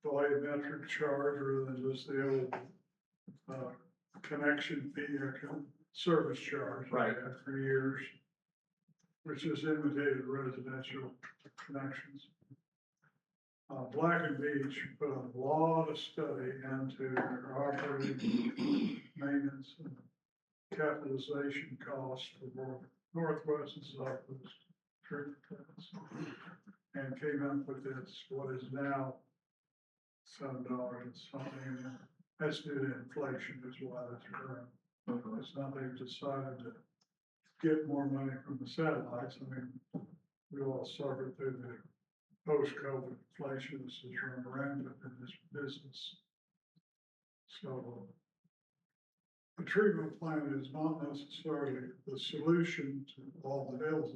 volumetric charge rather than just the old, connection fee or service charge. Right. For years, which has imitated residential connections. Black and Beach put a lot of study into their operating maintenance and capitalization costs for both Northwest and Southwest treatment plants. and came up with this, what is now $7 and something. And that's due to inflation is why that's growing. It's not they've decided to get more money from the satellites. I mean, we all suffered through the post-COVID inflation that's just run rampant in this business. So the treatment plant is not necessarily the solution to all the ills.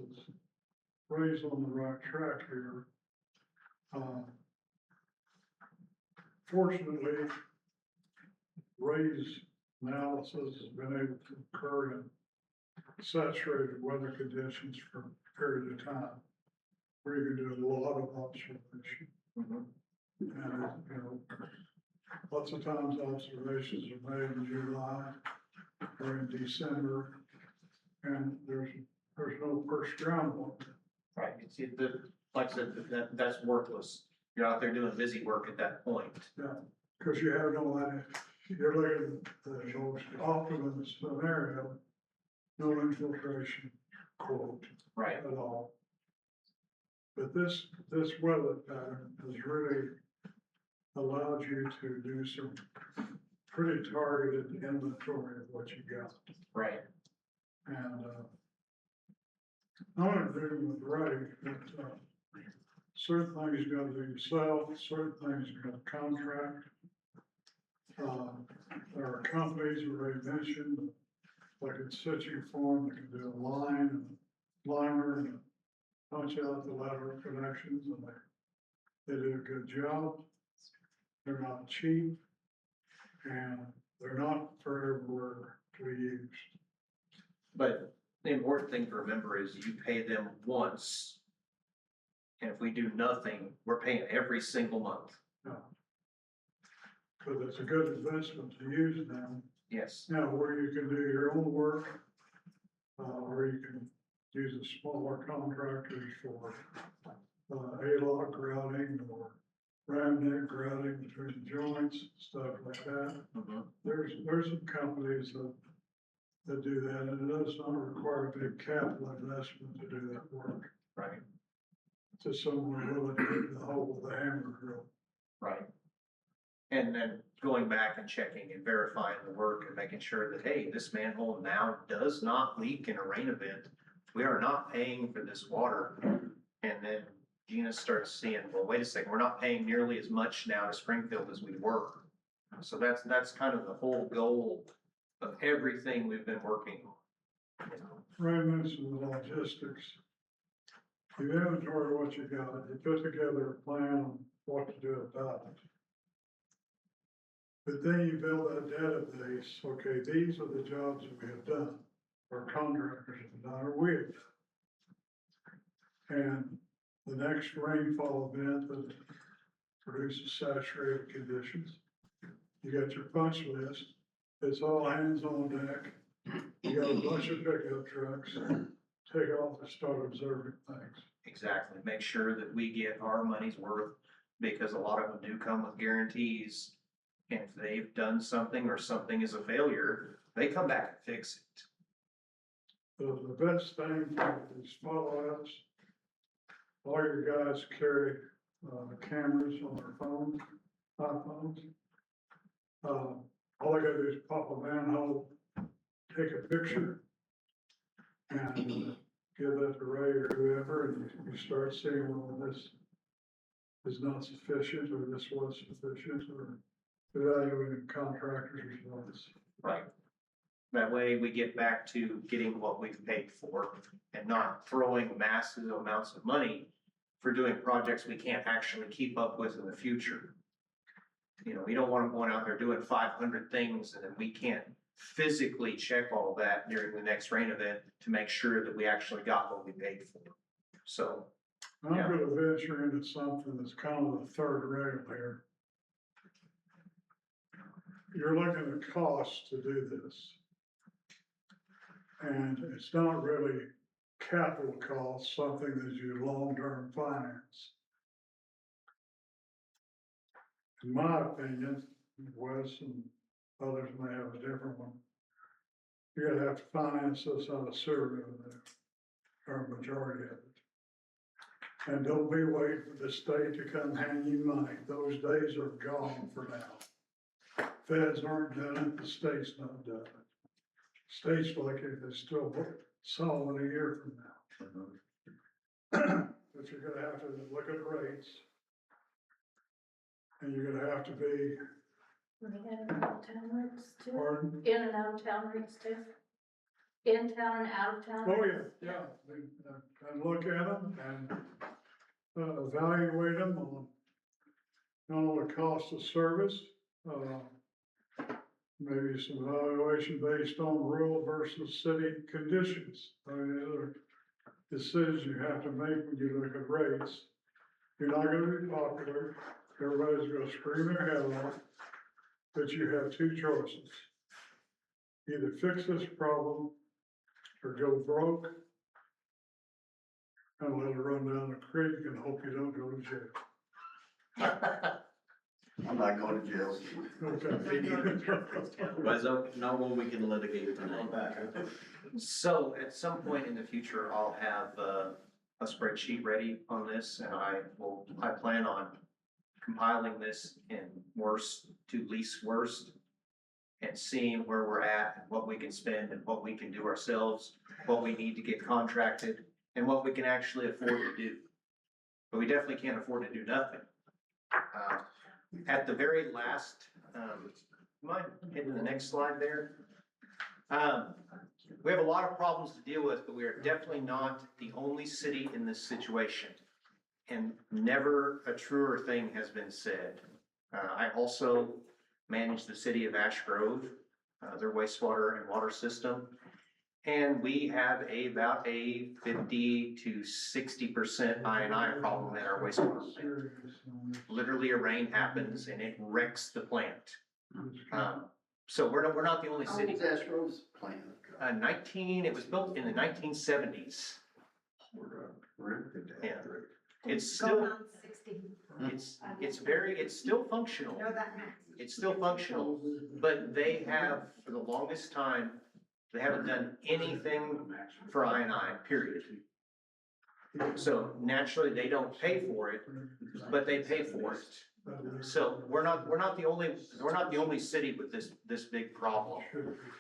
Ray's on the right track here. Fortunately, Ray's analysis has been able to occur in saturated weather conditions for a period of time, where you can do a lot of observation. And, you know, lots of times observations are made in July or in December, and there's no first groundwater. Right, like I said, that's worthless. You're out there doing busy work at that point. Yeah, because you have no idea. You're looking at the most optimum scenario, no infiltration, quote. Right. At all. But this weather pattern has really allowed you to do some pretty targeted inventory of what you got. Right. And, I'm agreeing with Ray that, certain things you gotta do yourself, certain things you gotta contract. There are companies where Ray mentioned, like in situ form, they can do a line and a liner and punch out the lateral connections, and they do a good job. They're not cheap, and they're not for everywhere to be used. But the important thing to remember is you pay them once. And if we do nothing, we're paying every single month. No. Because it's a good investment to use them. Yes. Now, where you can do your own work, or you can use the smaller contractors for, A-lock grouting or ram neck grouting between joints, stuff like that. There's some companies that do that, and it does not require a big capital investment to do that work. Right. Just someone willing to hit the hole with a hammer drill. Right. And then going back and checking and verifying the work and making sure that, hey, this manhole now does not leak in a rain event. We are not paying for this water. And then Gina starts seeing, well, wait a second, we're not paying nearly as much now to Springfield as we were. So that's kind of the whole goal of everything we've been working on. Ray mentioned the logistics. You inventory what you got, you put together a plan on what to do about it. But then you build that database, okay, these are the jobs that we have done, or contractors have done, or we have done. And the next rainfall event that produces saturated conditions, you got your punch list, it's all hands on deck. You got a bunch of pickup trucks, take off and start observing things. Exactly. Make sure that we get our money's worth, because a lot of them do come with guarantees. And if they've done something or something is a failure, they come back and fix it. The best thing for these follow-ups, all your guys carry cameras on their phones, iPhones. All they gotta do is pop a manhole, take a picture, and give that to Ray or whoever, and you start seeing, well, this is not sufficient, or this was sufficient, or evaluating contractors' results. Right. That way we get back to getting what we've paid for and not throwing massive amounts of money for doing projects we can't actually keep up with in the future. You know, we don't want them going out there doing 500 things and then we can't physically check all that during the next rain event to make sure that we actually got what we paid for. So. I'm gonna venture into something that's kind of the third rail here. You're looking at costs to do this. And it's not really capital costs, something that you long-term finance. In my opinion, Wes and others may have a different one. You're gonna have to finance this out of sewer revenue, or a majority of it. And don't be waiting for the state to come hand you money. Those days are gone for now. Feds aren't done it, the state's not done it. States like it, they still solid a year from now. But you're gonna have to look at rates. And you're gonna have to be, They had out of town rates too, pardon? in and out of town rates too. In town and out of town. Oh, rates. yeah. And look at them and evaluate them on not only cost of service, maybe some evaluation based on rural versus city conditions. I mean, these are decisions you have to make when you look at rates. You're not gonna be popular, everybody's gonna scream their head off, but you have two choices. Either fix this problem or go broke and let it run down the creek and hope you don't go to jail. I'm not going to jail. Okay. But is that not one we can litigate tonight? So at some point in the future, I'll have a spreadsheet ready on this, and I plan on compiling this in worst to least worst and seeing where we're at and what we can spend and what we can do ourselves, what we need to get contracted, and what we can actually afford to do. But we definitely can't afford to do nothing. At the very last, mind hitting the next slide there? We have a lot of problems to deal with, but we are definitely not the only city in this situation. And never a truer thing has been said. I also manage the city of Ash Grove, their wastewater and water system. And we have about a 50 to 60% I&I problem in our wastewater plant. Literally a rain happens and it wrecks the plant. So we're not the only How city. old's Ash Grove's plant? It was built in the 1970s. Yeah. It's still, Going on 60. it's still functional. Know that max. It's still functional, but they have, for the longest time, they haven't done anything for I&I, period. So naturally, they don't pay for it, but they pay for it. So we're not the only city with this big problem.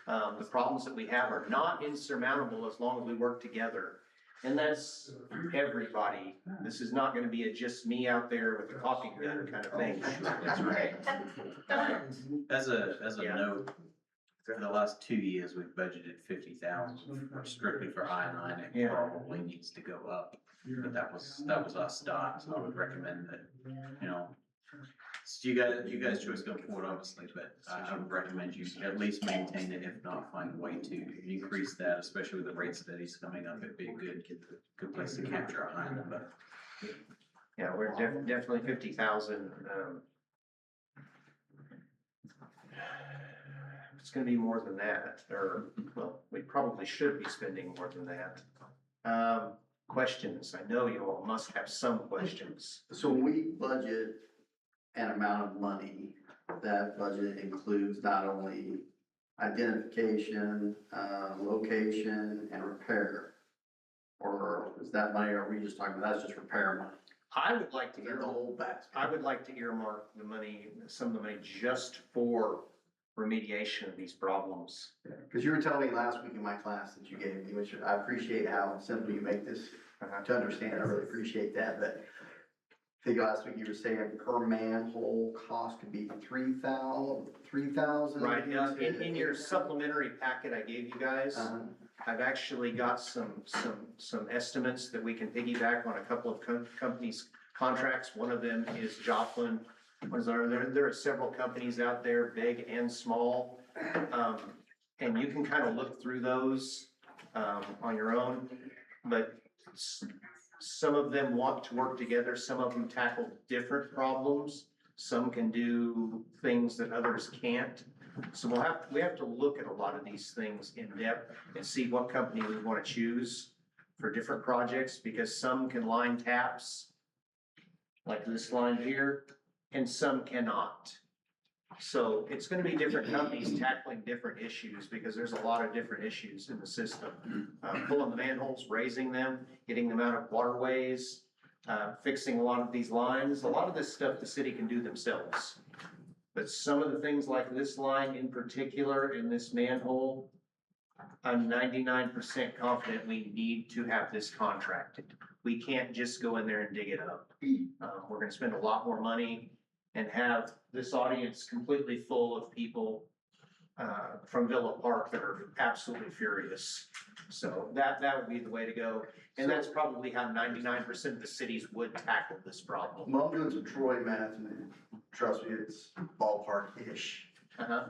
The problems that we have are not insurmountable as long as we work together. And that's everybody. This is not gonna be a just me out there with a caulking gun kind of thing. That's right. As a Yeah. note, for the last 2 years, we've budgeted 50,000 strictly for I&I, and it Yeah. probably needs to go up. But that was our start, so I would recommend that, you know, it's you guys choice going forward, obviously, but I would recommend you at least maintain it, if not find a way to increase that, especially with the rate studies coming up. It'd be a good place to capture a high number. Yeah, we're definitely 50,000. It's gonna be more than that, or, well, we probably should be spending more than that. Questions? I know you all must have some questions. So when we budget an amount of money, that budget includes not only identification, location, and repair? Or is that money, or are we just talking about, that's just repair money? I would like to Is that the whole basket? I would like to earmark the money, some of the money just for remediation of these problems. Because you were telling me last week in my class that you gave me, which I appreciate how simple you make this to understand, I really appreciate that, but I think last week you were saying per manhole cost could be 3,000. Right, in your supplementary packet I gave you guys, I've actually got some estimates that we can piggyback on a couple of companies' contracts. One of them is Joplin. There are several companies out there, big and small. And you can kind of look through those on your own, but some of them want to work together. Some of them tackle different problems. Some can do things that others can't. So we have to look at a lot of these things in depth and see what company we want to choose for different projects, because some can line taps like this line here, and some cannot. So it's gonna be different companies tackling different issues, because there's a lot of different issues in the system. Pulling the manholes, raising them, getting them out of waterways, fixing a lot of these lines. A lot of this stuff the city can do themselves. But some of the things like this line in particular in this manhole, I'm 99% confident we need to have this contracted. We can't just go in there and dig it up. We're gonna spend a lot more money and have this audience completely full of people from Villa Park that are absolutely furious. So that would be the way to go. And that's probably how 99% of the cities would tackle this problem. Well, I'm doing some Troy math and trust me, it's ballpark-ish. Uh-huh.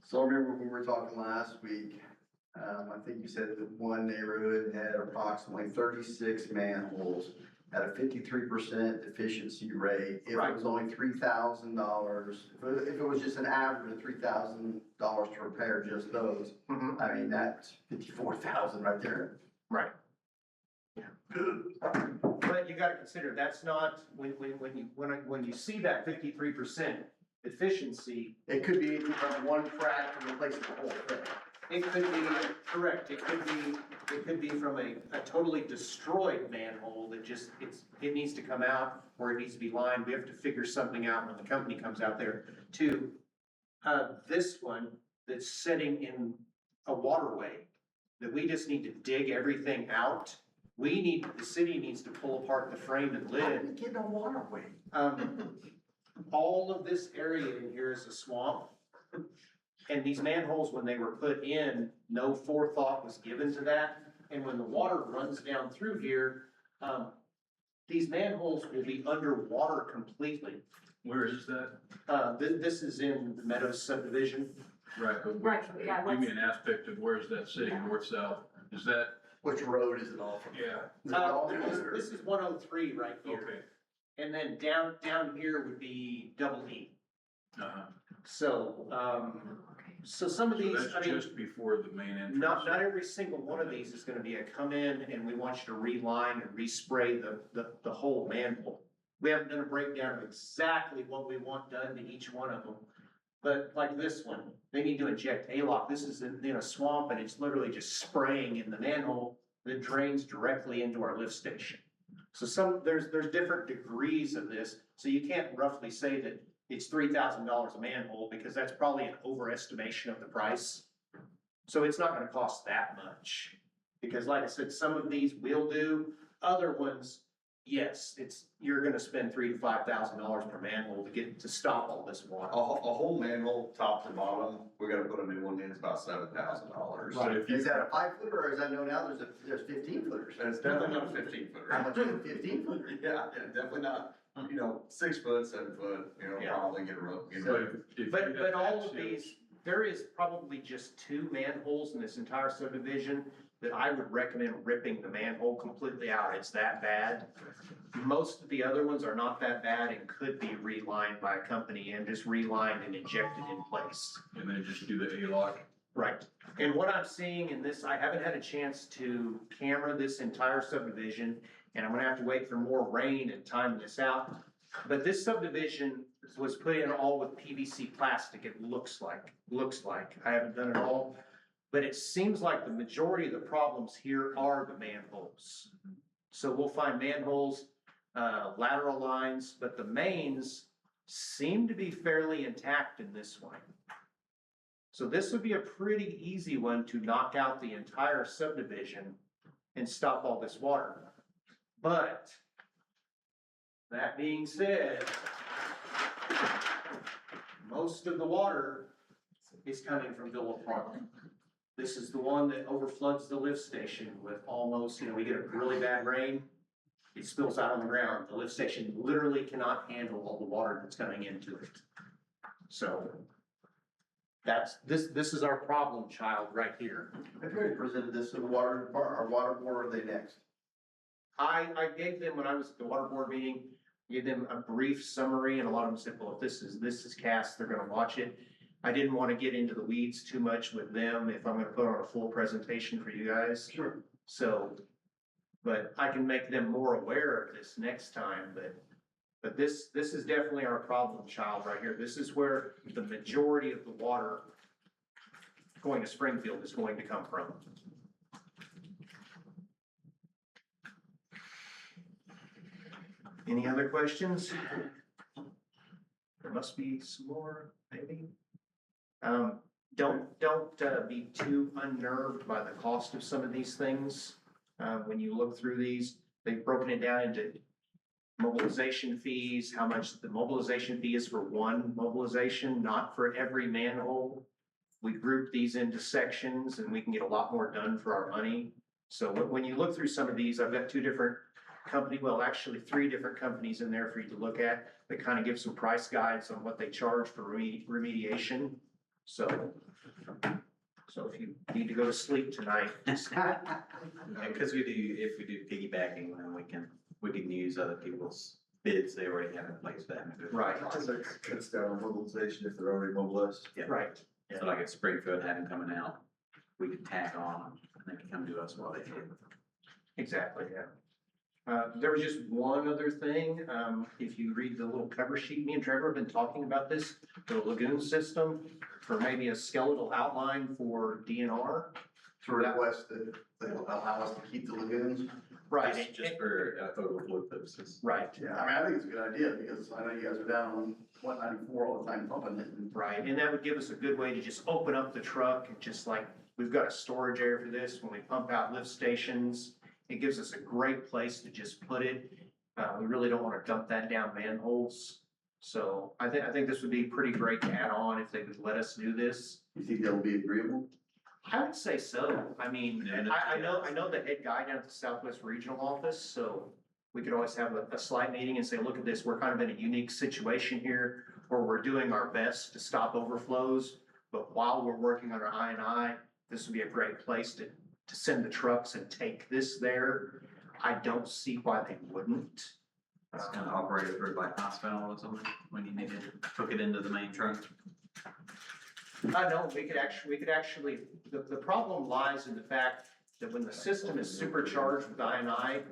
So I remember when we were talking last week, I think you said that one neighborhood had approximately 36 manholes at a 53% efficiency rate. If it was only $3,000, if it was just an average of $3,000 to repair just those, I mean, that's 54,000 right there. Right. But you gotta consider, that's not, when you see that 53% efficiency. It could be from one crack to replace the whole thing. It could be, correct, it could be from a totally destroyed manhole that just, it needs to come out, or it needs to be lined. We have to figure something out when the company comes out there to, this one that's sitting in a waterway, that we just need to dig everything out. The city needs to pull apart the frame and lid. How did it get in a waterway? All of this area in here is a swamp. And these manholes, when they were put in, no forethought was given to that. And when the water runs down through here, these manholes will be underwater completely. Where is that? This is in the Meadows subdivision. Right, but Right, yeah, give me an aspect of where's that sitting, north, south? Is that? Which road is it off of? Yeah. This is 103 right here. Okay. And then down here would be double E. Uh-huh. So, so some of So these, that's I mean, just before the main entrance? not every single one of these is gonna be a come in and we want you to reline and respray the whole manhole. We haven't done a breakdown of exactly what we want done to each one of them. But like this one, they need to inject A-lock. This is in a swamp and it's literally just spraying in the manhole that drains directly into our lift station. So there's different degrees of this, so you can't roughly say that it's $3,000 a manhole, because that's probably an overestimation of the price. So it's not gonna cost that much, because like I said, some of these will do, other ones, yes, you're gonna spend $3,000 to $5,000 per manhole to stop all this water. A whole manhole, top to bottom, we gotta put a new one in, it's about $7,000. But if Is you, that a 5-footer, or is that no now there's 15 footers? And it's definitely not a 15-footer. How much is a 15 footer? Yeah, definitely not, 6 foot, 7 foot, Yeah. probably get a rope. But all of these, there is probably just 2 manholes in this entire subdivision that I would recommend ripping the manhole completely out. It's that bad. Most of the other ones are not that bad and could be relined by a company and just relined and injected in place. and then just do the A-lock. Right. And what I'm seeing in this, I haven't had a chance to camera this entire subdivision, and I'm gonna have to wait for more rain and time this out. But this subdivision was put in all with PVC plastic, it looks like. I haven't done it all. But it seems like the majority of the problems here are the manholes. So we'll find manholes, lateral lines, but the mains seem to be fairly intact in this one. So this would be a pretty easy one to knock out the entire subdivision and stop all this water. But that being said, most of the water is coming from Villa Park. This is the one that overfloods the lift station with almost, we get a really bad rain, it spills out on the ground. The lift station literally cannot handle all the water that's coming into it. So this is our problem child right here. Have you already presented this to the water department, or water board, or are they next? I gave them, when I was at the water board meeting, gave them a brief summary, and a lot of them said, well, if this is cast, they're gonna watch it. I didn't want to get into the weeds too much with them if I'm gonna put on a full presentation for you guys. Sure. So, but I can make them more aware of this next time, but this is definitely our problem child right here. This is where the majority of the water going to Springfield is going to come from. Any other questions? There must be some more, maybe. Don't be too unnerved by the cost of some of these things. When you look through these, they've broken it down into mobilization fees, how much the mobilization fee is for one mobilization, not for every manhole. We group these into sections and we can get a lot more done for our money. So when you look through some of these, I've got two different well, actually 3 different companies in there for you to look at that kind of give some price guides on what they charge for remediation. So if you need to go to sleep tonight. Because if we do piggybacking, then we can use other people's bids they already have in place for that. Right. Cuts down on mobilization if they're already mobilized. Yeah. Right. So like if Springfield had them coming out, we could tag on and they could come to us while they did. Exactly, yeah. There was just one other thing, if you read the little cover sheet, me and Trevor have been talking about this, the lagoon system, for maybe a skeletal outline for DNR. To request that they allow us to keep the lagoons. Right. Just for overflow purposes. Right. Yeah, I mean, I think it's a good idea, because I know you guys are down on 194 all the time pumping it. Right, and that would give us a good way to just open up the truck and just like, we've got a storage area for this, when we pump out lift stations, it gives us a great place to just put it. We really don't want to dump that down manholes. So I think this would be pretty great to add on if they would let us do this. You think that would be agreeable? I would say so. I mean, I know the head guy down at the Southwest Regional Office, so we could always have a slight meeting and say, look at this, we're kind of in a unique situation here where we're doing our best to stop overflows, but while we're working on our I&I, this would be a great place to send the trucks and take this there. I don't see why they wouldn't. It's kind of operated through like hospital or something when you need to hook it into the main truck. No, we could actually, the problem lies in the fact that when the system is supercharged with I&I,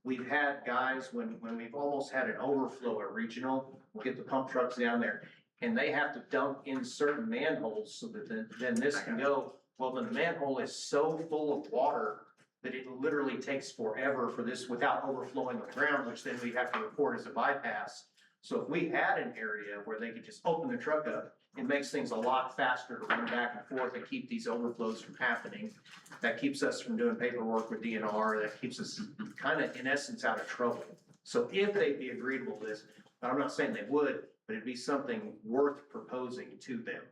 we've had guys, when we've almost had an overflow at regional, we'll get the pump trucks down there, and they have to dump in certain manholes so that then this can go. Well, the manhole is so full of water that it literally takes forever for this without overflowing the ground, which then we have to report as a bypass. So if we had an area where they could just open the truck up, it makes things a lot faster to run back and forth and keep these overflows from happening. That keeps us from doing paperwork with DNR, that keeps us kind of in essence out of trouble. So if they'd be agreeable to this, I'm not saying they would, but it'd be something worth proposing to them.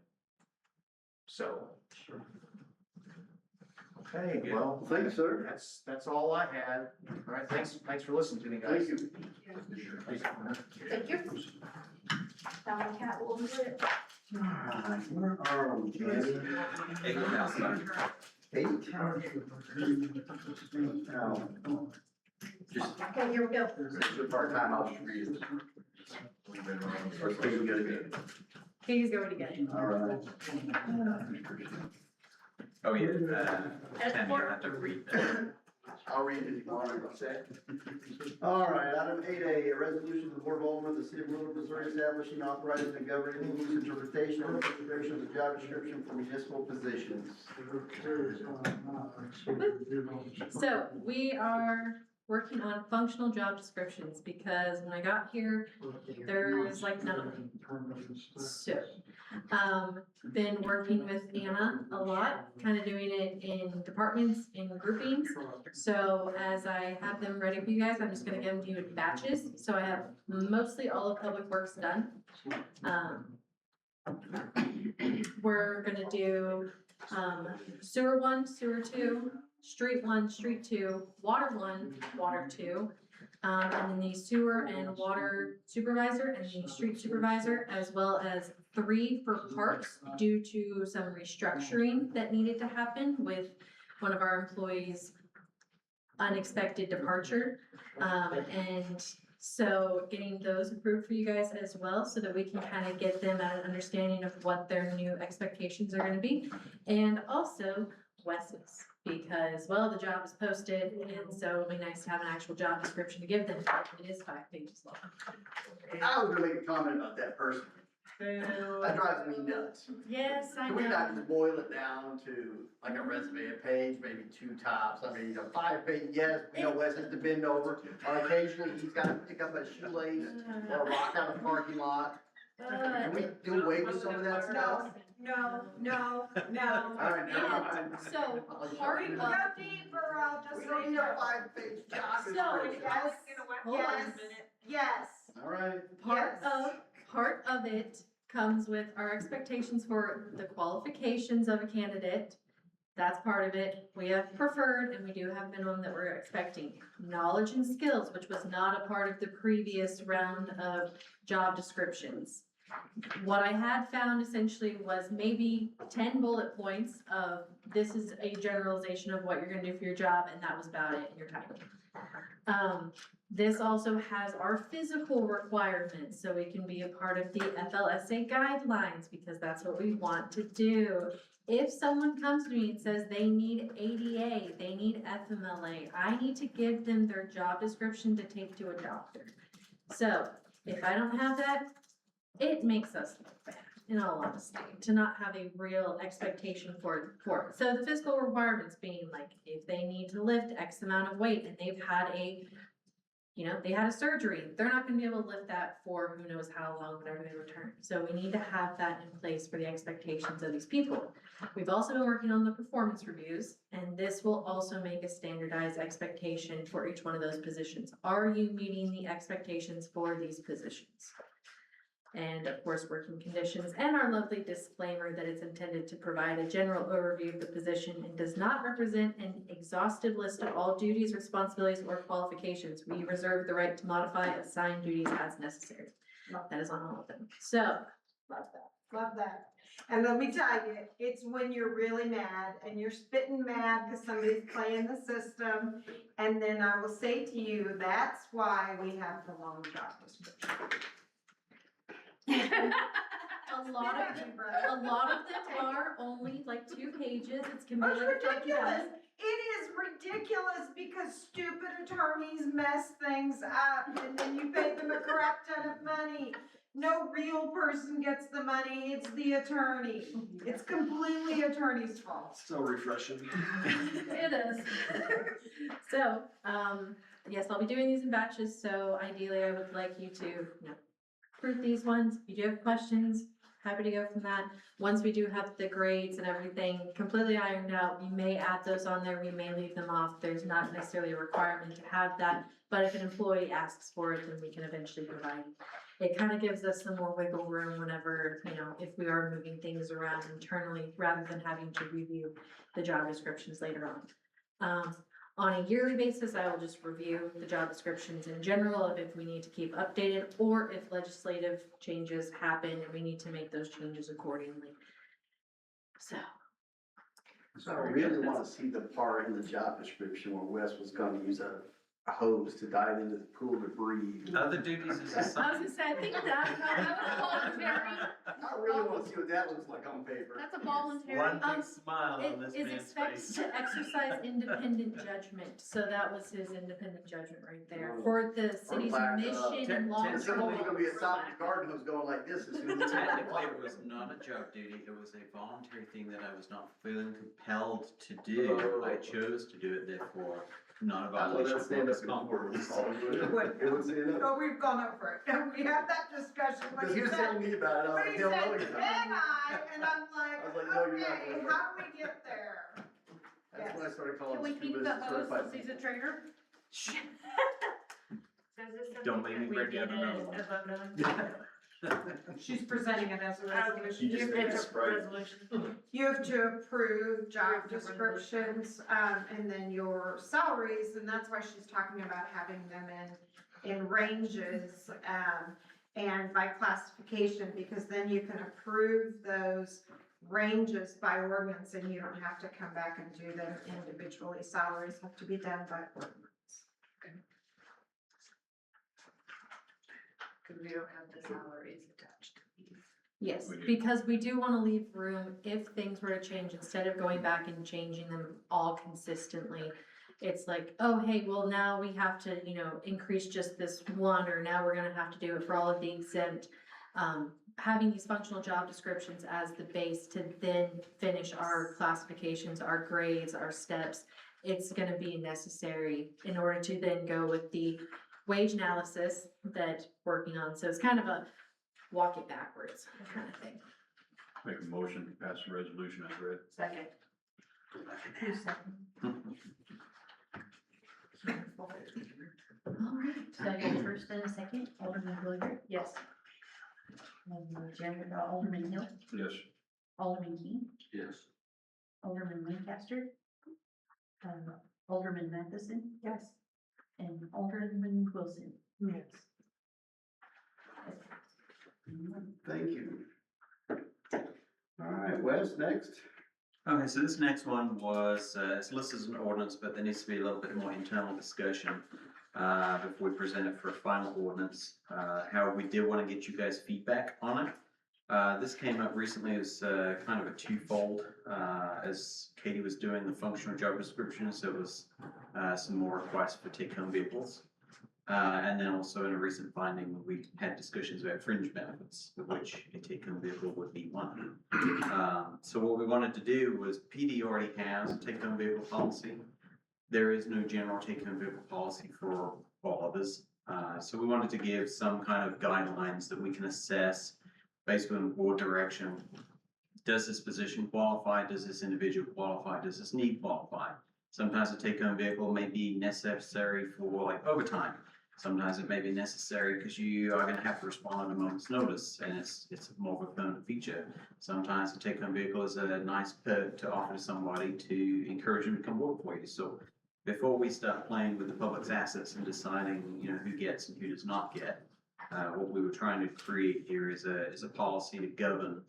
So. Okay, well, Thanks, sir. that's all I had. All right, thanks for listening to me, guys. Thank you. Thank you. That one cat will do it. Where are we? Hey, go outside. 8? Okay, here we go. It's a part-time, I'll just read it. Or speak good. Please go again. All right. Oh, yeah, Tammy, you'll have to read that. I'll read it if you want to say. All right, item 8A, a resolution of the Board of Aldermen of the City of Willard, Missouri, establishing, authorizing, and governing the loose interpretation and administration of the job description for municipal positions. So we are working on functional job descriptions because when I got here, there was like none of them. So, been working with Anna a lot, kind of doing it in departments, in groupings. So as I have them ready for you guys, I'm just gonna give them to you in batches. So I have mostly all of Public Works done. We're gonna do, sewer 1, sewer 2, street 1, street 2, water 1, water 2, and then the sewer and water supervisor and the street supervisor, as well as 3 for parks due to some restructuring that needed to happen with one of our employees' unexpected departure. And so getting those approved for you guys as well, so that we can kind of get them at an understanding of what their new expectations are gonna be. And also Wes's, because, well, the job is posted, and so it'll be nice to have an actual job description to give them. It is 5 pages long. I was gonna make a comment about that person. That drives me nuts. Yes, I Can we know. not just boil it down to like a resume, a page, maybe 2 tops? I mean, a 5-page, yes, we know Wes has to bend over. Occasionally, he's got to pick up a shoelace or a rock out of the parking lot. Can we do away with some of that stuff? No. All right, never mind. So, part of, Go deeper, I'll just We don't say need no. a 5-page job So, description. Yes, hold on a yes, minute. yes. All right. Part of it comes with our expectations for the qualifications of a candidate. That's part of it. We have preferred and we do have minimum that we're expecting. Knowledge and skills, which was not a part of the previous round of job descriptions. What I had found essentially was maybe 10 bullet points of this is a generalization of what you're gonna do for your job, and that was about it in your title. This also has our physical requirements, so we can be a part of the FLSA guidelines, because that's what we want to do. If someone comes to me and says they need ADA, they need FMLA, I need to give them their job description to take to a doctor. So, if I don't have that, it makes us look bad, in all honesty, to not have a real expectation for it. So the physical requirements being like, if they need to lift X amount of weight and they've had they had a surgery, they're not gonna be able to lift that for who knows how long, whenever they return. So we need to have that in place for the expectations of these people. We've also been working on the performance reviews, and this will also make a standardized expectation for each one of those positions. Are you meeting the expectations for these positions? And of course, working conditions, and our lovely disclaimer that it's intended to provide a general overview of the position and does not represent an exhaustive list of all duties, responsibilities, or qualifications. We reserve the right to modify assigned duties as necessary. That is on all of them. So, Love that. And let me tell you, it's when you're really mad and you're spitting mad because somebody's playing the system. And then I will say to you, that's why we have the long job description. a lot of them are only like 2 pages. It's can be It's like ridiculous. It is ridiculous because stupid attorneys mess things up and then you pay them a crap ton of money. No real person gets the money, it's the attorney. It's completely attorney's fault. So refreshing. It is. So, yes, I'll be doing these in batches, so ideally I would like you to, approve these ones. If you do have questions, happy to go from that. Once we do have the grades and everything completely ironed out, we may add those on there, we may leave them off. There's not necessarily a requirement to have that, but if an employee asks for it, then we can eventually provide it. It kind of gives us some more wiggle room whenever, if we are moving things around internally, rather than having to review the job descriptions later on. On a yearly basis, I will just review the job descriptions in general of if we need to keep updated or if legislative changes happen and we need to make those changes accordingly. So. I really want to see the part in the job description where Wes was gonna use a hose to dive into the pool to breathe. Other duties is I was gonna say, I think that was voluntary. I really want to see what that looks like on paper. That's a voluntary. one big smile on this It is man's expected face. to exercise independent judgment, so that was his independent judgment right there, for the city's mission and long It's term. only gonna be a stop and garden hose going like this as soon as. Technically, it was not a job duty, it was a voluntary thing that I was not feeling compelled to do. I chose to do it, therefore, not a violation of workers' comp. Oh, we've gone over it. We had that discussion when Because he was telling me about it, I was But like, he "Hell, said, no, you're and not." and I'm like, I was like, "No, you're not okay, doing how do we get there? That's when I started calling. Can we keep scuba the hose certified that sees a traitor? Don't make me break out another one. She's presenting it as a resolution. You just made it Sprite. You have to approve job descriptions, and then your salaries, and that's why she's talking about having them in ranges, and by classification, because then you can approve those ranges by ordinance, and you don't have to come back and do them individually. Salaries have to be done by ordinance. Because we don't have the salaries attached to these. Yes, because we do want to leave room if things were to change, instead of going back and changing them all consistently. It's like, oh, hey, well, now we have to, increase just this one, or now we're gonna have to do it for all of the exempt. having these functional job descriptions as the base to then finish our classifications, our grades, our steps, it's gonna be necessary in order to then go with the wage analysis that working on. So it's kind of a walk it backwards kind of thing. Make a motion to pass the resolution as read. Second. All right, so I got a first and a second, Alderman Williams, Yes. Alderman Hill, Yes. Alderman Key, Yes. Alderman Lancaster, Alderman Matheson, Yes. and Alderman Wilson. Yes. Thank you. All right, Wes, next. Okay, so this next one was, it's listed as an ordinance, but there needs to be a little bit more internal discussion before we present it for a final ordinance. However, we did want to get you guys' feedback on it. This came up recently as kind of a twofold, as Katie was doing the functional job descriptions, there was some more requests for take-home vehicles. And then also in a recent finding, we had discussions about fringe benefits, of which a take-home vehicle would be one. So what we wanted to do was, PD already has a take-home vehicle policy. There is no general take-home vehicle policy for all others. So we wanted to give some kind of guidelines that we can assess based on board direction. Does this position qualify? Does this individual qualify? Does this need qualify? Sometimes a take-home vehicle may be necessary for like overtime. Sometimes it may be necessary because you are gonna have to respond at a moment's notice, and it's more of a permanent feature. Sometimes a take-home vehicle is a nice perk to offer to somebody to encourage them to come work for you. So before we start playing with the public's assets and deciding, you know, who gets and who does not get, what we were trying to create here is a policy to govern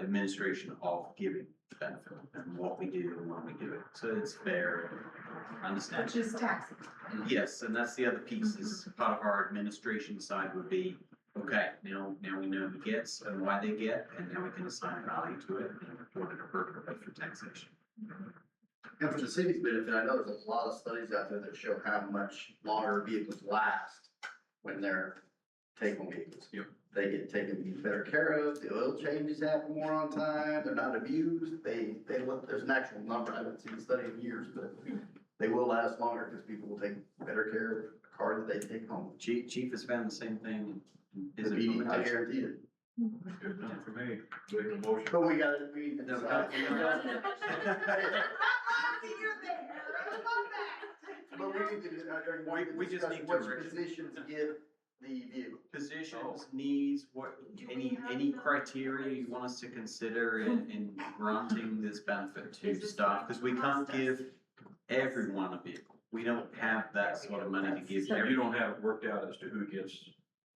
administration of giving benefit and what we do and when we do it. So it's fair, understand. Which is taxing. Yes, and that's the other piece is part of our administration side would be, okay, now we know who gets and why they get, and now we can assign value to it and report it appropriately for taxation. And for the city's benefit, I know there's a lot of studies out there that show how much longer vehicles last when they're take-home vehicles. Yep. They get taken better care of, the oil changes happen more on time, they're not abused, there's an actual number, I haven't seen a study in years, but they will last longer because people will take better care of the car that they take home. Chief has found the same thing. The PD, I guarantee it. Good enough for me. Make a motion. But we need to No, decide. But But we need to, We just need which direction. positions give the vehicle. Positions, needs, what, any criteria you want us to consider in granting this benefit to staff? Because we can't give everyone a vehicle. We don't have that sort of money to give So you everyone. don't have it worked out as to who gets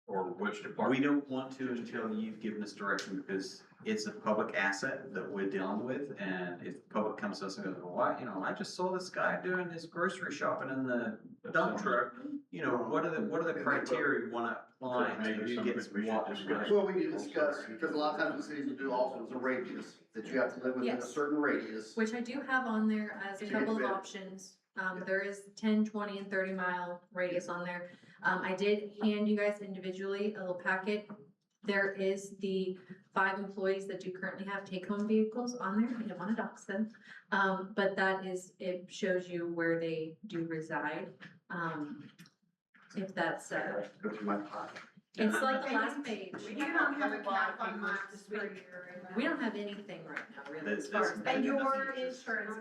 or which department? We don't want to until you've given us direction, because it's a public asset that we're dealing with, and if the public comes to us and goes, well, why, you know, I just saw this guy doing his grocery shopping in the dump truck. You know, what are the criteria you wanna apply to Maybe who some of gets it we should what? discuss. Well, we need to discuss, because a lot of times the cities will do also is a radius, that you have to live within a Yes. certain radius. Which I do have on there as a To couple of get better. options. There is 10, 20, and 30-mile radius on there. I did hand you guys individually a little packet. There is the 5 employees that do currently have take-home vehicles on there. I don't want to dox them. But that is, it shows you where they do reside. If that's, Go through my pocket. it's like the last page. You don't have a cap on miles per year. We don't have anything right now, really, as This- far as. And your insurance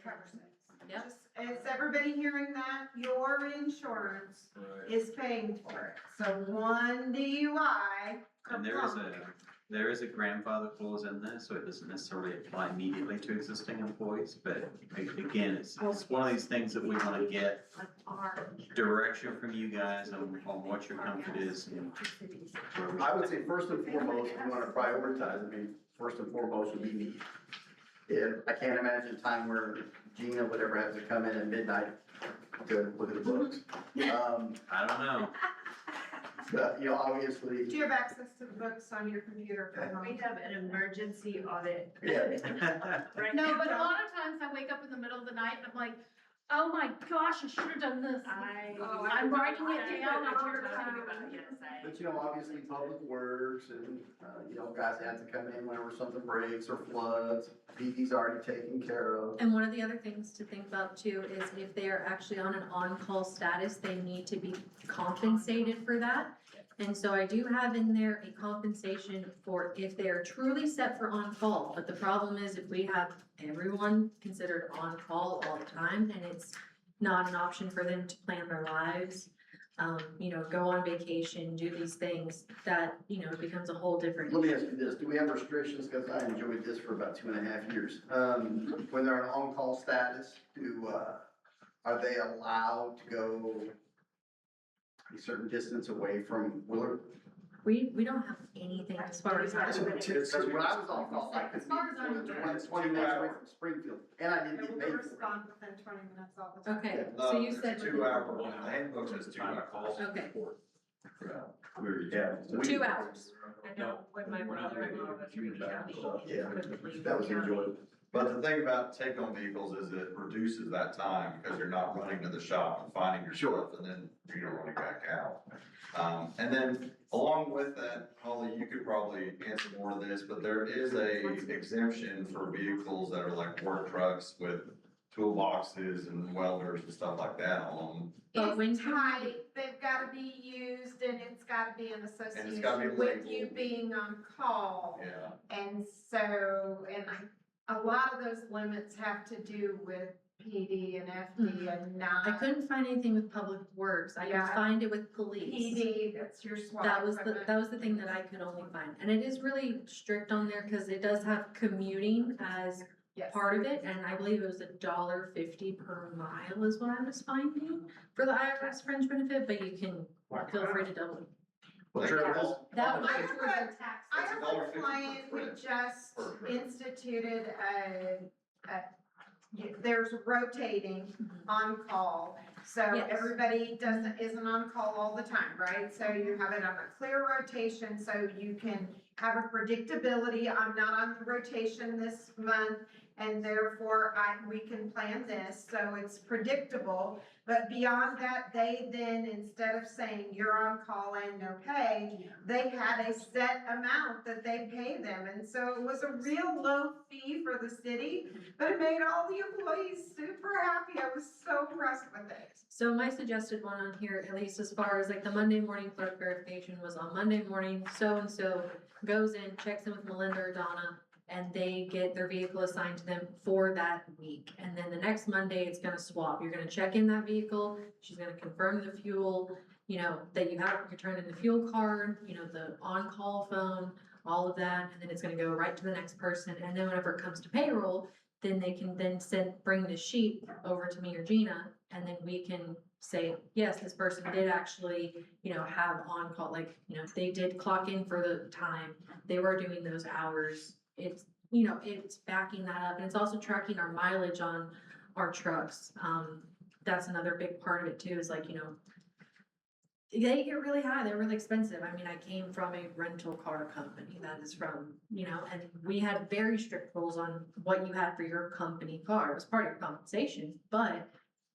covers it. Yep. Just- Is everybody hearing that? Your insurance is paying for it. So one DUI. And there is a grandfather clause in there, so it doesn't necessarily apply immediately to existing employees, but again, it's one of these things that we wanna get direction from you guys on what your comfort is. And where we I would say first and foremost, we wanna prioritize, I mean, first and foremost would be need. I can't imagine a time where Gina would ever have to come in at midnight to look at the books. I don't know. But, you know, obviously. Do you have access to the books on your computer? We have an emergency audit. Yeah. Right No, now. but a lot of times I wake up in the middle of the night and I'm like, oh my gosh, I should have done this. I'm writing it down. I We're should have talking done about, it. yes. But you know, obviously Public Works and, you know, guys have to come in whenever something breaks or floods, PD's already taken care of. And one of the other things to think about too is if they are actually on an on-call status, they need to be compensated for that. And so I do have in there a compensation for if they are truly set for on-call. But the problem is if we have everyone considered on-call all the time and it's not an option for them to plan their lives, you know, go on vacation, do these things, that, you know, becomes a whole different. Let me ask you this, do we have restrictions, because I enjoyed this for about 2.5 years, when they're on on-call status, are they allowed to go a certain distance away from Willard? We don't have anything as far as that. Because when I was on call, I could be more than 20 minutes away from Springfield, and I didn't get paid for it. Respond within 20 minutes all the time. Okay, so you said. 2 hour, the handbook says 2 hours. Okay, Yeah. 2 hours. I know when my brother-in-law was in the county. Yeah, that was enjoyable. But the thing about take-home vehicles is it reduces that time because you're not running to the shop and finding your stuff and then you're running back out. And then along with that, Holly, you could probably answer more of this, but there is a exemption for vehicles that are like work trucks with toolboxes and welders and stuff like that on them. But when It's tight, they've gotta be used and it's gotta be in And it's gotta be association with you labeled. being on call. Yeah. And so, a lot of those limits have to do with PD and FD and not. I couldn't find anything with Public Works. I could Yeah. find it with police. PD, that's your SWAT That was equipment. that was the thing that I could only find. And it is really strict on there because it does have commuting as Yes. part of it. And I believe it was $1.50 per mile is what I was finding for the IRS fringe benefit, but you can feel free to double it. Well, Trevor, That would I be have towards a- the tax. I It's have $1.50 a per client who credit. just Per credit. instituted there's rotating on call. So Yes. everybody isn't on call all the time, right? So you have it on a clear rotation, so you can have a predictability. I'm not on the rotation this month, and therefore we can plan this, so it's predictable. But beyond that, they then, instead of saying you're on call and no pay, they had a set amount that they pay them. And so it was a real low fee for the city, but it made all the employees super happy. I was so impressed with it. So my suggested one on here, at least as far as like the Monday morning clerk verification, was on Monday morning, so-and-so goes in, checks in with Melinda or Donna, and they get their vehicle assigned to them for that week. And then the next Monday, it's gonna swap. You're gonna check in that vehicle, she's gonna confirm the fuel, you know, that you have, you turn in the fuel card, you know, the on-call phone, all of that, and then it's gonna go right to the next person. And then whenever it comes to payroll, then they can then bring the sheet over to me or Gina, and then we can say, yes, this person did actually, you know, have on-call, like, you know, they did clock in for the time, they were doing those hours. It's, you know, it's backing that up, and it's also tracking our mileage on our trucks. That's another big part of it too, is like, you know, they get really high, they're really expensive. I mean, I came from a rental car company that is from, you know, and we had very strict rules on what you had for your company car. It was part of your compensation, but,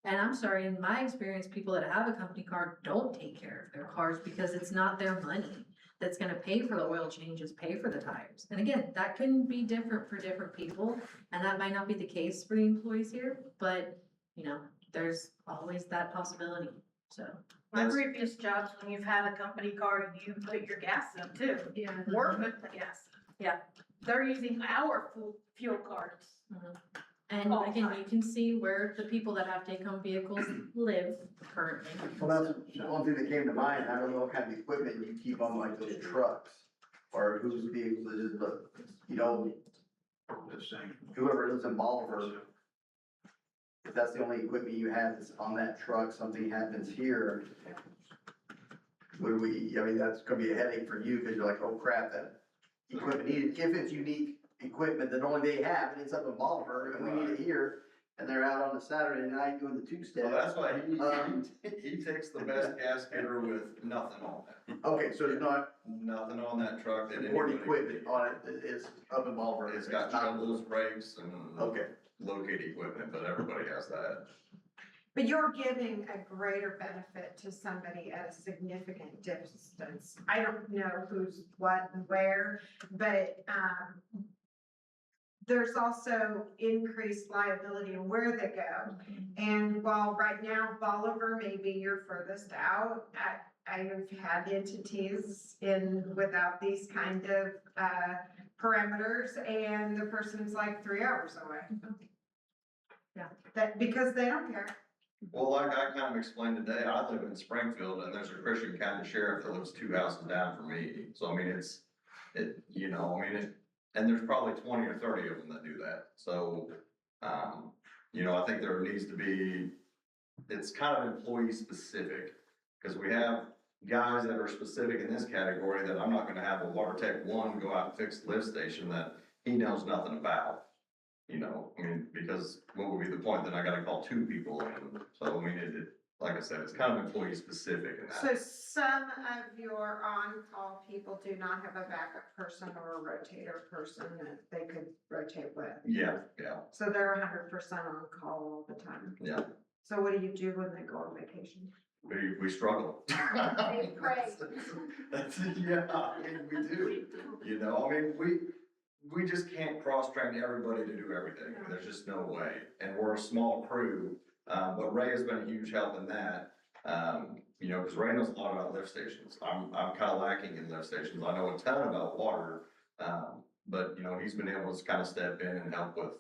and I'm sorry, in my experience, people that have a company car don't take care of their cars because it's not their money that's gonna pay for the oil changes, pay for the tires. And again, that can be different for different people, and that might not be the case for the employees here, but, you know, there's always that possibility, so. My previous jobs, when you've had a company car, you put your gas in too. Yeah. We're putting the gas in. Yeah. They're using our fuel cards. And All again, time. you can see where the people that have take-home vehicles live currently. Well, that's one thing that came to mind. I don't know what kind of equipment you keep on like those trucks, or whose vehicles it is, but, you know, whoever lives in Bolivar, if that's the only equipment you have that's on that truck, something happens here, I mean, that's gonna be a headache for you, cause you're like, oh crap, that equipment needed, if it's unique equipment that only they have, and it's up in Bolivar, and we need it here, and they're out on a Saturday night doing the two-step. So that's why he takes the best gas getter with nothing on it. Okay, so there's not Nothing on that truck that important anybody. equipment on it that is up in Bolivar. It's got not- shovels, brakes, and Okay. locate equipment, but everybody has that. But you're giving a greater benefit to somebody at a significant distance. I don't know who's what and where, but, there's also increased liability in where they go. And while right now Bolivar may be your furthest out, I've had entities without these kind of, parameters, and the person's like 3 hours away. Yeah. Because they don't care. Well, like I kind of explained today, I live in Springfield and there's a Christian County sheriff that lives 2 houses down from me. So I mean, and there's probably 20 or 30 of them that do that. So, I think there needs to be, it's kind of employee specific. Cause we have guys that are specific in this category that I'm not gonna have a water tech one go out and fix the lift station that he knows nothing about. Because what would be the point? Then I gotta call 2 people. So I mean, like I said, it's kind of employee specific in that. So some of your on-call people do not have a backup person or a rotator person that they could rotate with? Yeah. So they're 100% on call all the time? Yeah. So what do you do when they go on vacation? We struggle. They pray. We do. We just can't cross-train everybody to do everything. There's just no way. And we're a small crew, but Ray has been a huge help in that. Because Ray knows a lot about lift stations. I'm kind of lacking in lift stations. I know a ton about water, but he's been able to kind of step in and help with,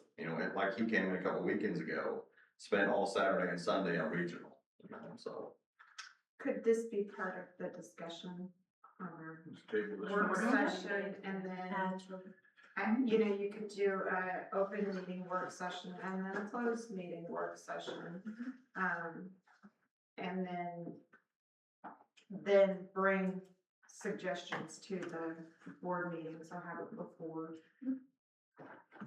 like he came in a couple weekends ago, spent all Saturday and Sunday on regional. So. Could this be part of the discussion on our work session, and then, you could do a open meeting work session and then a closed meeting work session. And then bring suggestions to the board meetings. I'll have it before.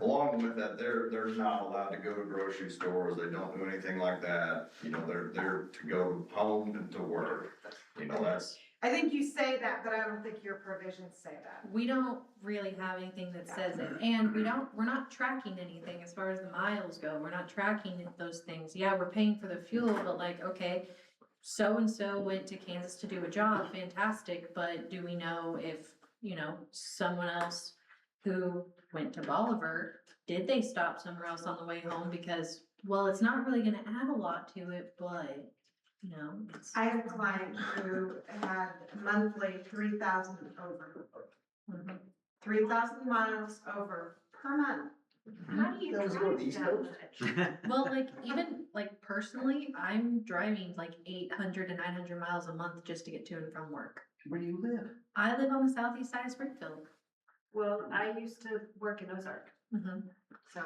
Along with that, they're not allowed to go to grocery stores. They don't do anything like that. They're there to go home and to work. That's. I think you say that, but I don't think your provisions say that. We don't really have anything that says it, and we're not tracking anything as far as the miles go. We're not tracking those things. Yeah, we're paying for the fuel, but like, okay, so-and-so went to Kansas to do a job, fantastic, but do we know if, someone else who went to Bolivar, did they stop somewhere else on the way home? Because, well, it's not really gonna add a lot to it, but, I have a client who had monthly 3,000 over. 3,000 miles over per month. How do you drive that much? Well, even personally, I'm driving 800 to 900 miles a month just to get to and from work. Where do you live? I live on the southeast side of Springfield. Well, I used to work in Ozark, so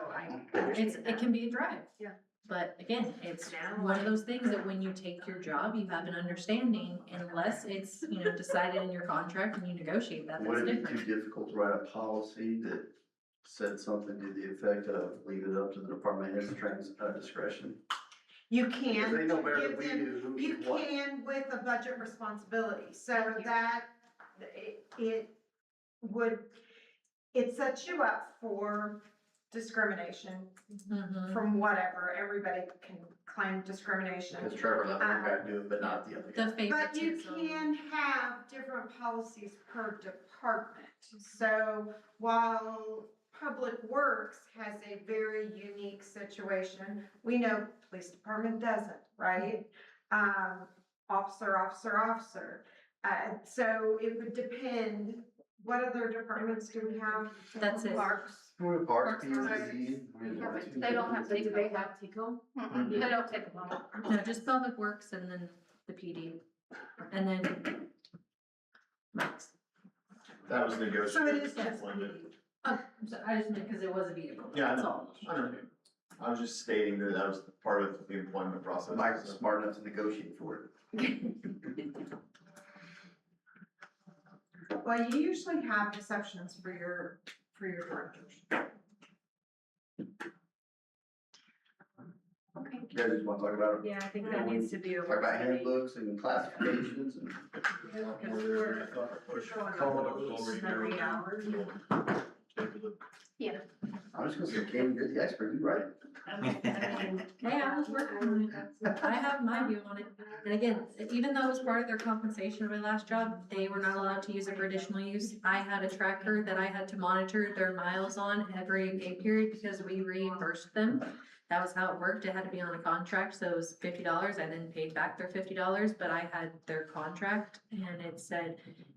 It can be a drive. Yeah. But again, it's one of those things that when you take your job, you have an understanding, unless it's, decided in your contract and you negotiate that, that's Would it be different. too difficult to write a policy that said something to the effect of leave it up to the department head's discretion? You can. They know better give than we them- do who's You what. can with a budget responsibility, so that it sets you up for discrimination from whatever. Everybody can claim discrimination. Because Trevor let one guy do it, but not the other guy. But you can have different policies per department. So while Public Works has a very unique situation, we know police department doesn't, right? Officer. So it would depend, what other departments do we have? That's it. Parks. Parks, They don't have, do they have TICO? They don't take them all. No, just Public Works and then the PD, and then Max. That was negotiated. So it is just Oh, so I just meant because it was a vehicle. Yeah, I that's know. all. I know. I was just stating that that was part of the employment process. Mike's smart enough to negotiate for it. Well, you usually have exceptions for your directors. Okay. You guys just want to talk about it? Yeah, I think that needs to be a Talk work about study. handbooks and classifications and. Every hour. Yeah. I'm just gonna say, Cam, you're the expert, you write it. Hey, I was working on it. I have my view on it. And again, even though it was part of their compensation of my last job, they were not allowed to use it for additional use. I had a tracker that I had to monitor their miles on every pay period because we reimbursed them. That was how it worked. It had to be on a contract, so it was $50. I then paid back their $50, but I had their contract and it said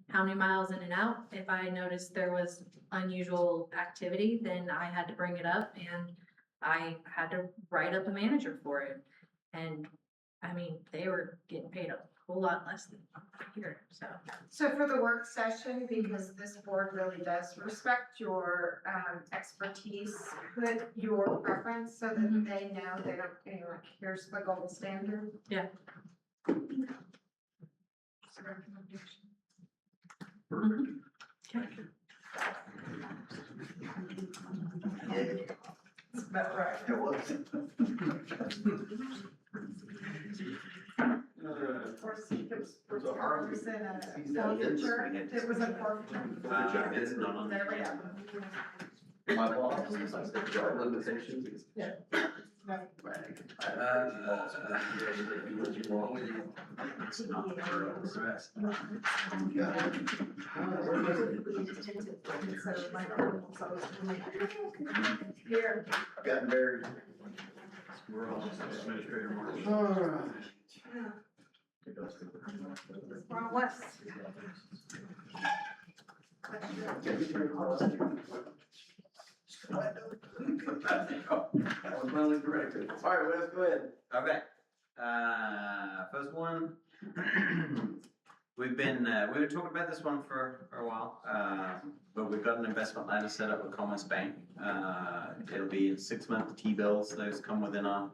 how many miles in and out. If I noticed there was unusual activity, then I had to bring it up and I had to write up a manager for it. And I mean, they were getting paid a whole lot less than here, so. So for the work session, because this board really does respect your expertise, put your preference so that they know they don't, you know, like, here's the gold standard. Yeah. That's about right. It was. Of course, it was forfeitures and a forfeiture. It was a forfeiture. It's not on There we there. go. My boss, I said, job limitations. Yeah. No. It's not for us. Here. Gotten very. We're all administrator. Wrong West. That was finally corrected. All right, Wes, go ahead. Okay, first one. We've been talking about this one for a while, but we've got an investment ladder set up with Commerce Bank. It'll be in 6-month T-bills. Those come within our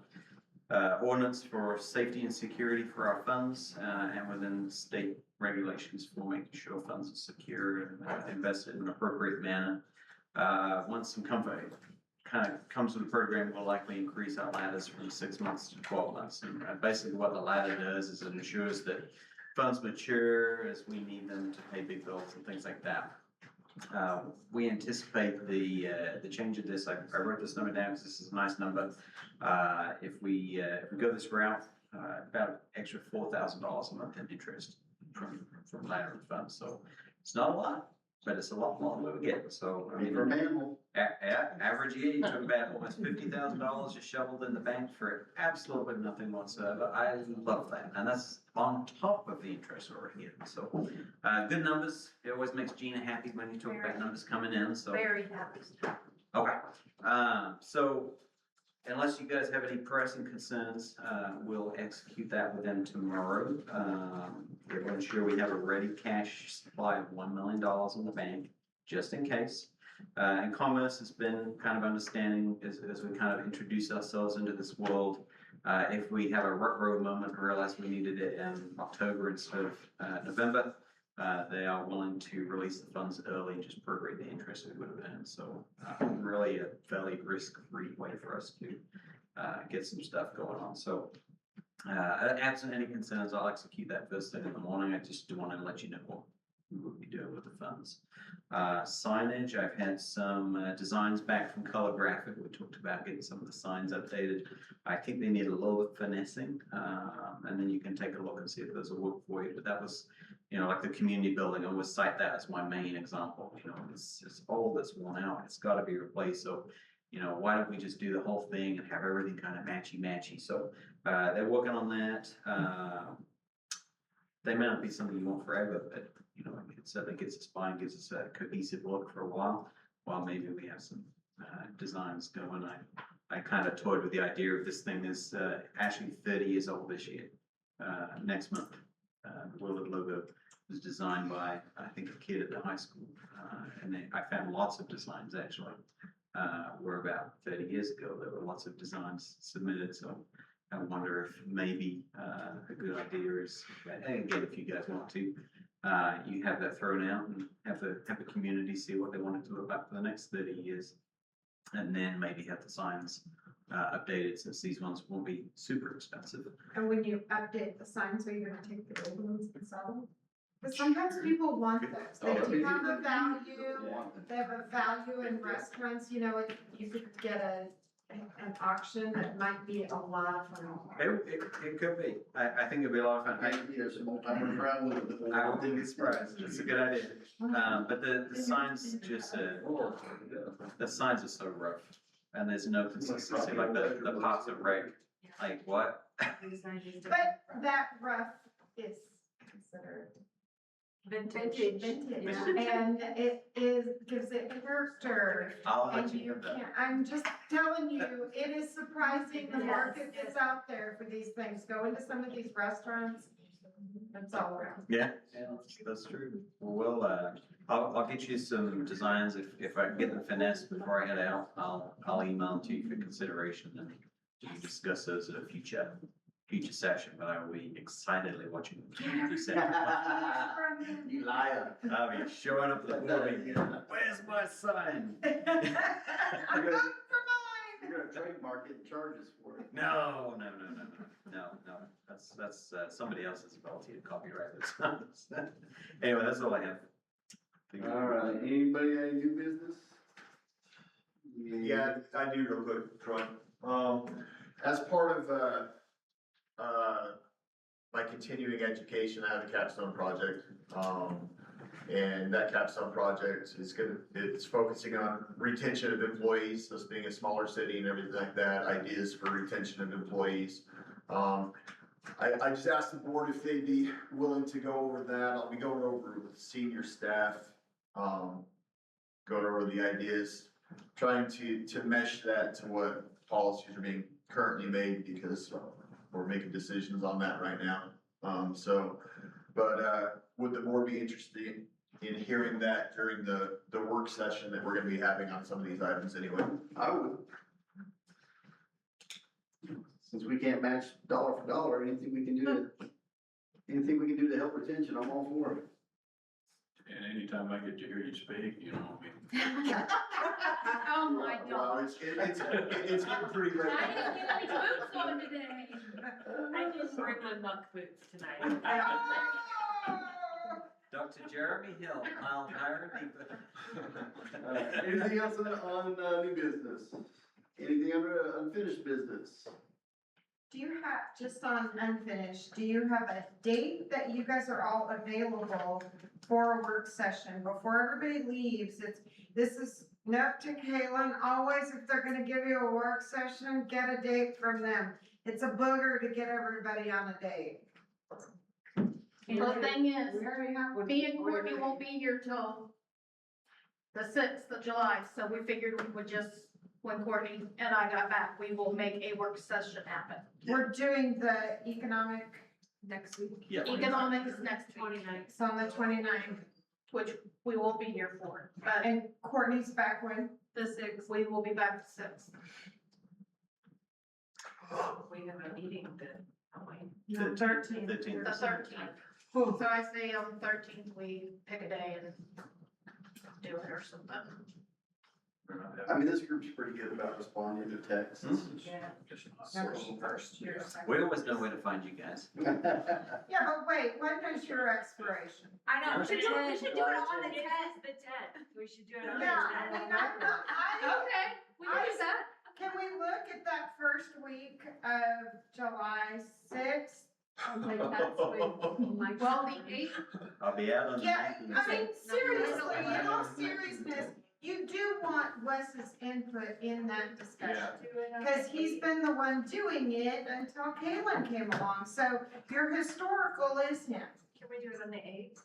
ordinance for safety and security for our funds, and within state regulations for making sure funds are secure and invested in an appropriate manner. Once some comfort kind of comes with the program, we'll likely increase our ladders from 6 months to 12 months. And basically what the ladder does is it ensures that funds mature as we need them to pay big bills and things like that. We anticipate the change of this. I wrote this number down because this is a nice number. If we go this route, about extra $4,000 a month in interest from ladder and funds. So it's not a lot, but it's a lot more than we get. So I mean, For mammal. average year, you took about almost $50,000 just shoveled in the bank for absolutely nothing whatsoever. I love that, and that's on top of the interest we're already getting. So, good numbers. It always makes Gina happy when you talk about numbers coming in. So Very happy. okay, so unless you guys have any pressing concerns, we'll execute that with them tomorrow. We'll ensure we have a ready cash supply of $1 million in the bank, just in case. And Commerce has been kind of understanding as we kind of introduce ourselves into this world. If we have a rut-row moment and realize we needed it in October instead of November, they are willing to release the funds early and just prorate the interest we would have earned. So really a fairly risk-free way for us to get some stuff going on. So absent any concerns, I'll execute that first thing in the morning. I just do want to let you know what we will be doing with the funds. Signage, I've had some designs back from Color Graphic. We talked about getting some of the signs updated. I think they need a little bit of finessing, and then you can take a look and see if those will work for you. But that was, you know, like the community building, I always cite that as my main example. You know, it's old, it's worn out, it's got to be replaced. So, you know, why don't we just do the whole thing and have everything kind of matchy-matchy? So they're working on that. They may not be something you want forever, but you know, it certainly gets us by and gives us a cohesive look for a while maybe we have some designs going. I kind of toyed with the idea of this thing is actually 30 years old this year. Next month, the Willard logo was designed by, I think, a kid at the high school. And I found lots of designs actually. Were about 30 years ago. There were lots of designs submitted. So I wonder if maybe a good idea is, and again, if you guys want to, you have that thrown out and have the community see what they want it to look like for the next 30 years. And then maybe have the signs updated, since these ones won't be super expensive. And when you update the signs, are you gonna take the old ones and sell them? Because sometimes people want those. They do have a value. They have a value in restaurants, you know, you could get an auction that might be a lot of fun. It could be. I think it'd be a lot of fun. Yes, I'm around with it. I wouldn't be surprised. It's a good idea. But the signs just, the signs are so rough and there's no consistency, like the parts of reg, like what? But that rough is considered vintage, and it gives it character. I'll let And you you have that. can't, I'm just telling you, it is surprising the market is out there for these things. Go into some of these restaurants, it's all around. Yeah, that's true. Well, I'll get you some designs if I can get them finessed before I head out. I'll email them to you for consideration and we can discuss those at a future session, but I will be excitedly watching you say. You liar. I'll be showing up at the board meeting. Where's my sign? I'm not for mine. You're gonna trademark it and charge us for it. No. That's somebody else's ability to copyright those signs. Anyway, that's all I have. All right, anybody got any new business? Yeah, I do real quick, Troy. As part of, my continuing education, I have a capstone project. And that capstone project is it's focusing on retention of employees, us being a smaller city and everything like that, ideas for retention of employees. I just asked the board if they'd be willing to go over that. I'll be going over with senior staff, going over the ideas, trying to mesh that to what policies are being currently made, because we're making decisions on that right now. Would the board be interested in hearing that during the work session that we're gonna be having on some of these items anyway? I would. Since we can't match dollar for dollar, anything we can do to help retention, I'm all for it. And anytime I get to hear you speak, you know, I mean. Oh, my Well, God. it's getting pretty late. I didn't get any boots on today. I didn't bring my muck boots tonight. Dr. Jeremy Hill, I'll hire me. Anything else on new business? Anything under unfinished business? Do you have, just on unfinished, do you have a date that you guys are all available for a work session? Before everybody leaves, this is note to Kaylin, always if they're gonna give you a work session, get a date from them. It's a booger to get everybody on a date. Well, the thing is, me and Courtney won't be here till the 6th of July, so we figured we would just, when Courtney and I got back, we will make a work session happen. We're doing the economic Next week. Yeah. Economics next 29th, it's on the 29th, which we won't be here for, but and Courtney's back when? the 6th, we will be back the 6th. We have a meeting then, don't we? No, 13th. The 13th. So I say on the 13th, we pick a day and do it or something. I mean, this group's pretty good about responding to texts. Yeah. Never first, year, second. We always know where to find you guys. Yeah, but wait, when is your expiration? I know, We should do it on the 10th. The 10th. We should do it on the Yeah, I mean, 10th. Okay, we can do that. Can we look at that first week of July 6th? Well, the 8th, I'll be out on the Yeah, 9th. I mean, seriously, in all seriousness, you do want Wes's input in that discussion. Cause he's been the one doing it until Kaylin came along, so your historical is him. Can we do it on the 8th?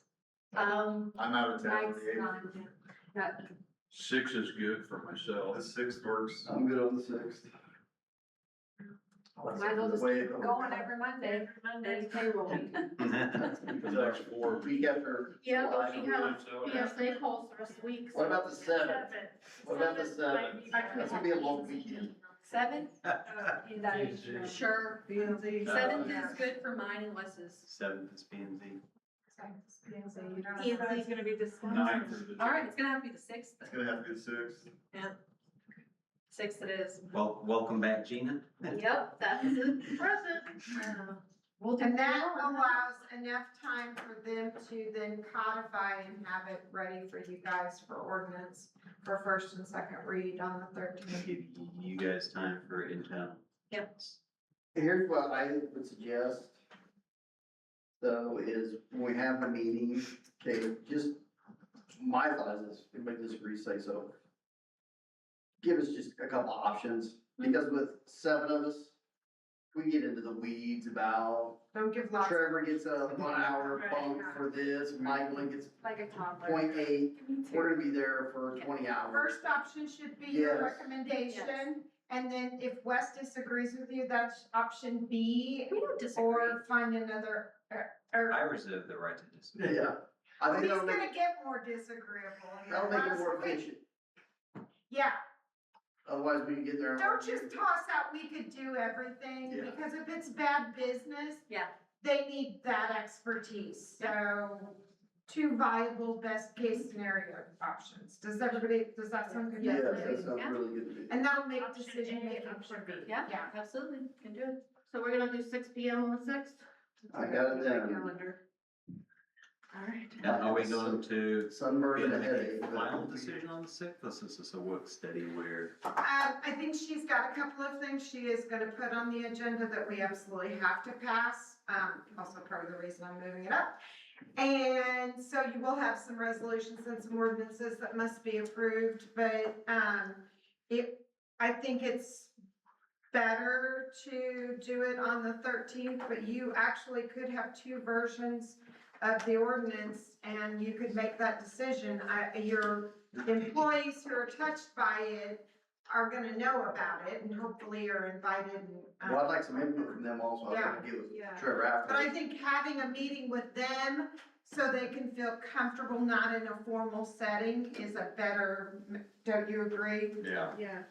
I'm out of town on the 8th. 6 is good for myself. The 6th works. I'm good on the 6th. Might as well just keep going every Monday. Monday's payroll week. The next 4 Week after. yeah, but we July. have PSA polls for us weeks. What about the 7th? What about the 7th? That's gonna be a long weekend. 7th? Sure. 7th is good for mine and Wes's. 7th is P and Z. You don't know if it's gonna be this. 9th is the. All right, it's gonna have to be the 6th It's then. gonna have to be the 6th. Yeah. 6th it is. Well, welcome back, Gina. Yep, that's the present. And that allows enough time for them to then codify and have it ready for you guys for ordinance for first and second read on the 13th. Give you guys time for internal. Yep. Here's what I would suggest, though, is when we have the meeting, okay, just, my thought is, if anybody disagrees, say so. Give us just a couple options, because with 7 of us, we get into the weeds about, Don't give lots. Trevor gets a 1 hour bump for this, Michael gets Like a toddler. 0.8, we're gonna be there for 20 hours. First option should be your Yes. recommendation, and then if Wes disagrees with you, that's option B, We don't disagree. or find another, or. I reserve the right to disagree. Yeah, I think He's that'll gonna make, get more disagreeable. here. that'll make it more Last week- efficient, Yeah, otherwise we can get there. don't just toss out, we could do everything, Yeah. because if it's bad business, Yeah. they need that expertise, so 2 viable best case scenario options. Does that sound good? to Yes, everybody? that sounds really good to me. And that'll make Option decision A, making option B. quicker. Yeah, absolutely, can do it. So we're gonna do 6 PM on the 6th? I got it down. Calendar. All right. And are we going to Sunburn and a make headache. a final decision on the 6th, or is this a work study where? I think she's got a couple of things she is gonna put on the agenda that we absolutely have to pass. Also part of the reason I'm moving it up. And so you will have some resolutions and some ordinances that must be approved, but, I think it's better to do it on the 13th, but you actually could have 2 versions of the ordinance and you could make that decision. Your employees who are touched by it are gonna know about it and hopefully are invited and. Well, I'd like some input from them also, I was gonna get with Yeah. Trevor after. But I think having a meeting with them so they can feel comfortable, not in a formal setting, is a better, don't you agree? Yeah. Yeah,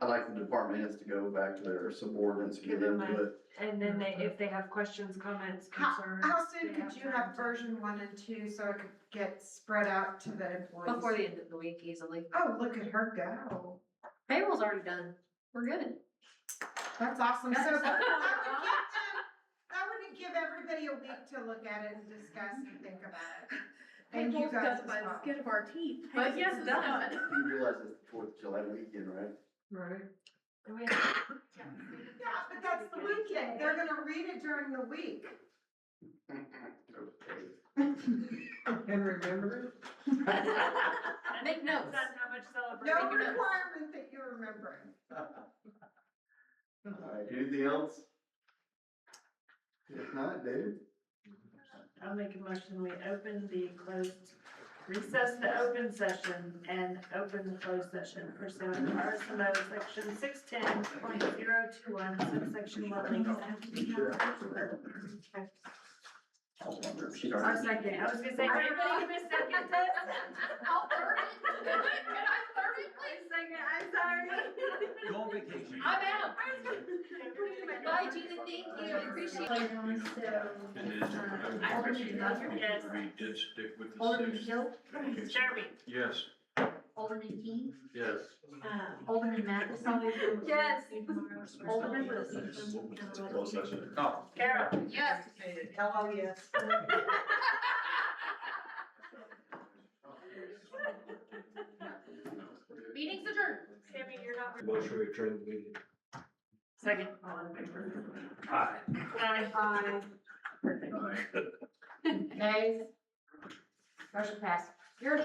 I'd like the department heads to go back to their subordinates, Give get them input. and then if they have questions, comments, How concerns. soon they could you time have to- version 1 and 2 so it could get spread out to the employees? Before the end of the week easily. Oh, look at her go. Payroll's already done. We're good. That's awesome. So That's- that would give everybody a week to look at it and discuss and think about it. And you Payroll's guys done as by the well. skin of our teeth. But yes, it's done. You realize it's the 4th of July weekend, right? Right. Yeah, but that's the weekend. They're gonna read it during the week. And remember? Make notes. That's how much No celebration. requirement that you remember it. All right, anything else? If not, David? I'll make a motion, we open the closed, recess the open session and open the closed session pursuant to RSMO section 610.021, subsection 1, legal. I was wondering if she'd Our already. second, I was gonna say, everybody give me a second. I'll third it. Can I third it, please? Second, I'm sorry. Go on vacation. I'm out. Bye, Gina, thank you, I appreciate it. And then, Yes. we did stick with the Alderman 6th. Hill, Jeremy. Yes, Alderman Key, yes. Alderman Matt, probably. Yes. Alderman Wilson. Closed session. Oh. Carol. Yes. Hello, yes. Meeting's adjourned. Tammy, you're not. Motion to return the meeting. Second. All in favor? Aye. Aye. Perfect. Nays? Motion passed. You're